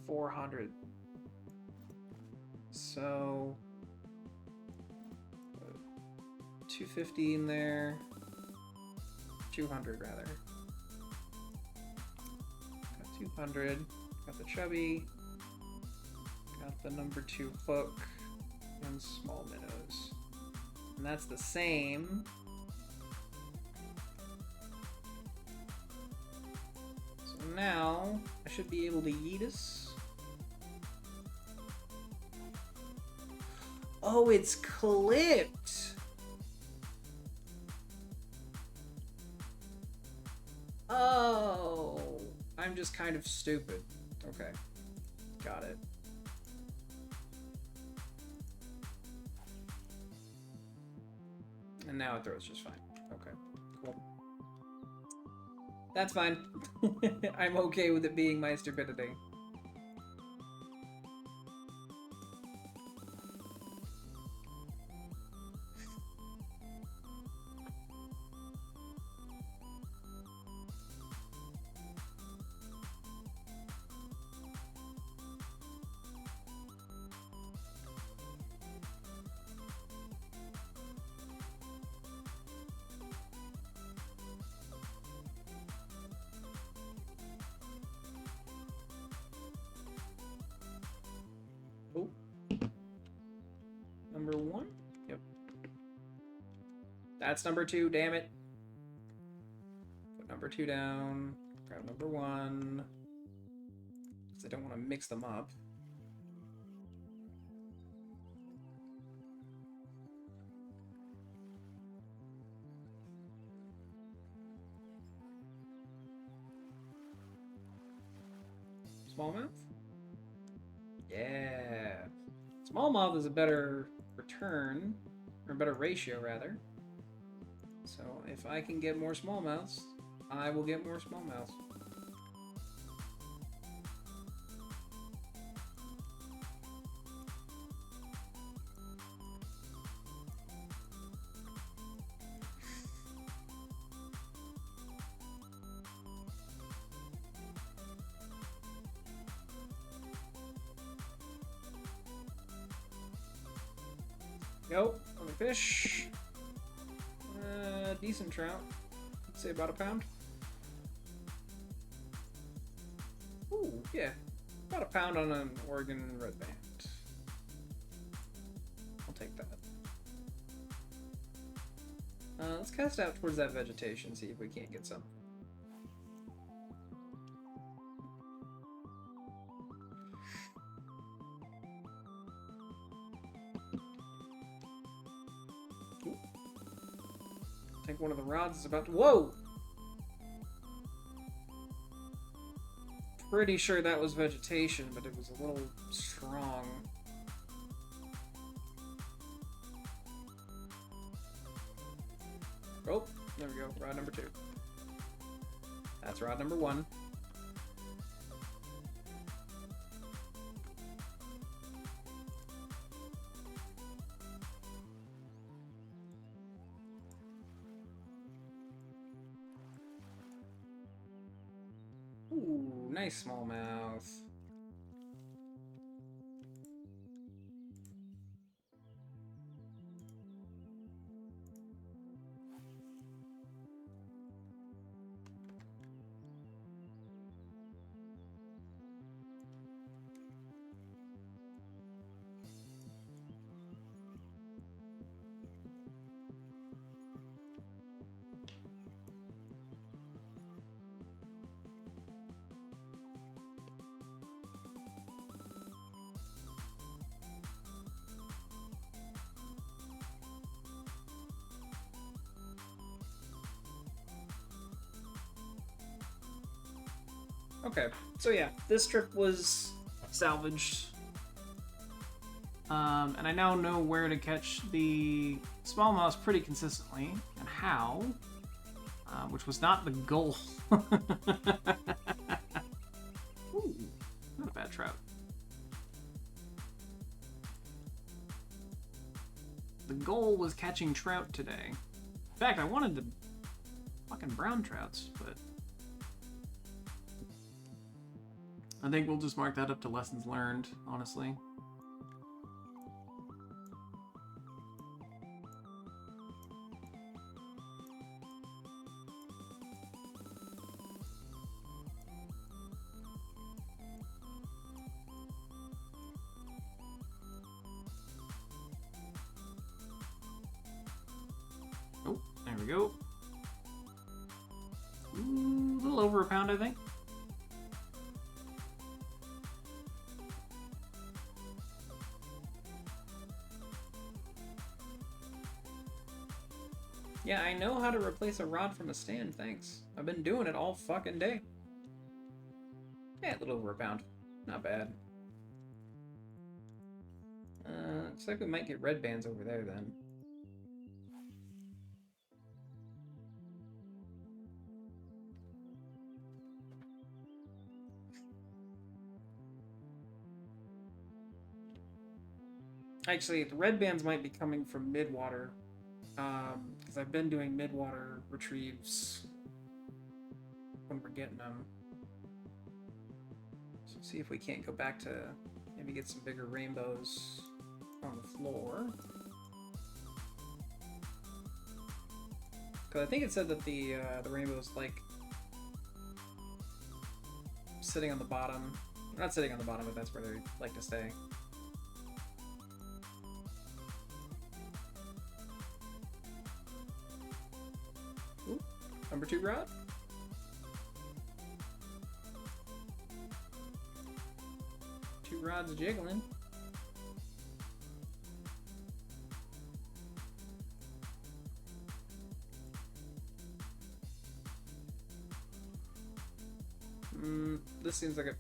400. So... 250 in there. 200 rather. Got 200. Got the chubby. Got the number 2 hook. And small minnows. And that's the same. So now I should be able to yeet us. Oh, it's clipped. just kind of stupid. Okay. Got it. And now it throws just fine. Okay, cool. That's fine. I'm okay with it being my stupidity. Oh. Number 1? Yep. That's number 2, damn it. Put number 2 down. Grab number 1. Because I don't want to mix them up. Smallmouth? Yeah. Smallmouth is a better return, or a better ratio, rather. So if I can get more smallmouths, I will get more smallmouths. Nope, another fish. Decent trout. Let's say about a pound. Ooh, yeah. About a pound on an Oregon red band. I'll take that. Let's cast out towards that vegetation, see if we can't get some. I think one of the rods is about to... Whoa! Pretty sure that was vegetation, but it was a little strong. Oh, there we go. Rod number 2. That's rod number 1. Ooh, nice smallmouth. Okay, so yeah, this trip was salvaged. And I now know where to catch the smallmouths pretty consistently, and how, which was not the goal. Ooh, not a bad trout. The goal was catching trout today. In fact, I wanted the fucking brown trouts, but I think we'll just mark that up to lessons learned, honestly. Oh, there we go. Ooh, a little over a pound, I think. Yeah, I know how to replace a rod from a stand, thanks. I've been doing it all fucking day. Yeah, a little over a pound. Not bad. Looks like we might get red bands over there then. Actually, the red bands might be coming from midwater, because I've been doing midwater retrieves when we're getting them. So see if we can't go back to maybe get some bigger rainbows on the floor. Because I think it said that the rainbows like sitting on the bottom. Not sitting on the bottom, but that's where they like to stay. Ooh, number 2 rod. Two rods jiggling. This seems like a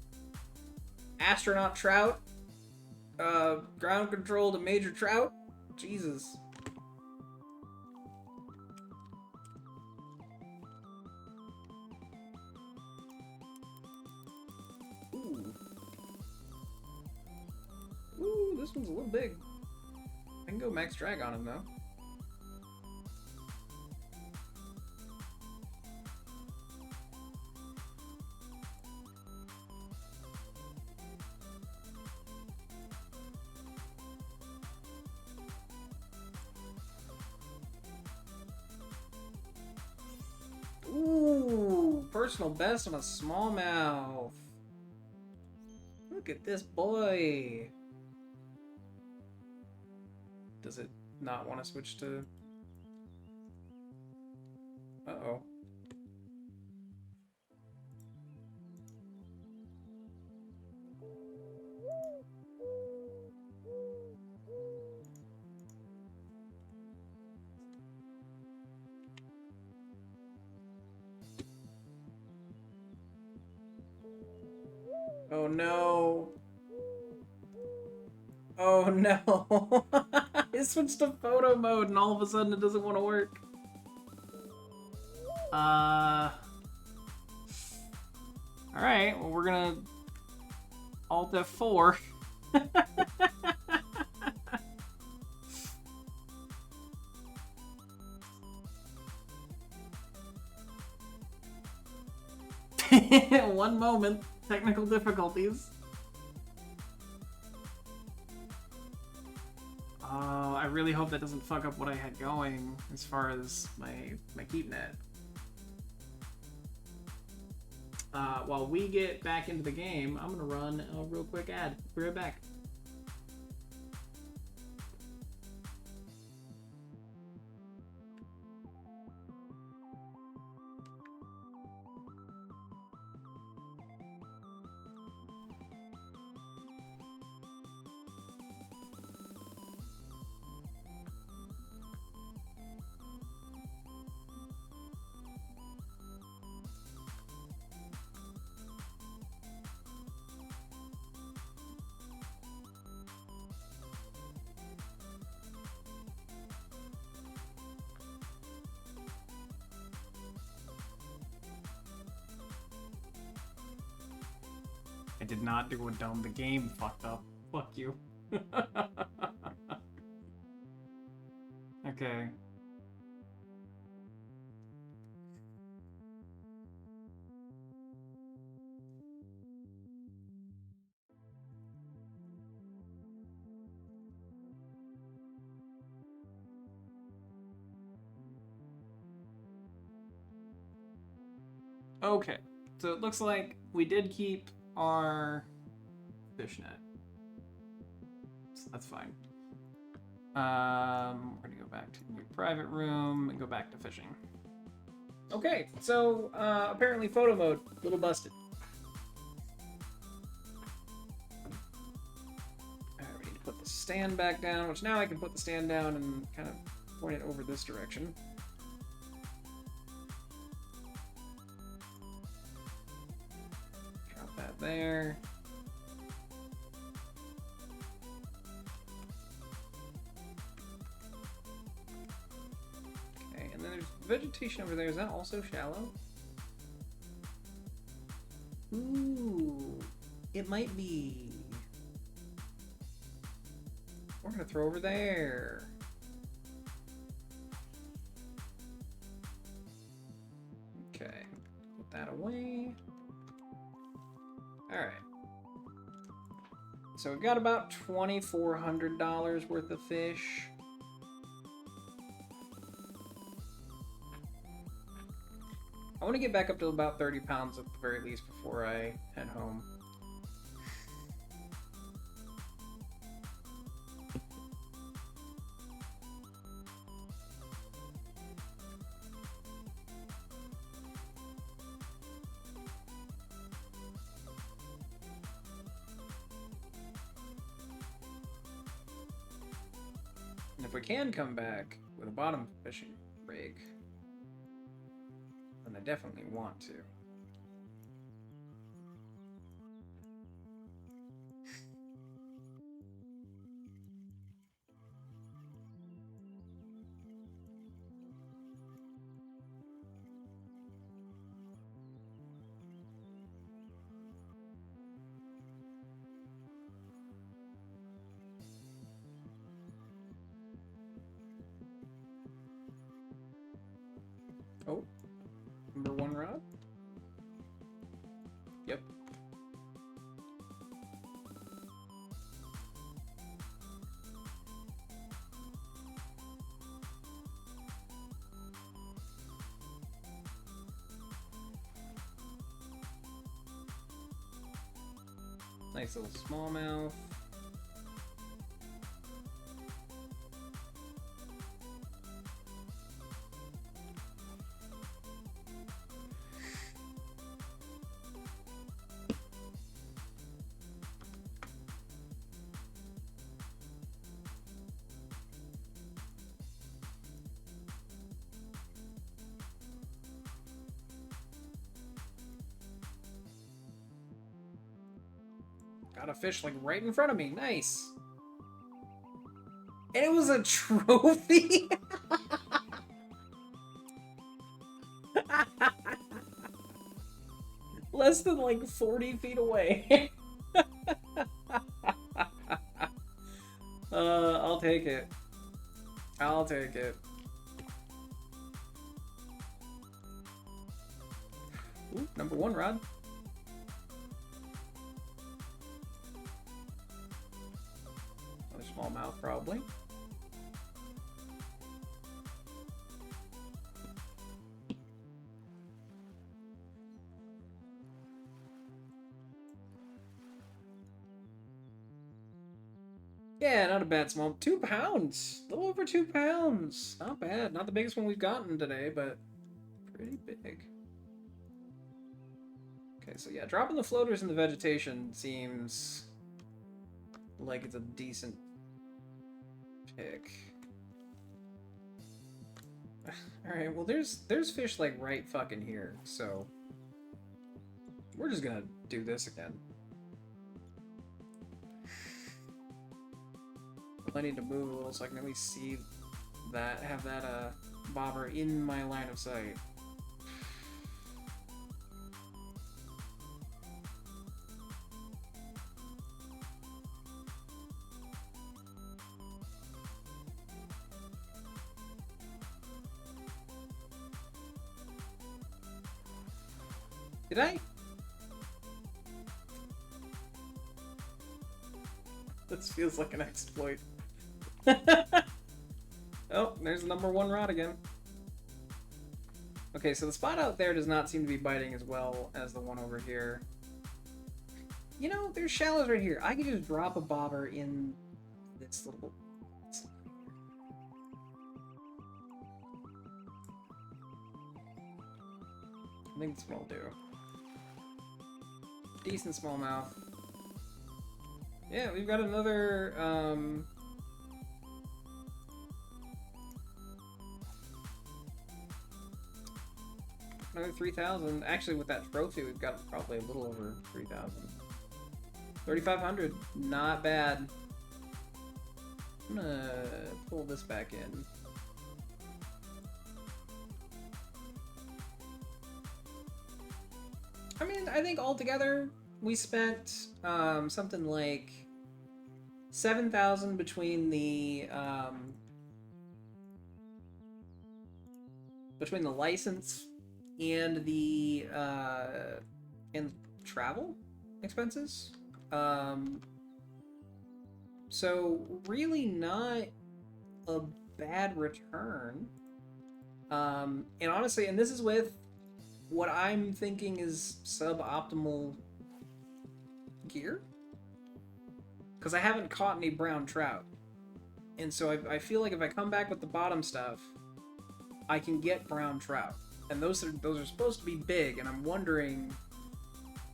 astronaut trout. Ground control to major trout. Jesus. Ooh. Ooh, this one's a little big. I can go max drag on him though. Ooh, personal best on a smallmouth. Look at this boy. Does it not want to switch to... Uh-oh. Oh no. Oh no. I switched to photo mode and all of a sudden it doesn't want to work. Alright, well we're gonna Alt F4. One moment. Technical difficulties. Oh, I really hope that doesn't fuck up what I had going as far as my keep net. While we get back into the game, I'm gonna run a real quick ad. Be right back. I did not do a dome. The game fucked up. Fuck you. Okay. Okay, so it looks like we did keep our fishnet. So that's fine. We're gonna go back to your private room and go back to fishing. Okay, so apparently photo mode, a little busted. Alright, we need to put the stand back down, which now I can put the stand down and kind of point it over this direction. Drop that there. Okay, and then there's vegetation over there. Is that also shallow? Ooh, it might be. We're gonna throw over there. Okay, put that away. Alright. So we've got about $2,400 worth of fish. I want to get back up to about 30 pounds at the very least before I head home. And if we can come back with a bottom fishing rig, then I definitely want to. Oh, number one rod? Yep. Nice little smallmouth. Got a fish like right in front of me. Nice. And it was a trophy. Less than like 40 feet away. I'll take it. I'll take it. Ooh, number one rod. Smallmouth, probably. Yeah, not a bad small. 2 pounds. A little over 2 pounds. Not bad. Not the biggest one we've gotten today, but pretty big. Okay, so yeah, dropping the floaters in the vegetation seems like it's a decent pick. Alright, well there's fish like right fucking here, so we're just gonna do this again. I need to move a little so I can at least see that, have that bobber in my line of sight. Did I? This feels like an exploit. Oh, there's number one rod again. Okay, so the spot out there does not seem to be biting as well as the one over here. You know, there's shallows right here. I could just drop a bobber in this little... I think this will do. Decent smallmouth. Yeah, we've got another, Another 3,000. Actually, with that trophy, we've got probably a little over 3,000. 3,500. Not bad. I'm gonna pull this back in. I mean, I think altogether we spent something like 7,000 between the license and the travel expenses. So really not a bad return. And honestly, and this is with what I'm thinking is suboptimal gear, because I haven't caught any brown trout, and so I feel like if I come back with the bottom stuff, I can get brown trout, and those are supposed to be big, and I'm wondering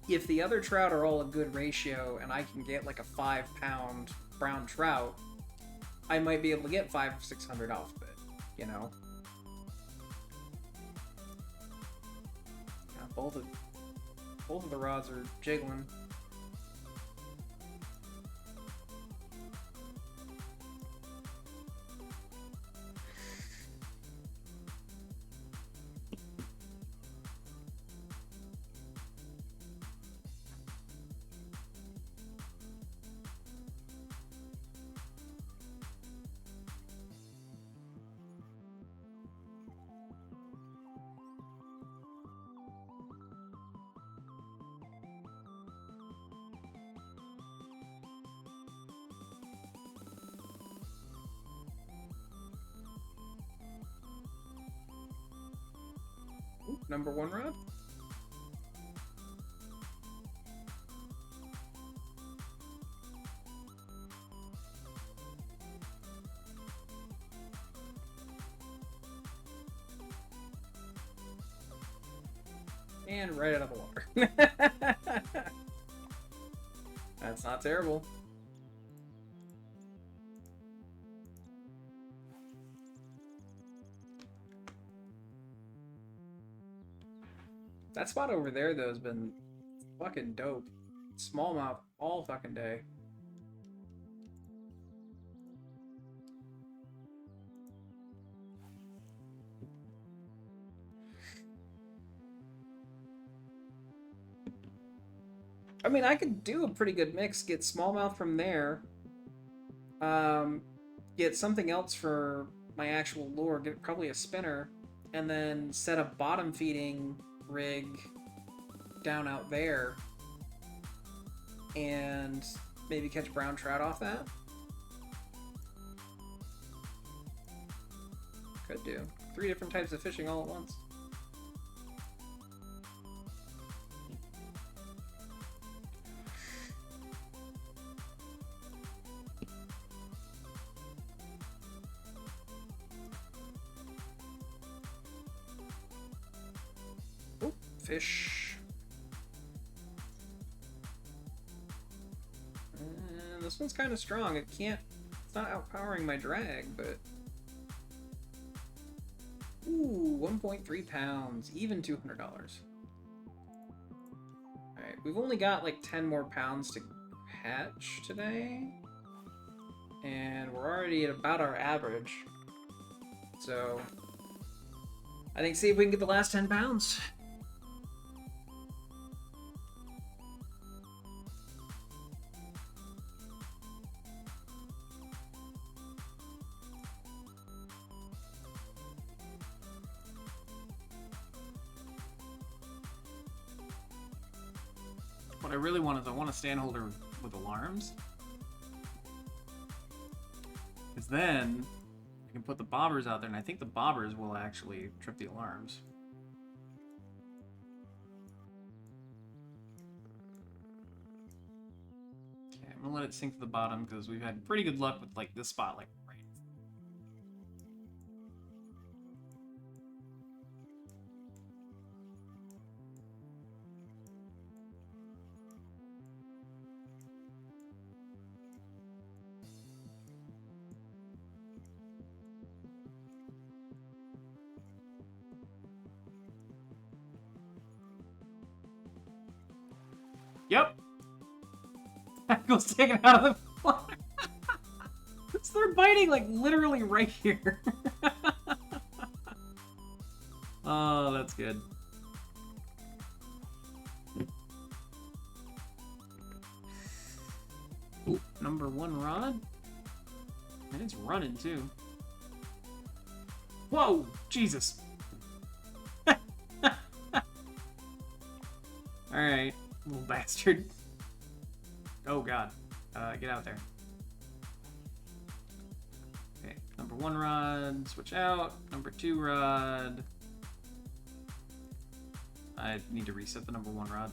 if the other trout are all a good ratio, and I can get like a 5-pound brown trout, I might be able to get 500 or 600 off of it, you know. Both of the rods are jiggling. Ooh, number 1 rod. And right out of the water. That's not terrible. That spot over there, though, has been fucking dope. Smallmouth all fucking day. I mean, I could do a pretty good mix. Get smallmouth from there. Get something else for my actual lure. Get probably a spinner. And then set a bottom feeding rig down out there. And maybe catch brown trout off that. Could do. 3 different types of fishing all at once. Oh, fish. And this one's kind of strong. It's not outpowering my drag, but... Ooh, 1.3 pounds, even $200. Alright, we've only got like 10 more pounds to hatch today. And we're already at about our average. So, I think see if we can get the last 10 pounds. What I really want is I want a stand holder with alarms. Because then I can put the bobbers out there, and I think the bobbers will actually trip the alarms. Okay, I'm gonna let it sink to the bottom because we've had pretty good luck with like this spot, like right. Yep. Tackle's taken out of the water. So they're biting like literally right here. Oh, that's good. Ooh, number 1 rod. And it's running too. Whoa! Jesus! Alright, little bastard. Oh god. Get out there. Okay, number 1 rod, switch out. Number 2 rod. I need to reset the number 1 rod.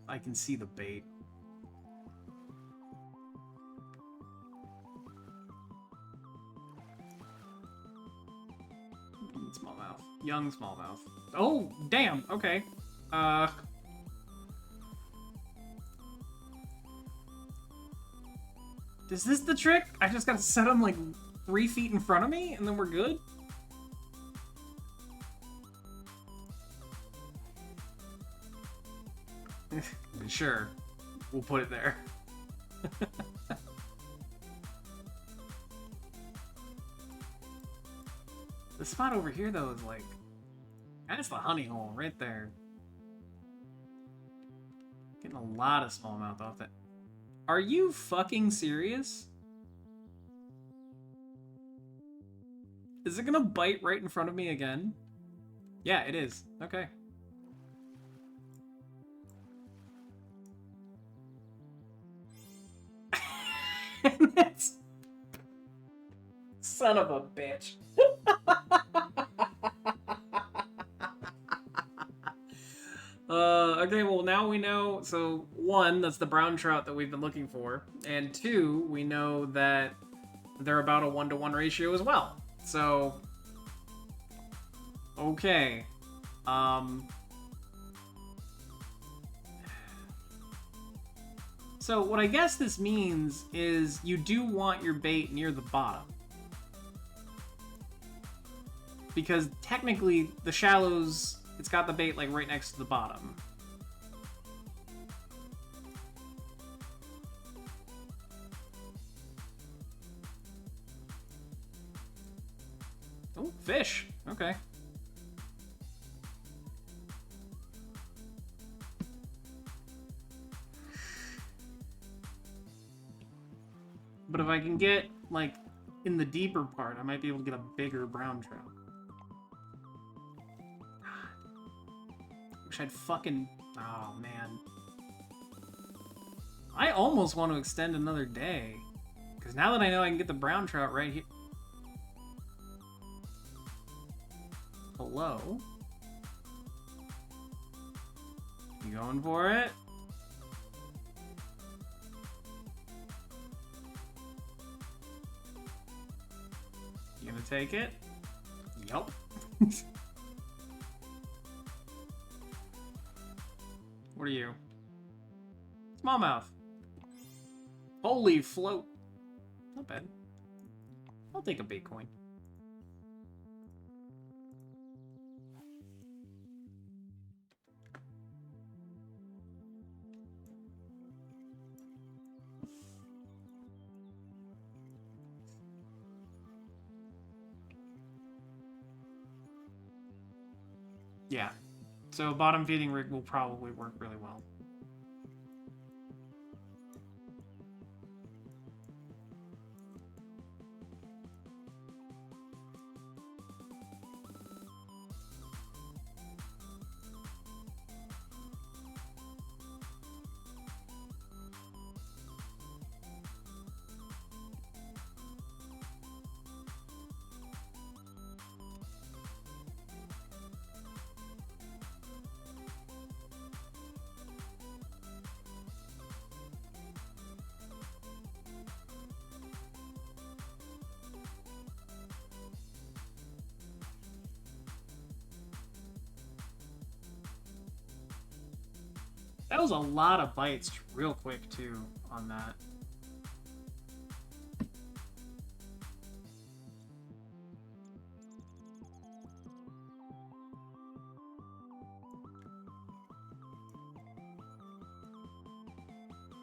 I can see the bait. Smallmouth. Young smallmouth. Oh, damn. Okay. Is this the trick? I just gotta set them like 3 feet in front of me and then we're good? Sure. We'll put it there. The spot over here, though, is like... That's the honey hole right there. Getting a lot of smallmouth off that. Are you fucking serious? Is it gonna bite right in front of me again? Yeah, it is. Okay. Son of a bitch. Okay, well now we know, so 1, that's the brown trout that we've been looking for, and 2, we know that they're about a 1-to-1 ratio as well. So, okay. So what I guess this means is you do want your bait near the bottom. Because technically the shallows, it's got the bait like right next to the bottom. Oh, fish. Okay. But if I can get, like, in the deeper part, I might be able to get a bigger brown trout. Wish I'd fucking... Oh, man. I almost want to extend another day. Because now that I know I can get the brown trout right here... Hello? You going for it? You gonna take it? Yup. What are you? Smallmouth. Holy float. Not bad. I'll take a bait coin. Yeah. So bottom feeding rig will probably work really well. That was a lot of bites real quick, too, on that.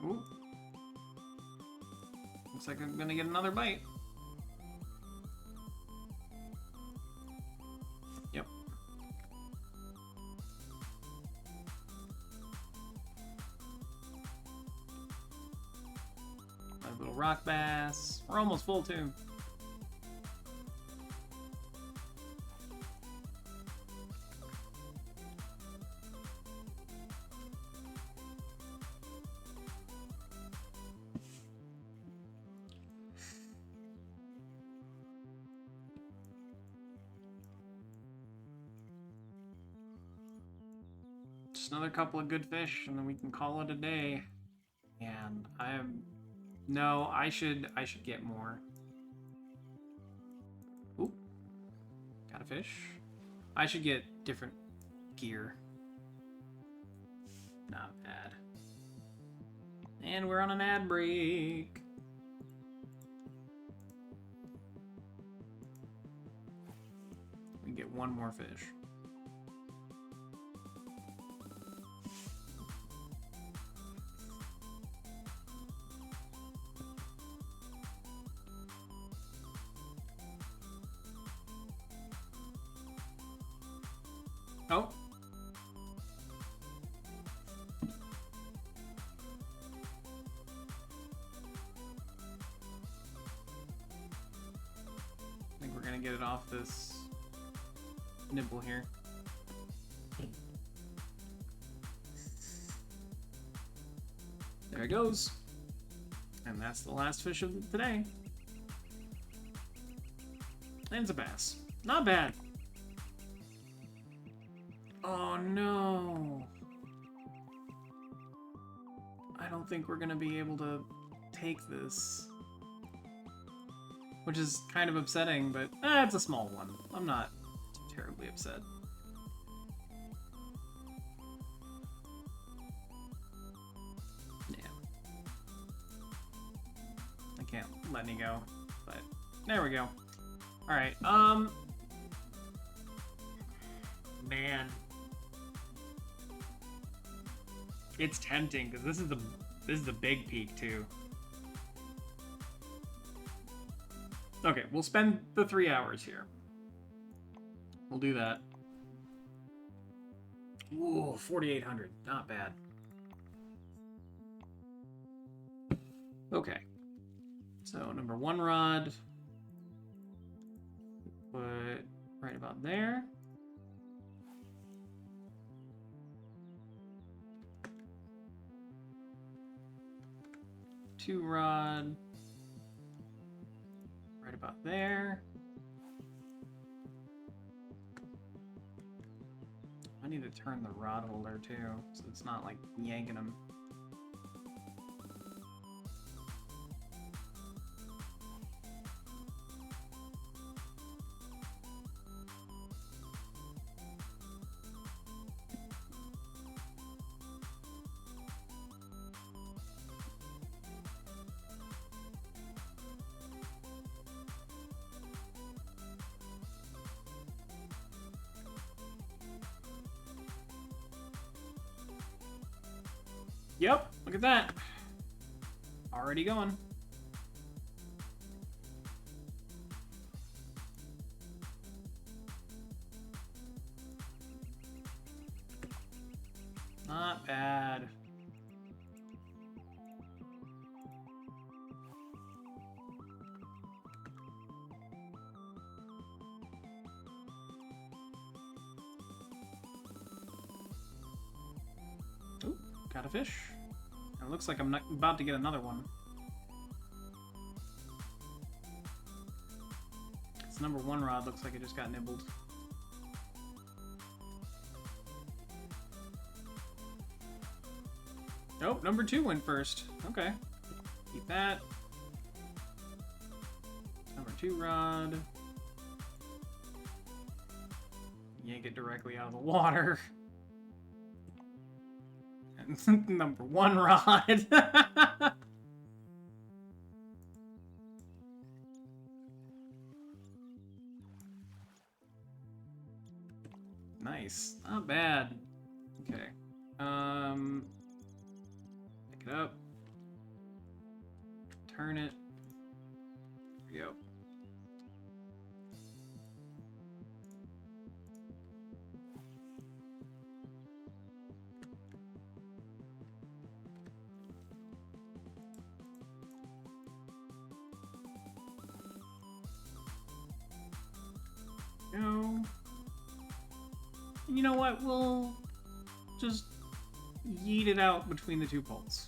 Ooh. Looks like I'm gonna get another bite. Yep. My little rock bass. We're almost full too. Just another couple of good fish, and then we can call it a day. And no, I should get more. Ooh, got a fish. I should get different gear. Not bad. And we're on an ad break. We can get one more fish. Oh. I think we're gonna get it off this nibble here. There it goes. And that's the last fish of today. And it's a bass. Not bad. Oh no. I don't think we're gonna be able to take this. Which is kind of upsetting, but it's a small one. I'm not terribly upset. Yeah. I can't let me go, but there we go. Alright, man. It's tempting, because this is the big peak too. Okay, we'll spend the 3 hours here. We'll do that. Ooh, 4,800. Not bad. Okay. So, number 1 rod. Put right about there. Two rod. Right about there. I need to turn the rod holder too, so it's not like yanking them. Yep, look at that. Already going. Not bad. Ooh, got a fish. It looks like I'm not about to get another one. This number 1 rod looks like it just got nibbled. Oh, number 2 went first. Okay. Keep that. Number 2 rod. Yank it directly out of the water. And number 1 rod. Nice. Not bad. Okay. Pick it up. turn it. There we go. No. You know what? We'll just yeet it out between the two poles.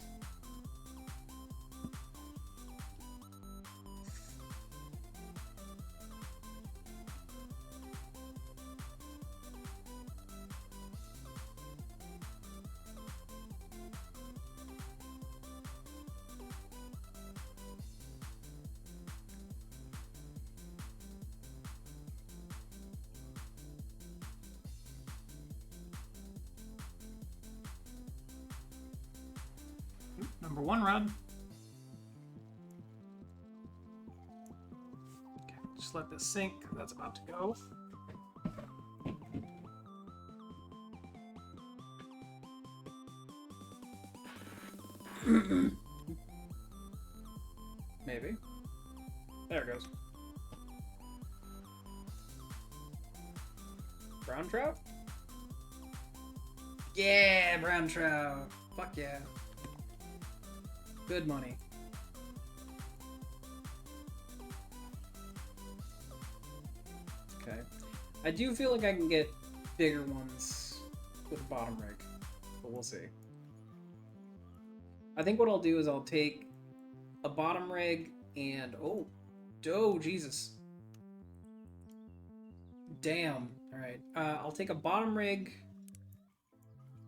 Number one rod. Okay, just let this sink. That's about to go. Maybe. There it goes. Brown trout? Yeah, brown trout. Fuck yeah. Good money. Okay. I do feel like I can get bigger ones with a bottom rig, but we'll see. I think what I'll do is I'll take a bottom rig and... Oh, Jesus. Damn. Alright. I'll take a bottom rig,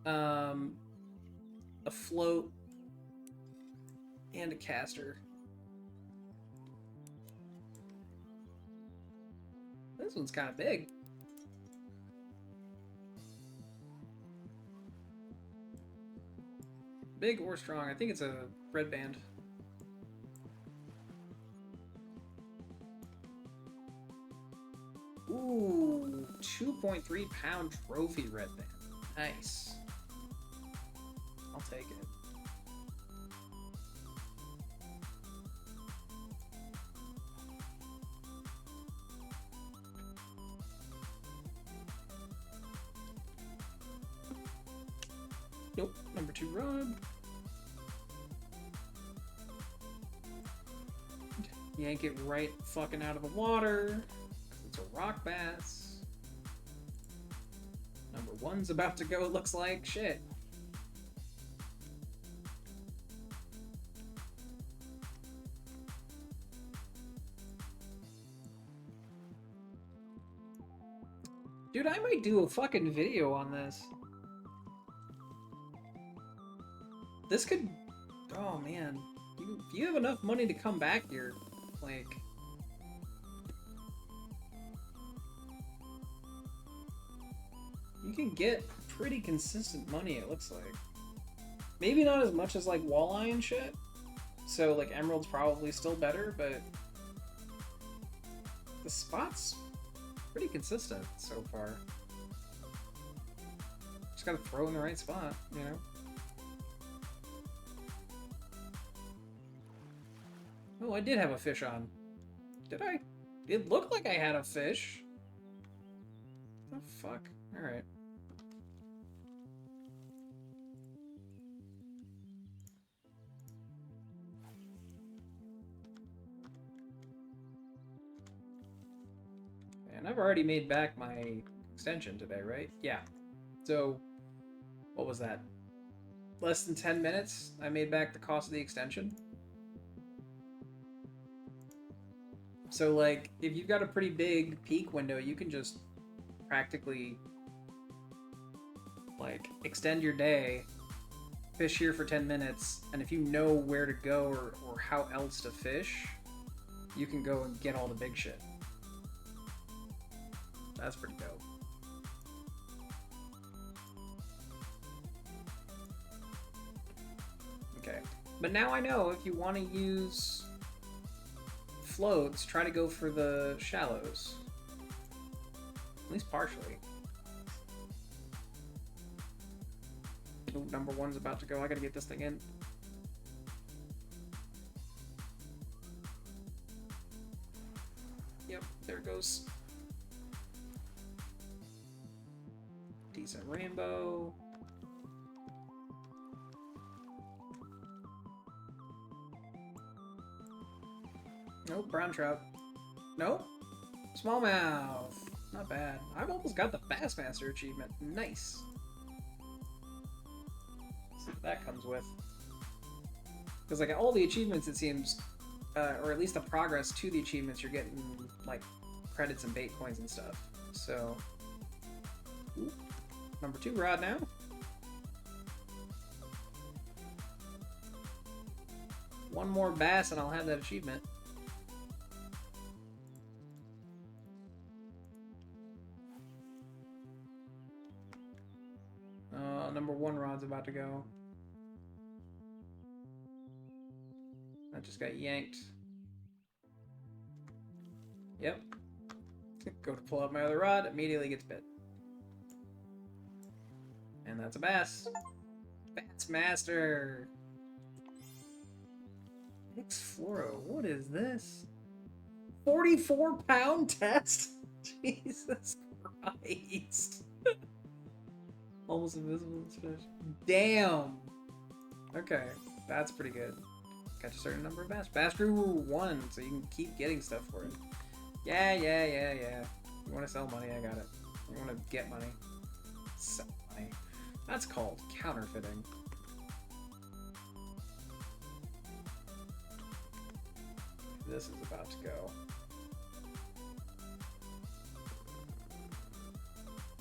a float, and a caster. This one's kind of big. Big or strong. I think it's a red band. Ooh, 2.3 pound trophy red band. Nice. I'll take it. Nope, number 2 rod. Yank it right fucking out of the water. It's a rock bass. Number 1's about to go, it looks like. Shit. Dude, I might do a fucking video on this. This could... Oh, man. If you have enough money to come back here, like... You can get pretty consistent money, it looks like. Maybe not as much as, like, walleye and shit. So, like, emerald's probably still better, but... The spot's pretty consistent so far. Just gotta throw in the right spot, you know? Oh, I did have a fish on. Did I? It looked like I had a fish. Oh, fuck. Alright. And I've already made back my extension today, right? Yeah. So, what was that? Less than 10 minutes, I made back the cost of the extension. So, like, if you've got a pretty big peak window, you can just practically, like, extend your day, fish here for 10 minutes, and if you know where to go or how else to fish, you can go and get all the big shit. That's pretty dope. Okay. But now I know if you want to use floats, try to go for the shallows. At least partially. Ooh, number 1's about to go. I gotta get this thing in. Yep, there it goes. Decent rainbow. Nope, brown trout. Nope. Smallmouth. Not bad. I've almost got the Bassmaster achievement. Nice. Let's see what that comes with. Because like all the achievements, it seems, or at least the progress to the achievements, you're getting like credits and bait coins and stuff. So, ooh, number 2 rod now. One more bass and I'll have that achievement. Number 1 rod's about to go. I just got yanked. Yep. Go to pull out my other rod, immediately gets bit. And that's a bass. Bassmaster. Xfloro, what is this? 44-pound test? Jesus Christ. Almost invisible fish. Damn. Okay, that's pretty good. Catch a certain number of bass. Bass grew 1, so you can keep getting stuff for it. Yeah. You want to sell money? I got it. You want to get money? Sell money. That's called counterfeiting. This is about to go.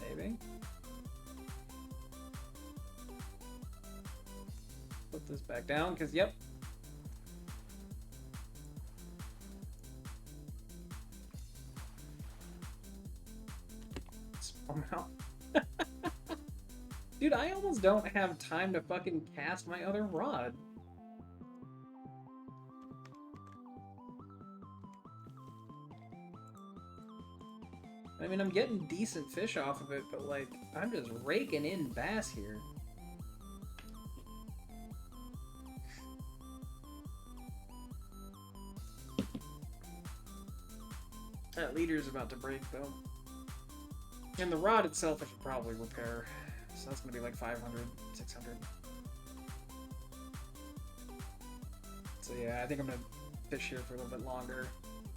Maybe. Put this back down, because, yep. Smallmouth. Dude, I almost don't have time to fucking cast my other rod. I mean, I'm getting decent fish off of it, but, like, I'm just raking in bass here. That leader's about to break, though. And the rod itself I should probably repair. So that's going to be like 500, 600. So yeah, I think I'm going to fish here for a little bit longer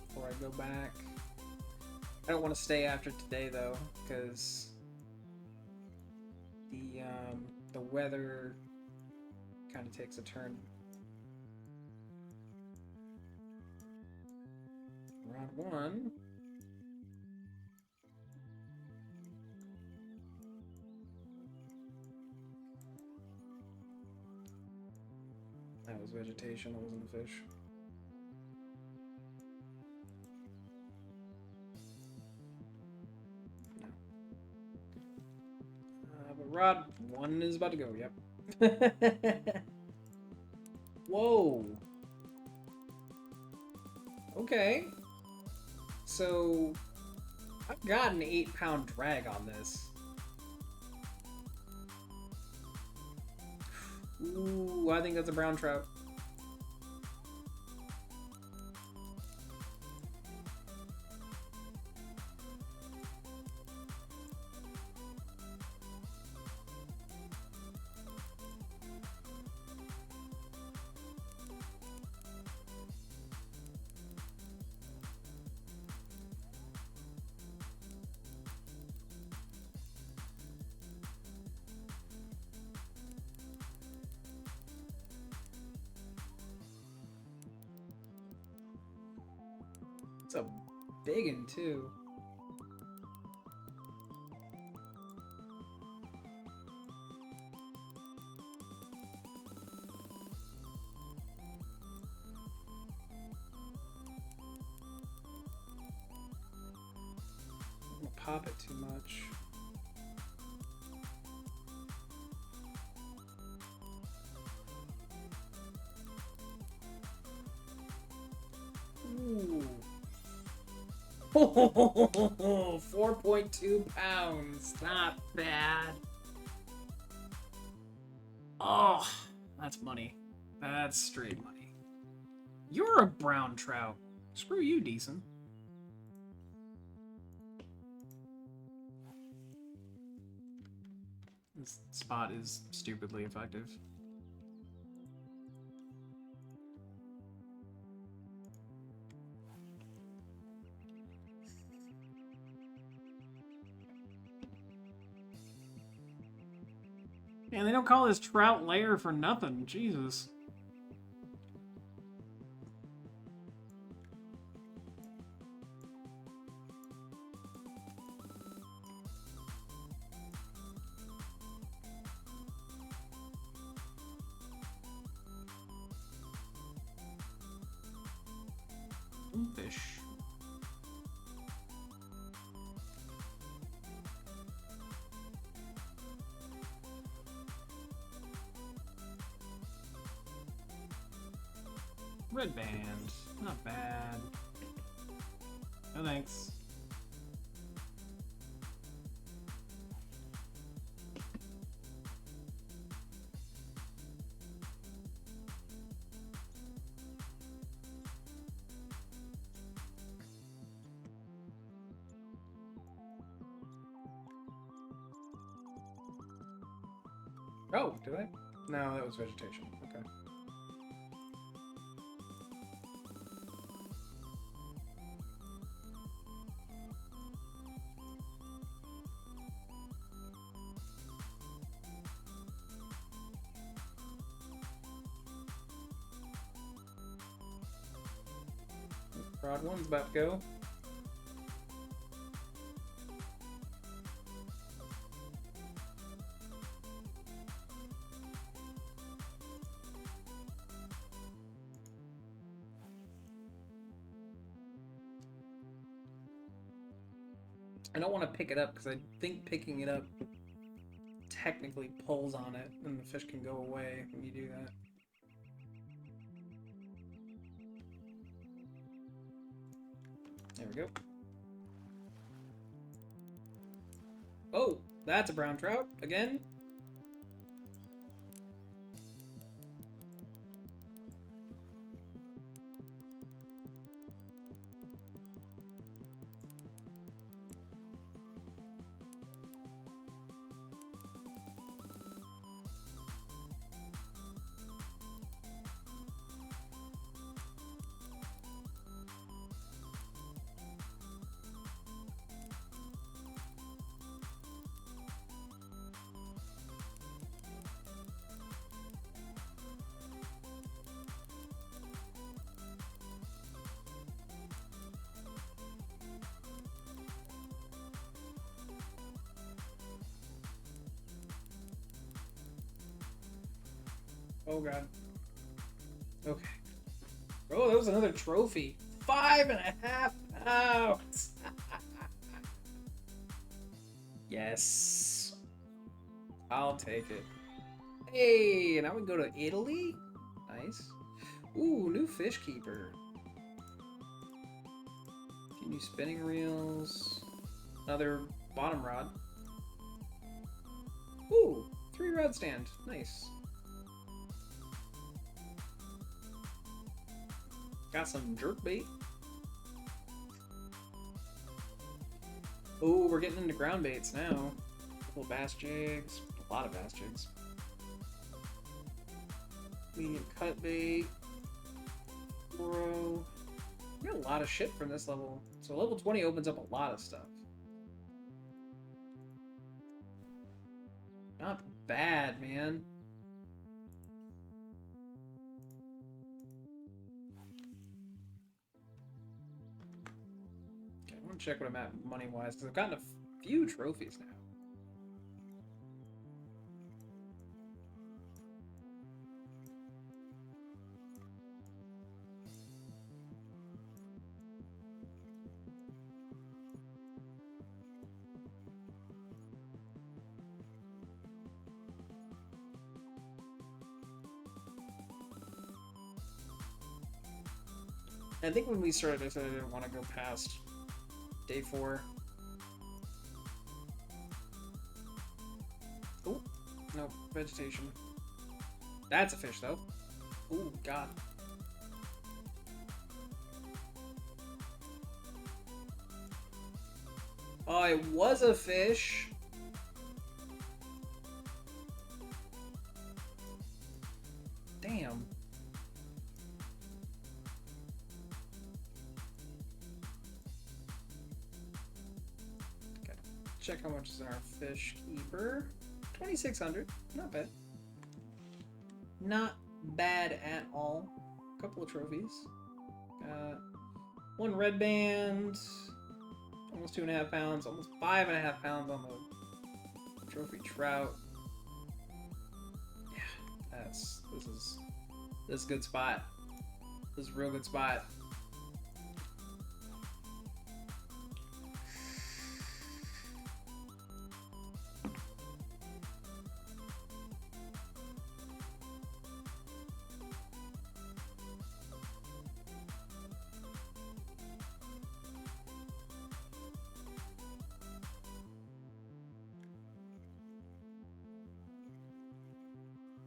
before I go back. I don't want to stay after today, though, because the weather kind of takes a turn. Rod 1. That was vegetation, that wasn't a fish. No. But rod 1 is about to go, yep. Whoa! Okay. So, I've got an 8-pound drag on this. Ooh, I think that's a brown trout. It's a big one, too. I'm gonna pop it too much. Ooh. 4.2 pounds. Not bad. Oh, that's money. That's straight money. You're a brown trout. Screw you, decent. This spot is stupidly effective. Man, they don't call this Trout Lair for nothing. Jesus. Fish. Red band. Not bad. No thanks. Oh, did I? No, that was vegetation. Okay. Rod one's about to go. I don't want to pick it up because I think picking it up technically pulls on it and the fish can go away when you do that. There we go. Oh, that's a brown trout again. Oh god. Okay. Oh, that was another trophy. 5.5 pounds. Yes. I'll take it. Hey, now we go to Italy. Nice. Ooh, new fish keeper. A few new spinning reels. Another bottom rod. Ooh, 3 rod stand. Nice. Got some jerk bait. Oh, we're getting into ground baits now. Little bass jigs. A lot of bass jigs. Medium cut bait. Bro. We got a lot of shit from this level. So level 20 opens up a lot of stuff. Not bad, man. Check what I'm at money-wise, because I've gotten a few trophies now. I think when we started, I said I didn't want to go past Day 4. Oh, no, vegetation. That's a fish, though. Oh, God. Oh, it was a fish. check how much is in our fish keeper. 2,600. Not bad. Not bad at all. A couple of trophies. One red band. Almost 2.5 pounds. Almost 5.5 pounds on the trophy trout. Yeah, this is a good spot. This is a real good spot.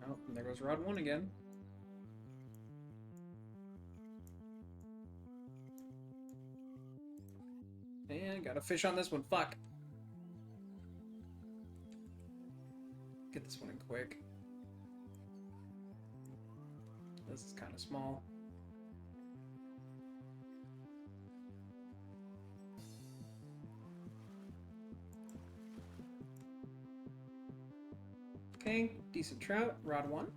Oh, and there goes rod 1 again. And got a fish on this one. Fuck. Get this one in quick. This is kind of small. Okay, decent trout, rod 1.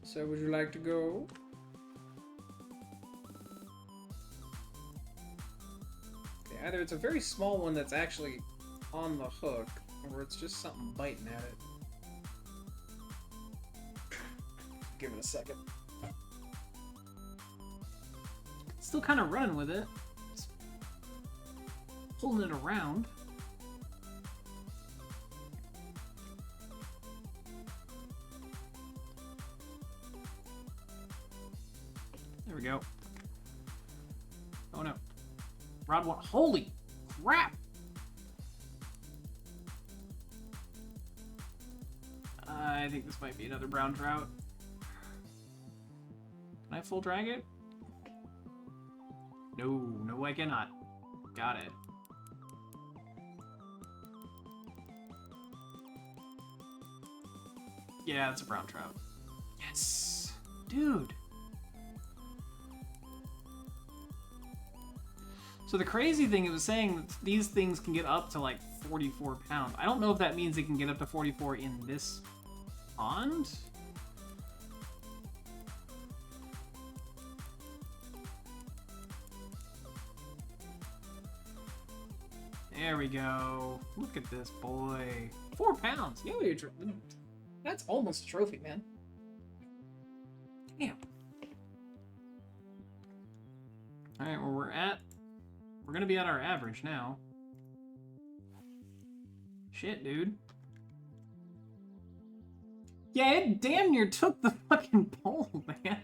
So would you like to go? Okay, either it's a very small one that's actually on the hook, or it's just something biting at it. Give it a second. Still kind of running with it. Just pulling it around. There we go. Oh no. Rod 1. Holy crap! I think this might be another brown trout. Can I full drag it? No, I cannot. Got it. Yeah, it's a brown trout. Yes! Dude! So the crazy thing, it was saying that these things can get up to like 44 pounds. I don't know if that means they can get up to 44 in this pond? There we go. Look at this boy. 4 pounds. Yeah, that's almost a trophy, man. Damn. Alright, where we're at. We're gonna be at our average now. Shit, dude. Yeah, it damn near took the fucking pole, man.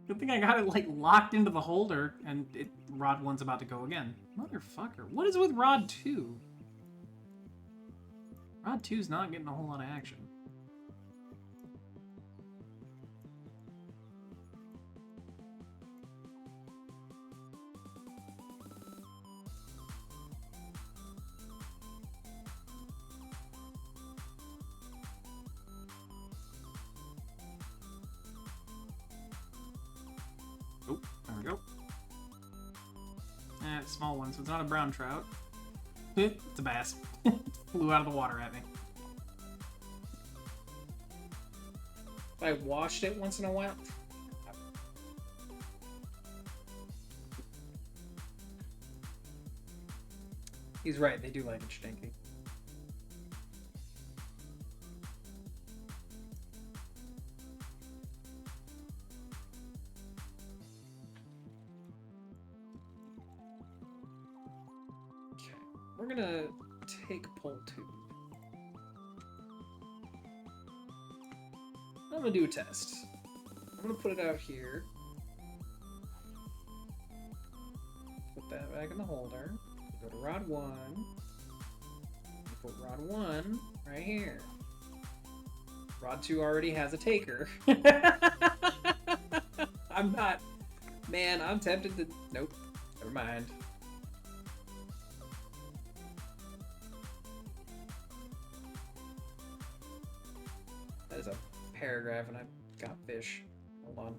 Good thing I got it, like, locked into the holder, and rod 1's about to go again. Motherfucker. What is with rod 2? Rod 2's not getting a whole lot of action. Oh, there we go. It's a small one, so it's not a brown trout. It's a bass. Flew out of the water at me. If I washed it once in a while. He's right, they do like it stinky. We're gonna take pole 2. I'm gonna do a test. I'm gonna put it out here. Put that back in the holder. Go to rod 1. Put rod 1 right here. Rod 2 already has a taker. I'm not. Man, I'm tempted to. Nope. Never mind. That is a paragraph, and I've got fish. Hold on.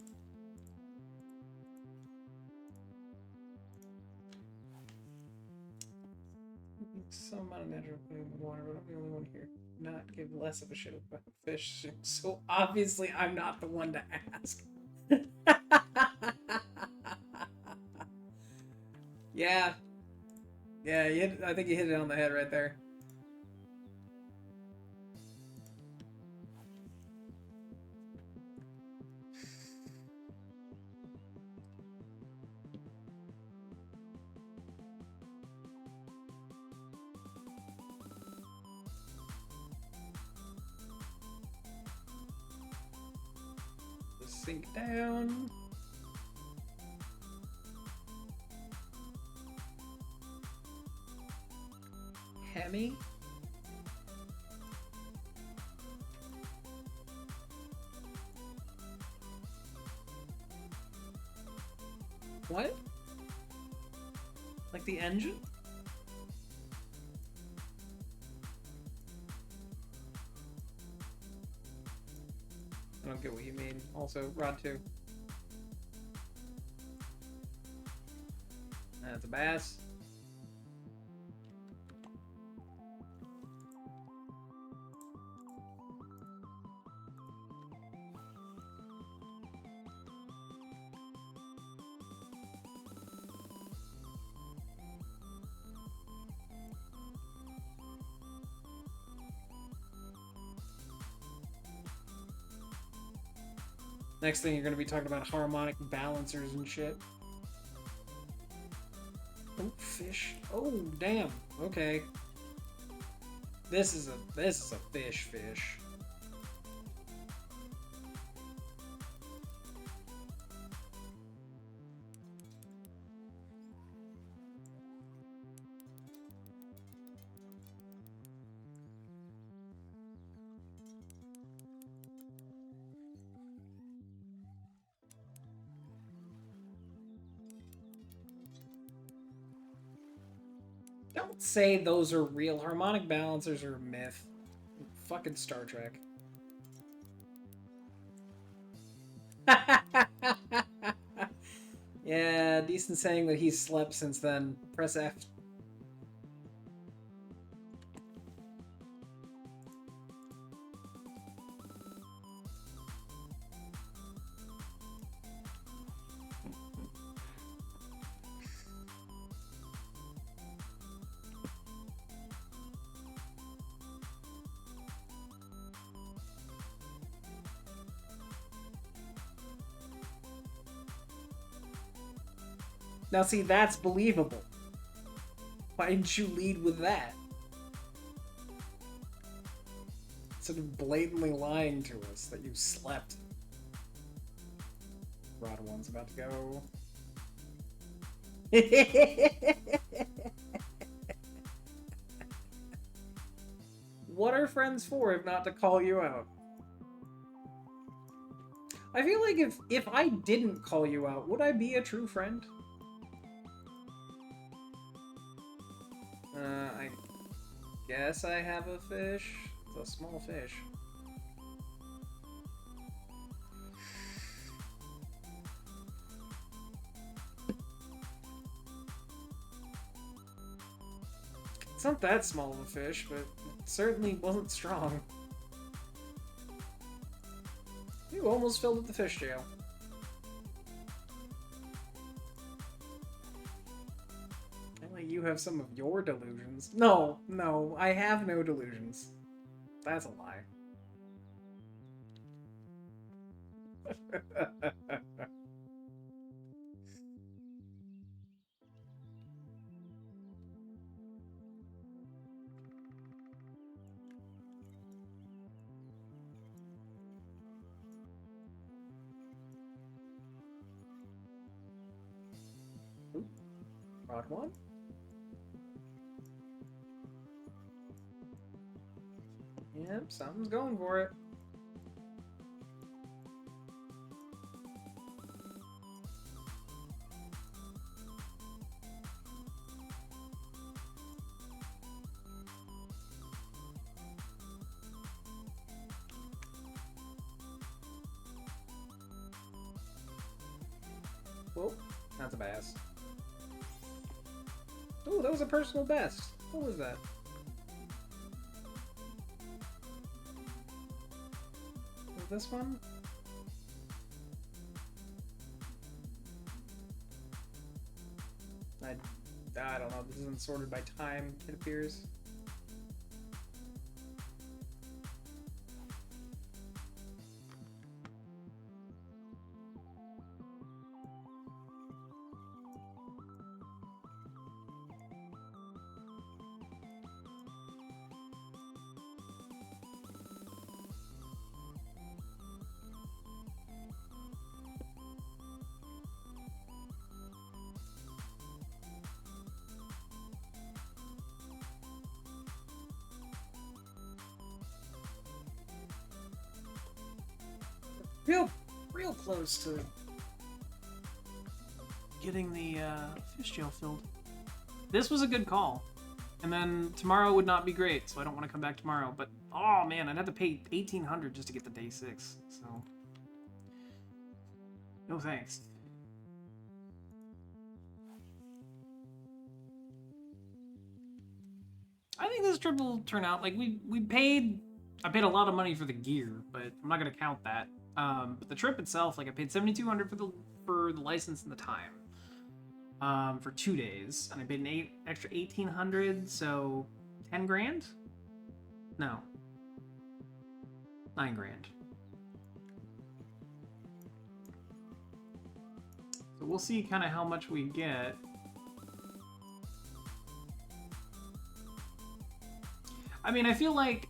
Some amount of natural food in the water, but I'm the only one here. Not give less of a shit about fish, so obviously I'm not the one to ask. Yeah. Yeah, I think you hit it on the head right there. Sink down. Hemi. What? Like the engine? I don't get what you mean. Also, Rod 2. That's a bass. Next thing you're going to be talking about harmonic balancers and shit. Oh, fish. Oh, damn. Okay. This is a fish. Don't say those are real. Harmonic balancers are a myth. Fucking Star Trek. Yeah, decent saying that he's slept since then. Press F. Now see, that's believable. Why didn't you lead with that? Instead of blatantly lying to us that you slept. Rod 1's about to go. What are friends for if not to call you out? I feel like if I didn't call you out, would I be a true friend? I guess I have a fish. It's a small fish. It's not that small of a fish, but it certainly wasn't strong. You almost filled up the fish jail. You have some of your delusions. No, I have no delusions. That's a lie. Ooh, Rod 1. Yep, something's going for it. Whoa, that's a bass. Oh, that was a personal best. What was that? Was this one? I don't know. This isn't sorted by time, it appears. Real close to getting the fish jail filled. This was a good call. And then tomorrow would not be great, so I don't want to come back tomorrow. But, oh man, I'd have to pay $1,800 just to get the day 6. So, no thanks. I think this trip will turn out, like, I paid a lot of money for the gear, but I'm not going to count that. But the trip itself, like, I paid $7,200 for the license and the time. For 2 days, and I paid an extra $1,800, so 10 grand? No, 9 grand. So we'll see kind of how much we get. I mean, I feel like,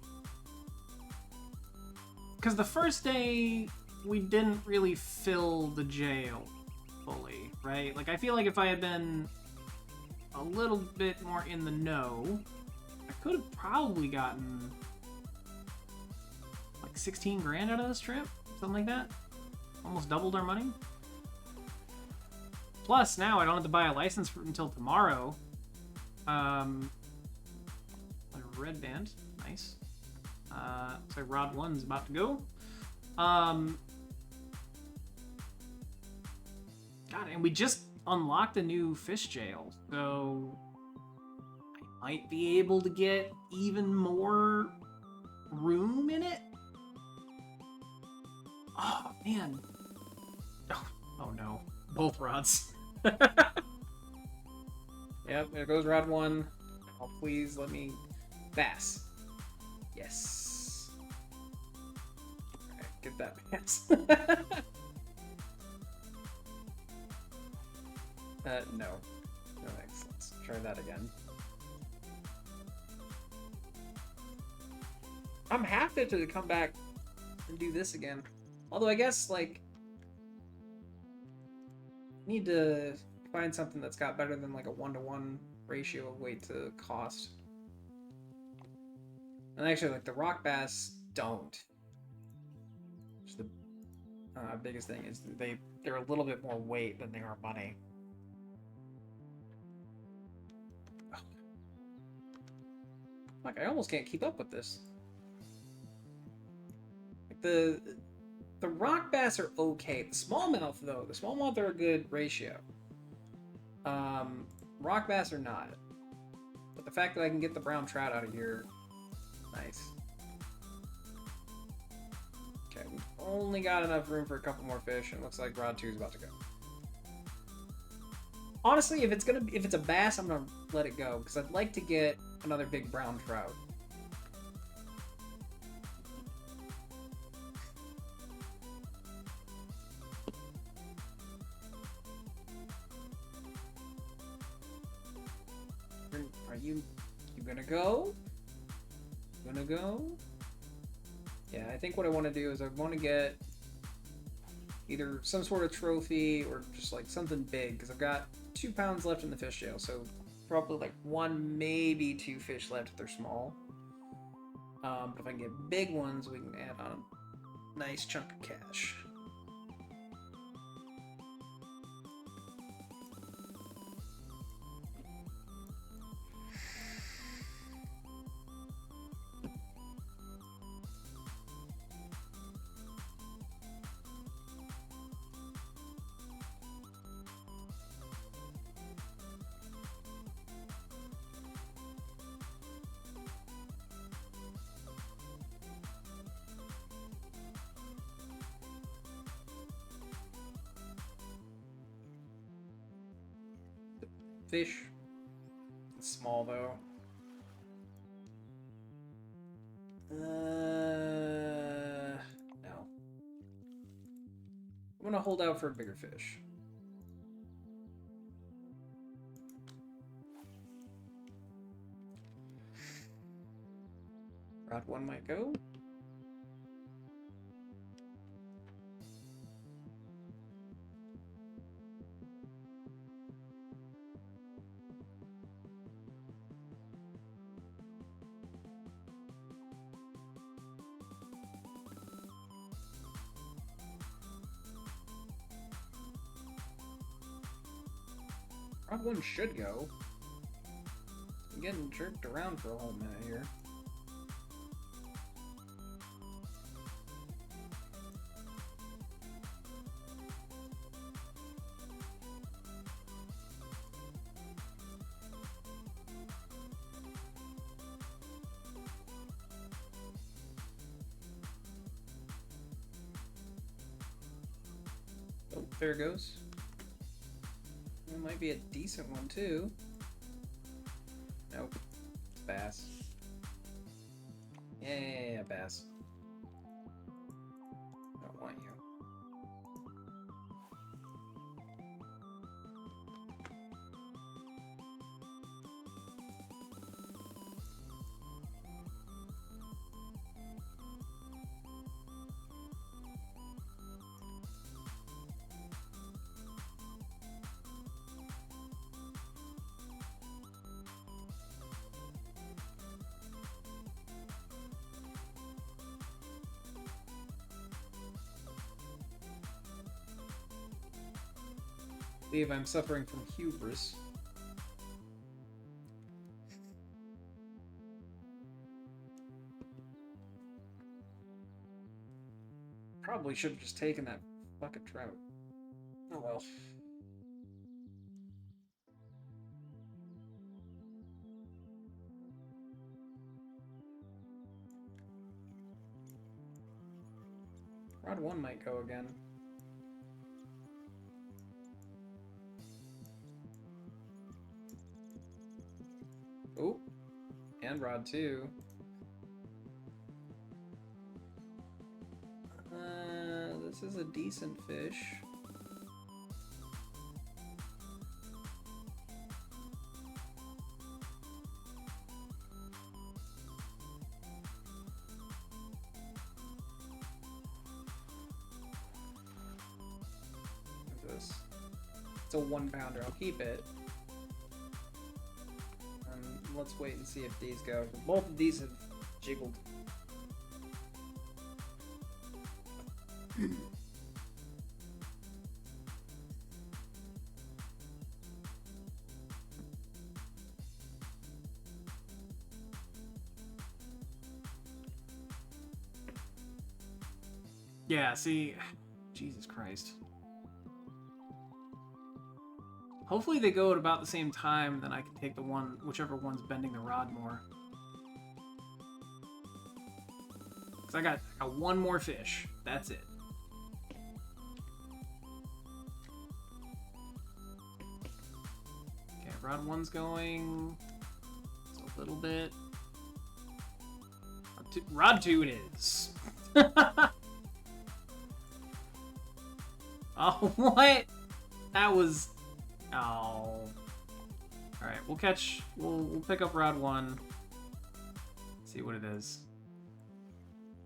because the first day we didn't really fill the jail fully, right? Like, I feel like if I had been a little bit more in the know, I could have probably gotten like 16 grand out of this trip, something like that. Almost doubled our money. Plus, now I don't have to buy a license until tomorrow. My red band, nice. So Rod 1's about to go. God, and we just unlocked a new fish jail, so I might be able to get even more room in it. Oh, man. Oh no. Both rods. Yep, there goes Rod 1. Oh, please let me... Bass. Yes. Alright, get that bass. No. No thanks. Let's try that again. I'm happy to come back and do this again. Although I guess, like... need to find something that's got better than, like, a 1-to-1 ratio of weight to cost. And actually, like, the rock bass don't. Which the biggest thing is they're a little bit more weight than they are money. Oh. Like, I almost can't keep up with this. Like, the rock bass are okay. The smallmouth, though, the smallmouth are a good ratio. Rock bass are not. But the fact that I can get the brown trout out of here, nice. Okay, we've only got enough room for a couple more fish, and it looks like Rod 2 is about to go. Honestly, if it's a bass, I'm gonna let it go, because I'd like to get another big brown trout. Are you gonna go? Gonna go? Yeah, I think what I want to do is I want to get either some sort of trophy or just like something big, because I've got 2 pounds left in the fish jail, so probably like 1, maybe 2 fish left if they're small. But if I can get big ones, we can add on a nice chunk of cash. Fish. It's small though. No. I'm gonna hold out for a bigger fish. Rod 1 might go. Rod 1 should go. I'm getting jerked around for a whole minute here. Oh, there it goes. It might be a decent one too. Nope. It's bass. Yeah, bass. Don't want you. I believe I'm suffering from hubris. Probably should have just taken that fucking trout. Oh well. Rod 1 might go again. Oh, and Rod 2. This is a decent fish. What's this? It's a 1 pounder. I'll keep it. Let's wait and see if these go. Both of these have jiggled. Yeah, see, Jesus Christ. Hopefully they go at about the same time, then I can take the one, whichever one's bending the rod more. Because I got one more fish. That's it. Okay, rod 1's going. It's a little bit. Rod 2 it is. Oh, what? That was... Oh. Alright, we'll pick up rod 1. See what it is.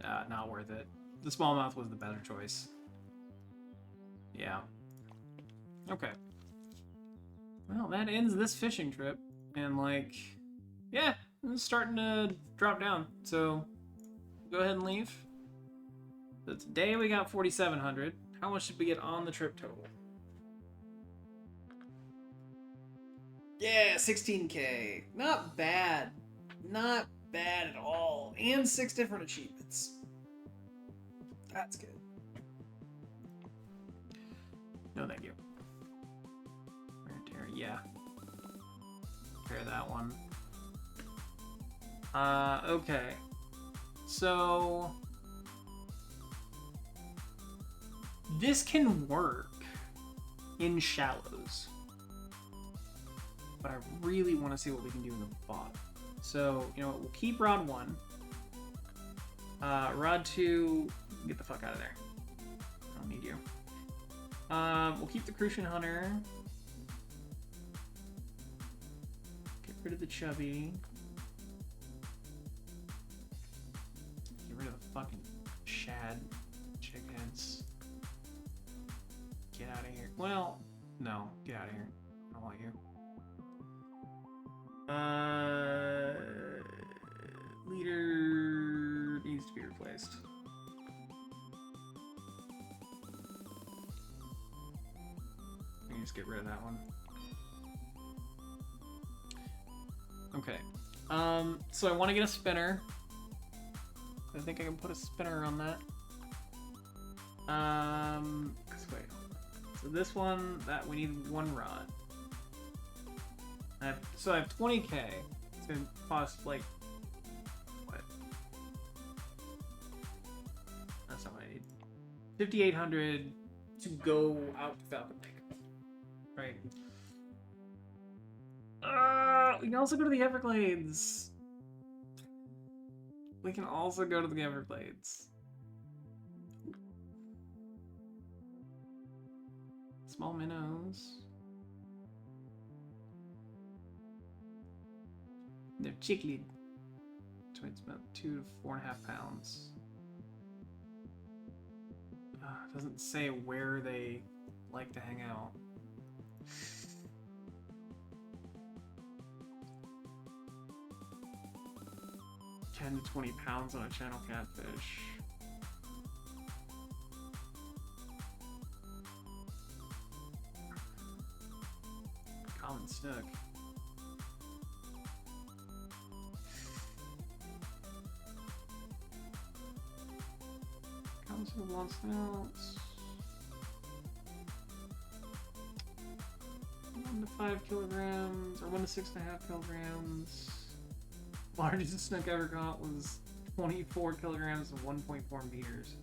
Not worth it. The smallmouth was the better choice. Yeah. Okay. Well, that ends this fishing trip. And, like, yeah, it's starting to drop down. So, go ahead and leave. So today we got 4,700. How much did we get on the trip total? Yeah, 16K. Not bad. Not bad at all. And 6 different achievements. That's good. No, thank you. Yeah. Repair that one. Okay. So... this can work in shallows. but I really want to see what we can do in the bottom. So, you know what, we'll keep Rod 1. Rod 2, get the fuck out of there. I don't need you. We'll keep the Crucian Hunter. Get rid of the Chubby. Get rid of the fucking Shad chickens. Get out of here. Well, no, get out of here. I don't want you. Leader needs to be replaced. I can just get rid of that one. Okay. So I want to get a spinner. I think I can put a spinner on that. Wait. So this one, that we need 1 rod. So I have 20k. It's gonna cost like what? That's not what I need. 5,800 to go out to Falcon Lake. Right. We can also go to the Everglades. We can also go to the Everglades. Small minnows. They're chickled. So it's about 2 to 4.5 pounds. It doesn't say where they like to hang out. $10 to 20 pounds on a channel catfish. Common snook. Common snook wants out. 1 to 5 kilograms, or 1 to 6.5 kilograms. Largest snook ever caught was 24 kilograms and 1.4 meters.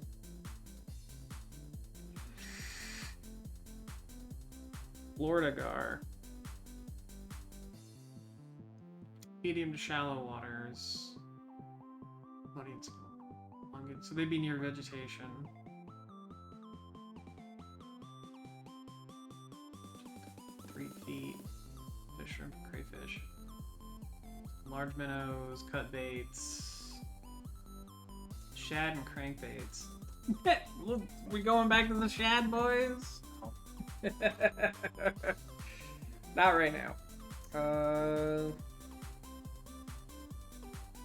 Florida gar. Medium to shallow waters. So they'd be near vegetation. Feet. Fish, shrimp, crayfish. Large minnows, cut baits. Shad and crankbaits. We going back to the shad, boys? Not right now.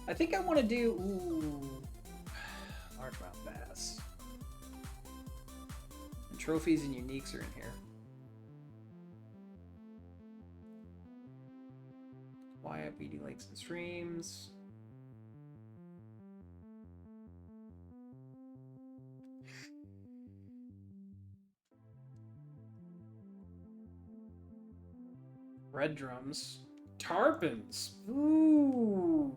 I think I want to do largemouth bass. And trophies and uniques are in here. Quiet, weedy lakes and streams. Red drums. Tarpons. Ooh.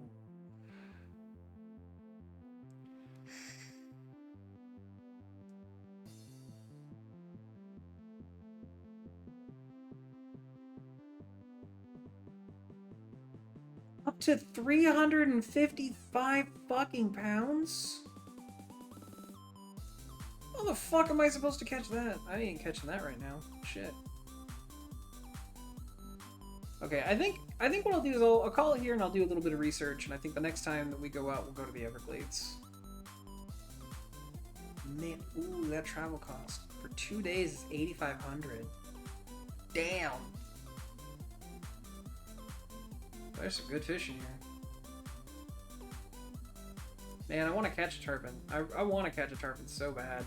Up to 355 fucking pounds? How the fuck am I supposed to catch that? I ain't catching that right now. Shit. Okay, I think what I'll do is I'll call it here and I'll do a little bit of research, and I think the next time that we go out, we'll go to the Everglades. Man, ooh, that travel cost for 2 days is 8,500. Damn. There's some good fish in here. Man, I want to catch a tarpon. I want to catch a tarpon so bad.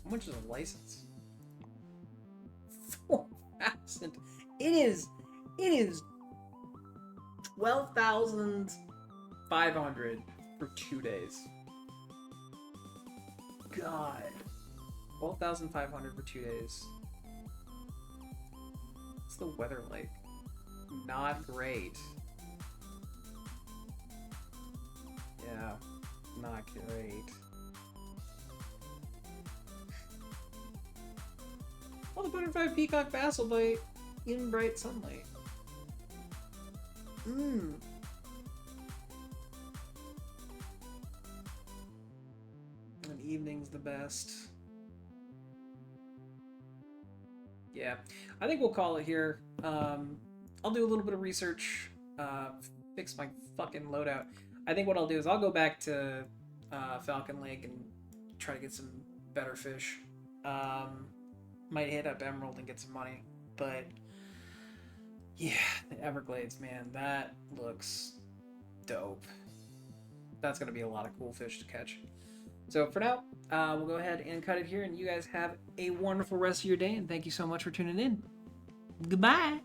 How much is a license? 4,000. It is 12,500 for 2 days. God. 12,500 for 2 days. What's the weather like? Not great. Yeah. not great. Oh, the butterfly peacock basil bite in bright sunlight. Mmm. And evening's the best. Yeah, I think we'll call it here. I'll do a little bit of research, fix my fucking loadout. I think what I'll do is I'll go back to Falcon Lake and try to get some better fish. Might hit up Emerald and get some money, but yeah, the Everglades, man, that looks dope. That's gonna be a lot of cool fish to catch. So for now, we'll go ahead and cut it here, and you guys have a wonderful rest of your day, and thank you so much for tuning in. Goodbye!